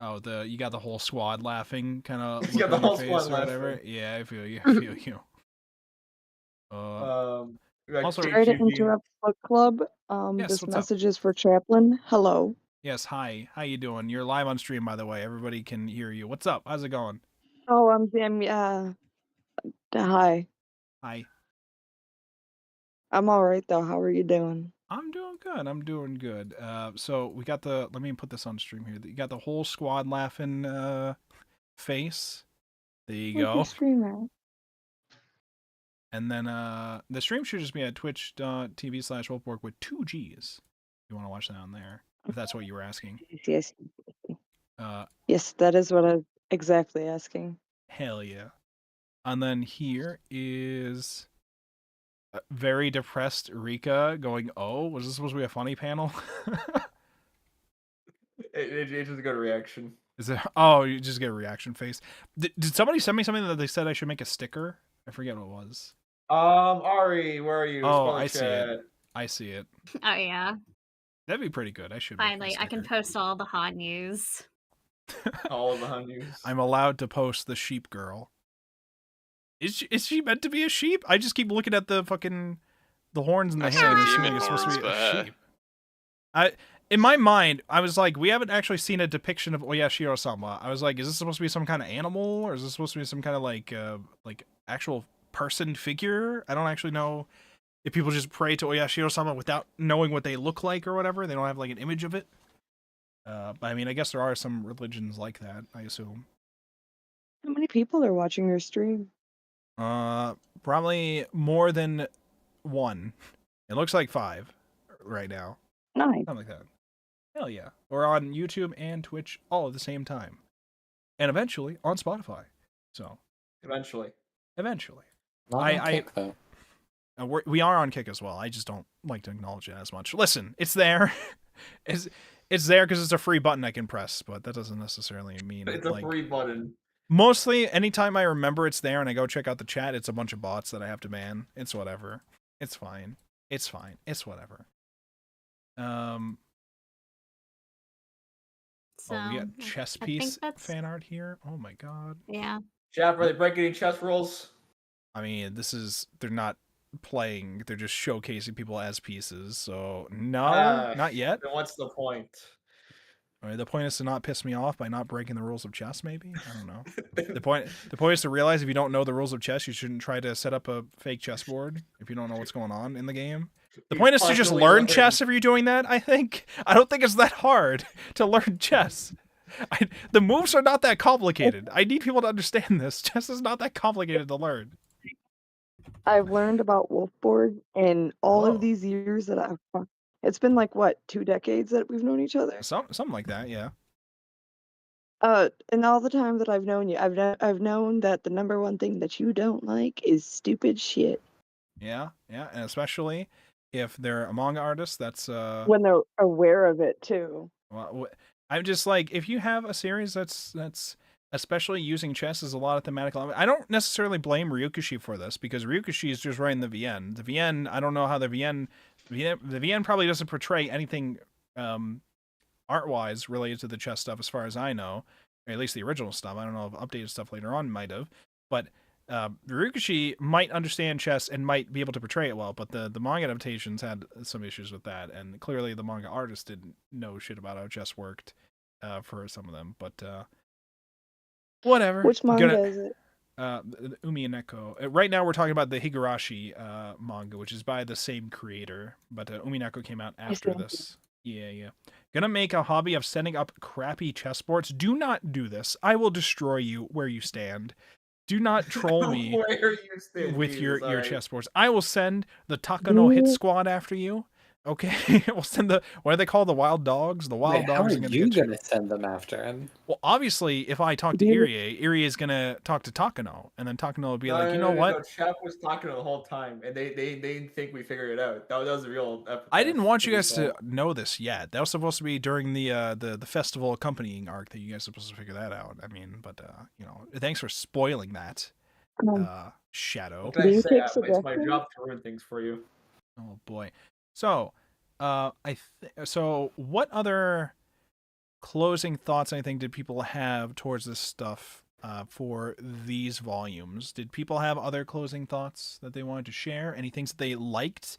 A: You got the whole squad laughing, kind of
B: yeah, the
A: on their
B: whole
A: face
B: squad
A: or whatever.
B: laughing.
A: Yeah, I feel you. I feel you. Also,
H: sorry to interrupt book club.
A: Yes,
H: This
A: what's up?
H: message is for Chaplin. Hello.
A: Yes, hi. How you doing? You're live on stream, by the way. Everybody can hear you. What's up? How's it going?
H: Oh, hi.
A: Hi.
H: I'm all right though. How are you doing?
A: I'm doing good. So we got let me put this on stream here. You got the whole squad laughing face. There you go.
H: Streamer.
A: And then the stream should just be at twitch.tv/Wolfborg with 2 G's. You want to watch that on there, if that's what you were asking.
H: Yes.
A: Yes,
H: that is what I'm exactly asking.
A: Hell yeah. And then here is very depressed Rika going, oh, was this supposed to be a funny panel?
B: It's just a good reaction.
A: Is it? Oh, you just get a reaction face. Did somebody send me something that they said I should make a sticker? I forget what it was.
B: Ari, where are you?
A: Oh, I see it.
D: Oh yeah.
A: That'd be pretty good. I should.
D: Finally, I can post all the hot news.
B: All of the hot news.
A: I'm allowed to post the sheep girl. Is she meant to be a sheep? I just keep looking at the horns and the hair and assuming it's supposed to be a sheep. In my mind, I was like, we haven't actually seen a depiction of Oyashiro-sama. I was like, is this supposed to be some kind of animal, or is this supposed to be some kind of like actual person figure? I don't actually know if people just pray to Oyashiro-sama without knowing what they look like or whatever. They don't have like an image of it. But I mean, I guess there are some religions like that, I assume.
H: How many people are watching your stream?
A: Probably more than 1. It looks like 5 right now.
H: Nice.
A: Something like that. Hell yeah. We're on YouTube and Twitch all at the same time. And eventually on Spotify. So.
B: Eventually.
E: Not on Kick, though.
A: We are on Kick as well. I just don't like to acknowledge it as much. Listen, it's there. It's there because it's a free button I can press, but that doesn't necessarily mean
B: it's a free button.
A: Mostly, anytime I remember it's there and I go check out the chat, it's a bunch of bots that I have to ban. It's whatever. It's fine. It's whatever.
D: So,
A: we got chess piece fan art here. Oh my god.
D: Yeah.
B: Jeff, are they breaking any chess rules?
A: I mean, they're not playing, they're just showcasing people as pieces, so no, not yet.
B: Then what's the point?
A: Right, the point is to not piss me off by not breaking the rules of chess, maybe? I don't know. The point is to realize if you don't know the rules of chess, you shouldn't try to set up a fake chessboard if you don't know what's going on in the game. The point is to just learn chess if you're doing that, I think. I don't think it's that hard to learn chess. The moves are not that complicated. I need people to understand this. Chess is not that complicated to learn.
H: I've learned about Wolfborg in all of these years that I've... It's been like, what, 2 decades that we've known each other?
A: Something like that, yeah.
H: And all the time that I've known you, I've known that the number one thing that you don't like is stupid shit.
A: Yeah, and especially if they're a manga artist, that's
H: when they're aware of it too.
A: Well, I'm just like, if you have a series that's especially using chess as a lot of thematic element, I don't necessarily blame Ryukishi for this, because Ryukishi is just writing the VN. The VN, I don't know how the VN probably doesn't portray anything art-wise related to the chess stuff, as far as I know, or at least the original stuff. I don't know if updated stuff later on might have, but Ryukishi might understand chess and might be able to portray it well, but the manga adaptations had some issues with that, and clearly the manga artist didn't know shit about how chess worked for some of them, but whatever.
H: Which manga is it?
A: Umi and Neko. Right now we're talking about the Higurashi manga, which is by the same creator, but Umi and Neko came out after this. Yeah. Gonna make a hobby of setting up crappy chessboards. Do not do this. I will destroy you where you stand. Do not troll me with your chessboards. I will send the Takano hit squad after you. Okay, we'll send the, what are they called? The wild dogs? The wild dogs.
E: How are you going to send them after him?
A: Well, obviously, if I talk to Irie is going to talk to Takano, and then Takano will be like, you know what?
B: No, Chef was talking the whole time, and they didn't think we figured it out. That was a real episode.
A: I didn't want you guys to know this yet. That was supposed to be during the festival accompanying arc that you guys are supposed to figure that out. I mean, but you know, thanks for spoiling that, Shadow.
B: What can I say? It's my job to ruin things for you.
A: Oh boy. So, so what other closing thoughts, I think, did people have towards this stuff for these volumes? Did people have other closing thoughts that they wanted to share? Any things that they liked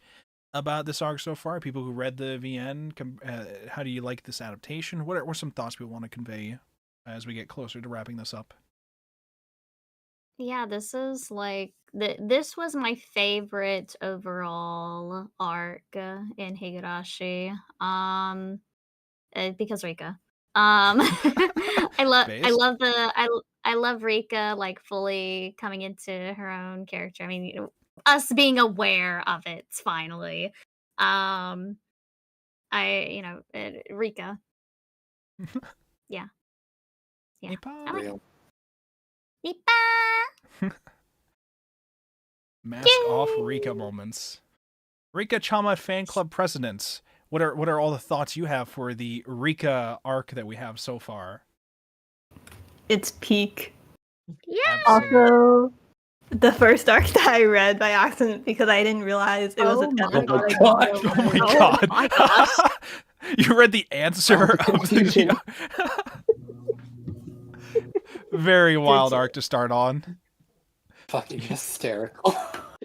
A: about this arc so far? People who read the VN, how do you like this adaptation? What are some thoughts we want to convey as we get closer to wrapping this up?
D: Yeah, this is like this was my favorite overall arc in Higurashi. Because Rika. I love Rika like fully coming into her own character. I mean, you know, us being aware of it finally. Rika. Yeah. I like it.
A: Mask off Rika moments. Rika Chama fan club presidents. What are all the thoughts you have for the Rika arc that we have so far?
F: It's peak.
D: Yeah.
F: Also, the first arc that I read by accident because I didn't realize it was a
A: Oh my gosh. You read the answer of the very wild arc to start on.
E: Fucking hysterical.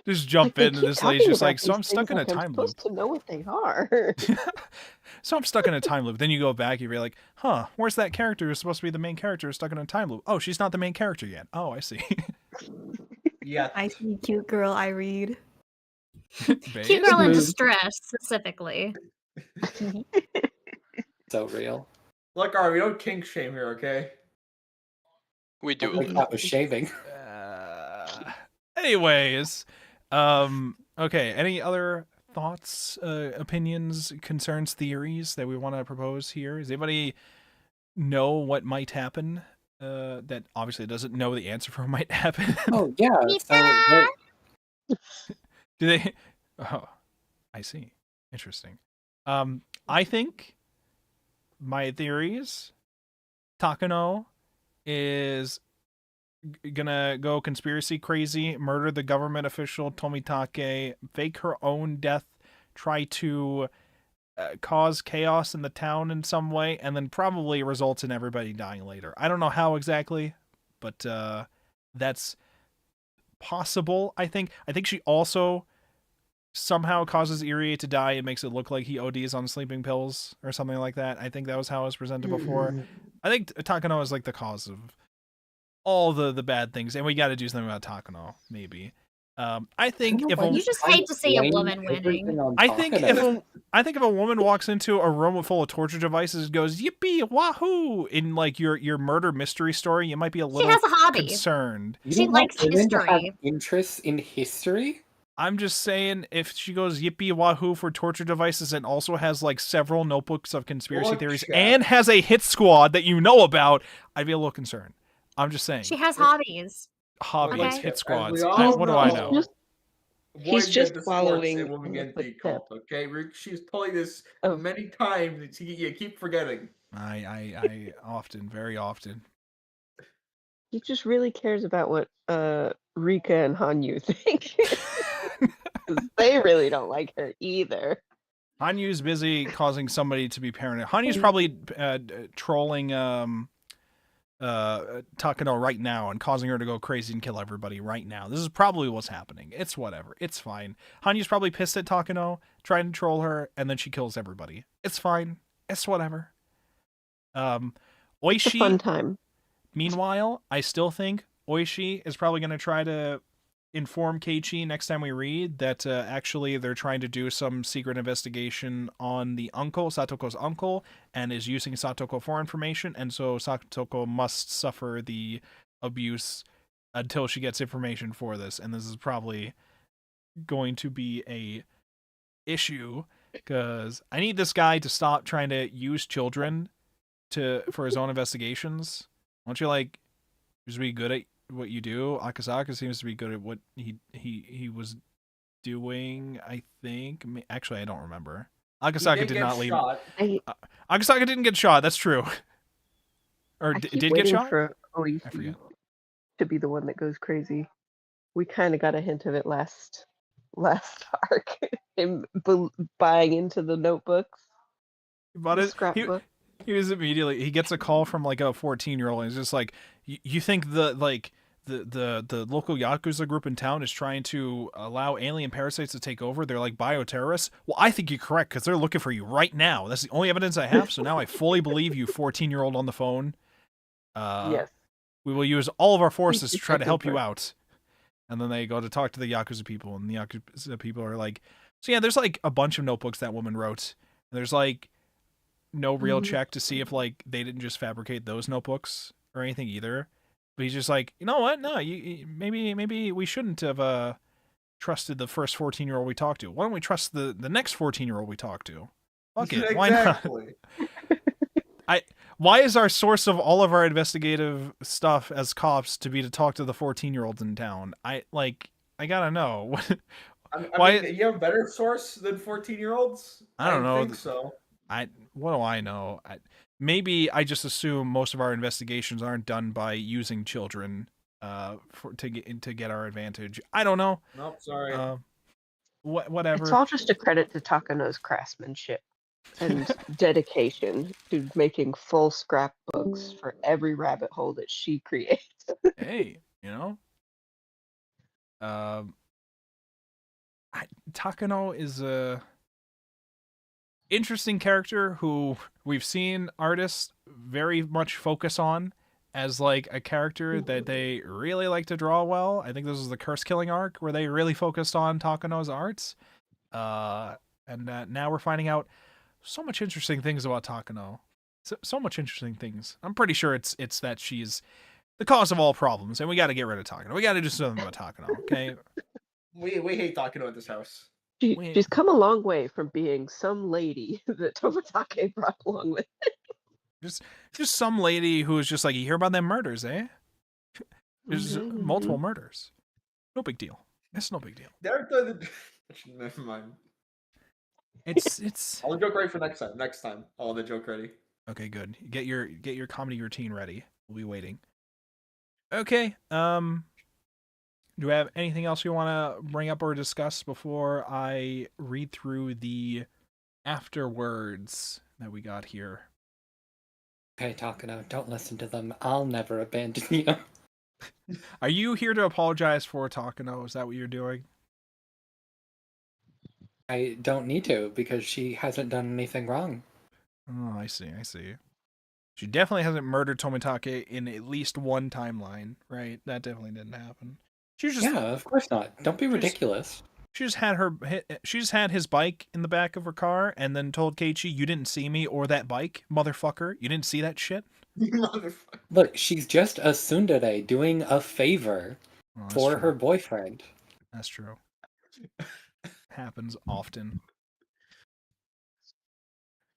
A: Just jump in, and this lady's just like, so I'm stuck in a time loop.
G: I'm supposed to know what they are.
A: So I'm stuck in a time loop. Then you go back, you're like, huh, where's that character who's supposed to be the main character stuck in a time loop? Oh, she's not the main character yet. Oh, I see.
B: Yeah.
F: I see cute girl, I read.
D: Cute girl in distress, specifically.
E: So real.
B: Look, Ari, we don't kink shame here, okay?
C: We do.
E: That was shaving.
A: Anyways, okay. Any other thoughts, opinions, concerns, theories that we want to propose here? Does anybody know what might happen? That obviously doesn't know the answer for what might happen.
E: Oh yeah. So,
A: do they? Oh, I see. Interesting. I think my theories. Takano is gonna go conspiracy crazy, murder the government official Tomitake, fake her own death, try to cause chaos in the town in some way, and then probably results in everybody dying later. I don't know how exactly, but that's possible. I think she also somehow causes Irie to die and makes it look like he ODs on sleeping pills or something like that. I think that was how it was presented before. I think Takano is like the cause of all the bad things, and we got to do something about Takano, maybe. I think if
D: You just hate to see a woman winning.
A: I think if a woman walks into a room full of torture devices and goes yippee wahoo in like your murder mystery story, you might be a little
D: has a hobby.
A: concerned.
D: She likes history.
E: Interest in history.
A: I'm just saying, if she goes yippee wahoo for torture devices and also has like several notebooks of conspiracy theories and has a hit squad that you know about, I'd be a little concerned. I'm just saying.
D: She has hobbies.
A: Hobbies, hit squads. What do I know?
G: He's just following
B: a woman getting cult, okay? She's told you this many times. You keep forgetting.
A: I often, very often.
G: He just really cares about what Rika and Hanyu think. They really don't like her either.
A: Hanyu's busy causing somebody to be paranoid. Hanyu's probably trolling Takano right now and causing her to go crazy and kill everybody right now. This is probably what's happening. It's whatever. It's fine. Hanyu's probably pissed at Takano, trying to troll her, and then she kills everybody. It's fine. It's whatever. Oishi.
G: It's a fun time.
A: Meanwhile, I still think Oishi is probably going to try to inform Keiichi next time we read that actually they're trying to do some secret investigation on the uncle, Satoko's uncle, and is using Satoko for information, and so Satoko must suffer the abuse until she gets information for this, and this is probably going to be a issue, because I need this guy to stop trying to use children for his own investigations. Why don't you, like, just be good at what you do? Akasaka seems to be good at what he was doing, I think. Actually, I don't remember. Akasaka did not leave. Akasaka didn't get shot, that's true. Or did get shot?
G: For
A: I forget.
G: To be the one that goes crazy. We kind of got a hint of it last arc. Him buying into the notebooks.
A: But
G: scrapbook.
A: He was immediately, he gets a call from like a 14-year-old, and he's just like, you think the local Yakuza group in town is trying to allow alien parasites to take over? They're like bioterrorists? Well, I think you're correct, because they're looking for you right now. That's the only evidence I have, so now I fully believe you, 14-year-old on the phone.
G: Yes.
A: We will use all of our forces to try to help you out. And then they go to talk to the Yakuza people, and the Yakuza people are like, so yeah, there's like a bunch of notebooks that woman wrote. And there's like no real check to see if like they didn't just fabricate those notebooks or anything either. But he's just like, you know what? No, maybe we shouldn't have trusted the first 14-year-old we talked to. Why don't we trust the next 14-year-old we talked to? Fuck it. Why not? Why is our source of all of our investigative stuff as cops to talk to the 14-year-olds in town? I gotta know.
B: Why? You have a better source than 14-year-olds?
A: I don't know.
B: I think so.
A: What do I know? Maybe I just assume most of our investigations aren't done by using children to get our advantage. I don't know.
B: Nope, sorry.
A: Whatever.
G: It's all just a credit to Takano's craftsmanship and dedication to making full scrapbooks for every rabbit hole that she creates.
A: Hey, you know? Takano is a interesting character who we've seen artists very much focus on as like a character that they really like to draw well. I think this was the Curse Killing arc where they really focused on Takano's arts. And now we're finding out so much interesting things about Takano. So much interesting things. I'm pretty sure it's that she's the cause of all problems, and we got to get rid of Takano. We got to do something about Takano, okay?
B: We hate Takano at this house.
G: She's come a long way from being some lady that Tomatake brought along with it.
A: Just some lady who was just like, you hear about them murders, eh? There's multiple murders. No big deal. It's no big deal.
B: Never mind.
A: It's.
B: I'll joke ready for next time. Next time, I'll have the joke ready.
A: Okay, good. Get your comedy routine ready. We'll be waiting. Okay. Do we have anything else you want to bring up or discuss before I read through the afterwords that we got here?
E: Okay, Takano, don't listen to them. I'll never abandon you.
A: Are you here to apologize for Takano? Is that what you're doing?
E: I don't need to because she hasn't done anything wrong.
A: Oh, I see. She definitely hasn't murdered Tomitake in at least one timeline, right? That definitely didn't happen. She was just
E: Yeah, of course not. Don't be ridiculous.
A: She just had his bike in the back of her car, and then told Keiichi, "You didn't see me or that bike, motherfucker. You didn't see that shit."
B: Motherfucker.
E: Look, she's just a tsundere doing a favor for her boyfriend.
A: That's true. Happens often.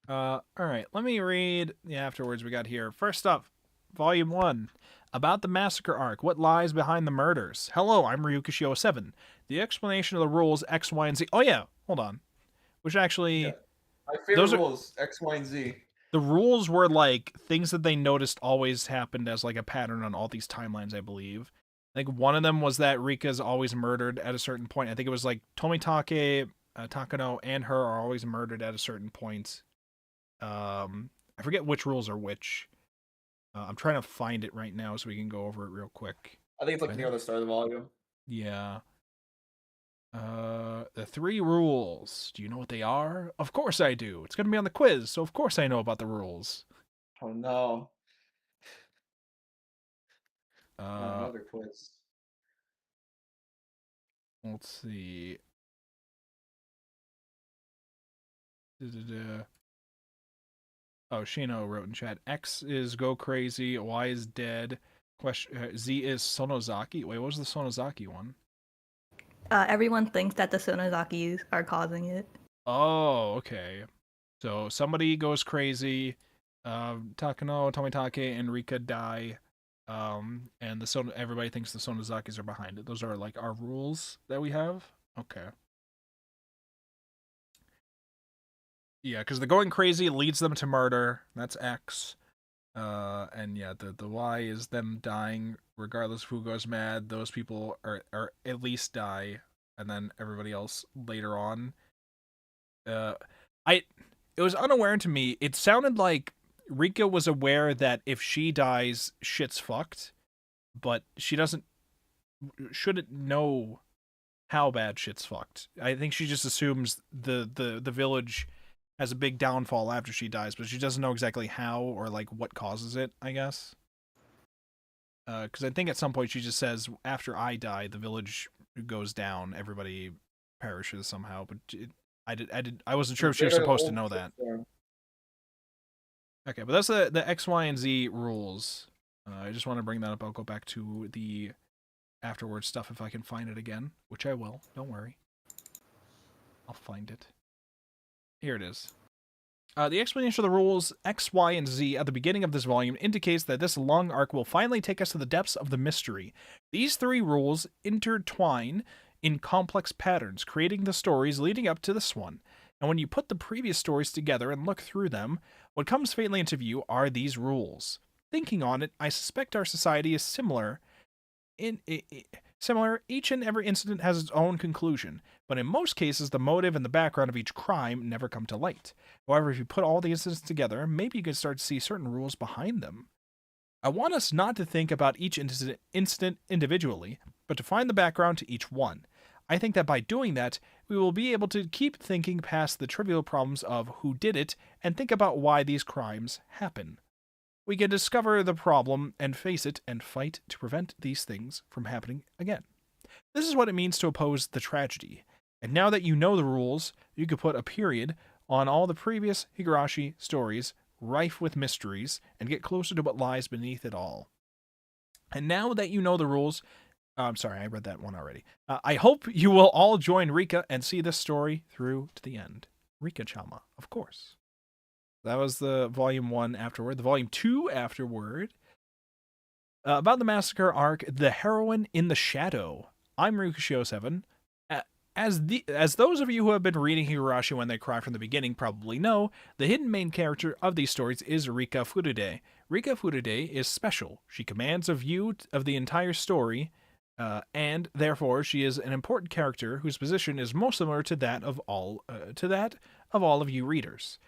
A: All right, let me read the afterwards we got here. First up, Volume 1. About the Massacre arc, what lies behind the murders? Hello, I'm Ryukishi07. The explanation of the rules X, Y, and Z. Oh yeah, hold on. Which actually...
B: Yeah. My favorite rules, X, Y, and Z.
A: The rules were like things that they noticed always happened as like a pattern on all these timelines, I believe. I think one of them was that Rika's always murdered at a certain point. I think it was like Tomitake, Takano, and her are always murdered at a certain point. I forget which rules are which. I'm trying to find it right now so we can go over it real quick.
B: I think it's like near the start of the volume.
A: Yeah. The 3 rules. Do you know what they are? Of course I do. It's going to be on the quiz, so of course I know about the rules.
B: Oh no.
A: Another
B: quiz.
A: Let's see. Oh, Shino wrote in chat. X is go crazy. Y is dead. Z is Sonozaki. Wait, what was the Sonozaki one?
F: Everyone thinks that the Sonozakis are causing it.
A: Oh, okay. So somebody goes crazy. Takano, Tomitake, and Rika die. And everybody thinks the Sonozakis are behind it. Those are like our rules that we have. Okay. Yeah, because the going crazy leads them to murder. That's X. And yeah, the Y is them dying regardless of who goes mad. Those people are at least die, and then everybody else later on. It was unaware to me. It sounded like Rika was aware that if she dies, shit's fucked, but she shouldn't know how bad shit's fucked. I think she just assumes the village has a big downfall after she dies, but she doesn't know exactly how or like what causes it, I guess. Because I think at some point she just says, after I die, the village goes down, everybody perishes somehow. But I wasn't sure if she was supposed to know that. Okay, but that's the X, Y, and Z rules. I just want to bring that up. I'll go back to the afterwards stuff if I can find it again, which I will. Don't worry. I'll find it. Here it is. The explanation of the rules X, Y, and Z at the beginning of this volume indicates that this long arc will finally take us to the depths of the mystery. These 3 rules intertwine in complex patterns, creating the stories leading up to this one. And when you put the previous stories together and look through them, what comes faintly into view are these rules. Thinking on it, I suspect our society is similar. Each and every incident has its own conclusion, but in most cases the motive and the background of each crime never come to light. However, if you put all the incidents together, maybe you can start to see certain rules behind them. I want us not to think about each incident individually, but to find the background to each one. I think that by doing that, we will be able to keep thinking past the trivial problems of who did it and think about why these crimes happen. We can discover the problem and face it and fight to prevent these things from happening again. This is what it means to oppose the tragedy. And now that you know the rules, you could put a period on all the previous Higurashi stories rife with mysteries and get closer to what lies beneath it all. And now that you know the rules, I'm sorry, I read that one already. I hope you will all join Rika and see this story through to the end. Rika-chama, of course. That was the Volume 1 afterward. The Volume 2 afterward. About the Massacre arc, The Heroine in the Shadow. I'm Ryukishi07. As those of you who have been reading Higurashi When They Cry from the beginning probably know, the hidden main character of these stories is Rika Furude. Rika Furude is special. She commands a view of the entire story, and therefore she is an important character whose position is most similar to that of all of you readers.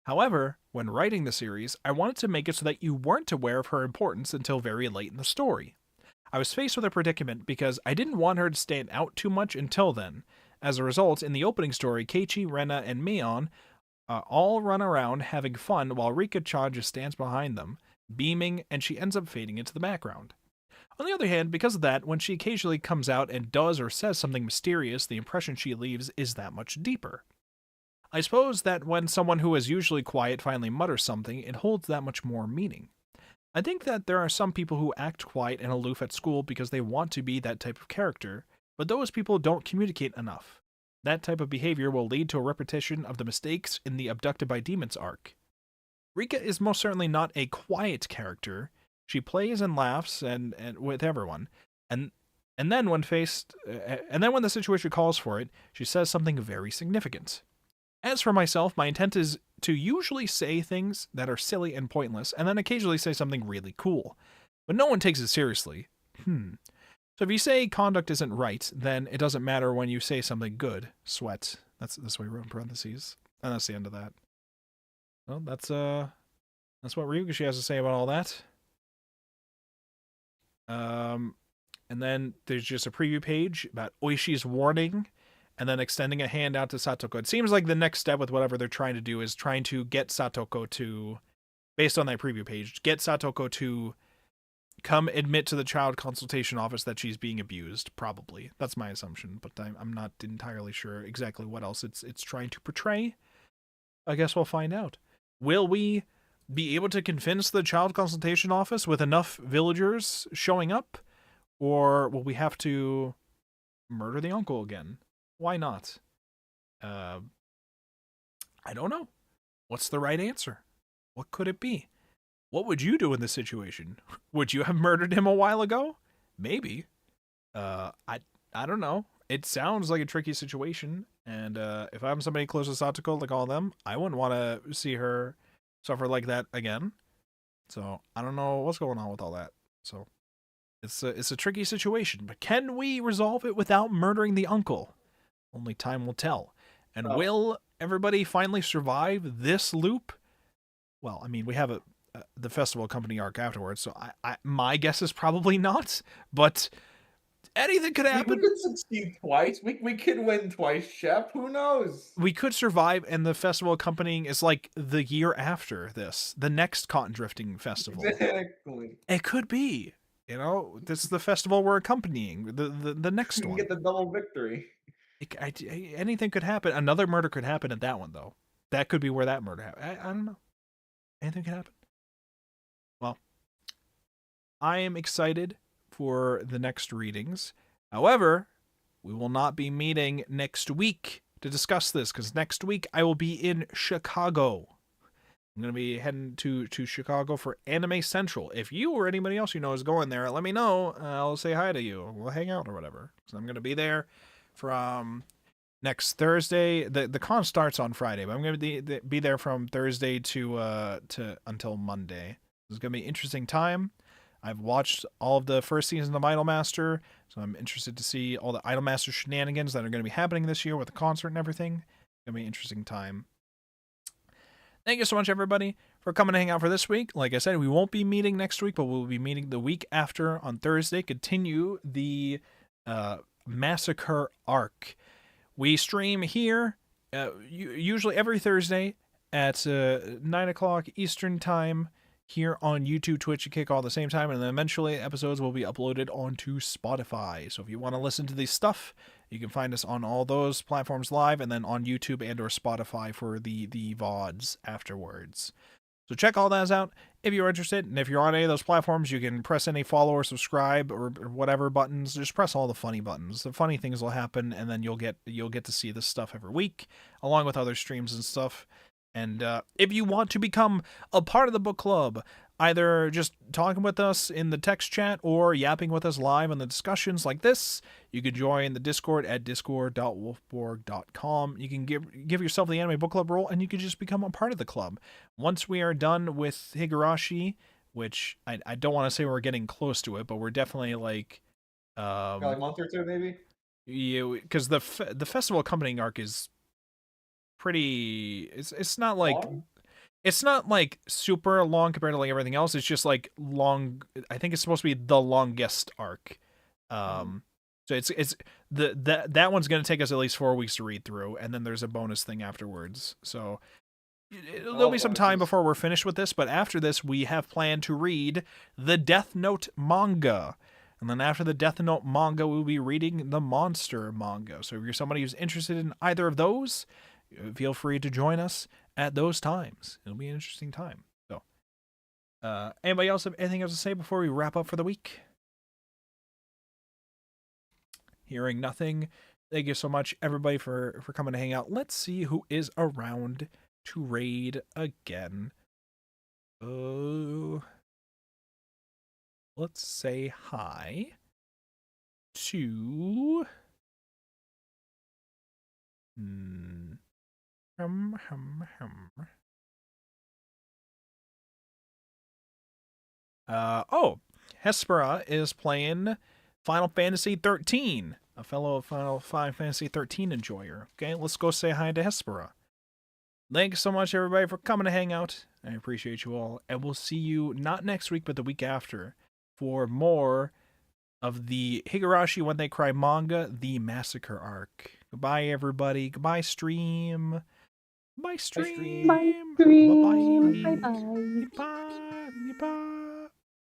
A: However, when writing the series, I wanted to make it so that you weren't aware of her importance until very late in the story. I was faced with a predicament because I didn't want her to stand out too much until then, As a result, in the opening story, Keiichi, Rena, and Mion all run around having fun while Rika-chan just stands behind them, beaming, and she ends up fading into the background. On the other hand, because of that, when she occasionally comes out and does or says something mysterious, the impression she leaves is that much deeper. I suppose that when someone who is usually quiet finally mutters something, it holds that much more meaning. I think that there are some people who act quiet and aloof at school because they want to be that type of character, but those people don't communicate enough. That type of behavior will lead to a repetition of the mistakes in the Abducted by Demons arc. Rika is most certainly not a quiet character. She plays and laughs and with everyone, and then when the situation calls for it, she says something very significant. As for myself, my intent is to usually say things that are silly and pointless, and then occasionally say something really cool. But no one takes it seriously. So if you say conduct isn't right, then it doesn't matter when you say something good. Sweat. That's what he wrote in parentheses. And that's the end of that. Well, that's what Ryugashi has to say about all that. And then there's just a preview page about Oishi's warning, and then extending a hand out to Satoko. It seems like the next step with whatever they're trying to do is trying to get Satoko to, based on that preview page, get Satoko to come admit to the child consultation office that she's being abused. Probably. That's my assumption, but I'm not entirely sure exactly what else it's trying to portray. I guess we'll find out. Will we be able to convince the child consultation office with enough villagers showing up? Or will we have to murder the uncle again? Why not? I don't know. What's the right answer? What could it be? What would you do in this situation? Would you have murdered him a while ago? Maybe. I don't know. It sounds like a tricky situation, and if I'm somebody close to Satoko, like all of them, I wouldn't want to see her suffer like that again. So I don't know what's going on with all that. So it's a tricky situation, but can we resolve it without murdering the uncle? Only time will tell. And will everybody finally survive this loop? Well, I mean, we have the festival company arc afterwards, so my guess is probably not, but anything could happen.
B: We could succeed twice. We could win twice, Shep. Who knows?
A: We could survive, and the festival accompanying is like the year after this, the next cotton drifting festival.
B: Exactly.
A: It could be. You know, this is the festival we're accompanying. The next one.
B: You get the double victory.
A: Anything could happen. Another murder could happen at that one, though. That could be where that murder happened. I don't know. Anything could happen. Well, I am excited for the next readings. However, we will not be meeting next week to discuss this, because next week I will be in Chicago. I'm going to be heading to Chicago for Anime Central. If you or anybody else you know is going there, let me know. I'll say hi to you. We'll hang out or whatever. So I'm going to be there from next Thursday. The con starts on Friday, but I'm going to be there from Thursday to until Monday. It's going to be an interesting time. I've watched all of the first season of Idolmaster, so I'm interested to see all the Idolmaster shenanigans that are going to be happening this year with the concert and everything. It's going to be an interesting time. Thank you so much, everybody, for coming to hang out for this week. Like I said, we won't be meeting next week, but we'll be meeting the week after on Thursday. Continue the Massacre arc. We stream here usually every Thursday at 9 o'clock Eastern Time here on YouTube, Twitch, and Kick all at the same time, and then eventually episodes will be uploaded onto Spotify. So if you want to listen to this stuff, you can find us on all those platforms live, and then on YouTube and or Spotify for the VODs afterwards. So check all that out if you're interested, and if you're on any of those platforms, you can press any follow or subscribe or whatever buttons. Just press all the funny buttons. The funny things will happen, and then you'll get to see this stuff every week, along with other streams and stuff. And if you want to become a part of the book club, either just talking with us in the text chat or yapping with us live in the discussions like this, you can join the Discord at discord.wolfborg.com. You can give yourself the anime book club role, and you can just become a part of the club. Once we are done with Higurashi, which I don't want to say we're getting close to it, but we're definitely like
B: like a month or two, maybe.
A: Yeah, because the festival accompanying arc is pretty. It's not like
B: Long?
A: It's not like super long compared to like everything else. It's just like long. I think it's supposed to be the longest arc.
I: So it's that one's going to take us at least 4 weeks to read through, and then there's a bonus thing afterwards. So there'll be some time before we're finished with this, but after this, we have planned to read the Death Note manga. And then after the Death Note manga, we'll be reading the Monster manga. So if you're somebody who's interested in either of those, feel free to join us at those times. It'll be an interesting time. So, anybody else have anything else to say before we wrap up for the week? Hearing nothing. Thank you so much, everybody, for coming to hang out. Let's see who is around to raid again. Let's say hi to Hespera is playing Final Fantasy 13, a fellow Final Fantasy 13 enjoyer. Okay, let's go say hi to Hespera. Thanks so much, everybody, for coming to hang out. I appreciate you all, and we'll see you not next week, but the week after, for more of the Higurashi When They Cry manga, the Massacre arc. Goodbye, everybody. Goodbye, stream. Bye, stream.
H: Bye, stream.
I: Bye-bye.
H: Bye-bye.
I: Bye. Bye.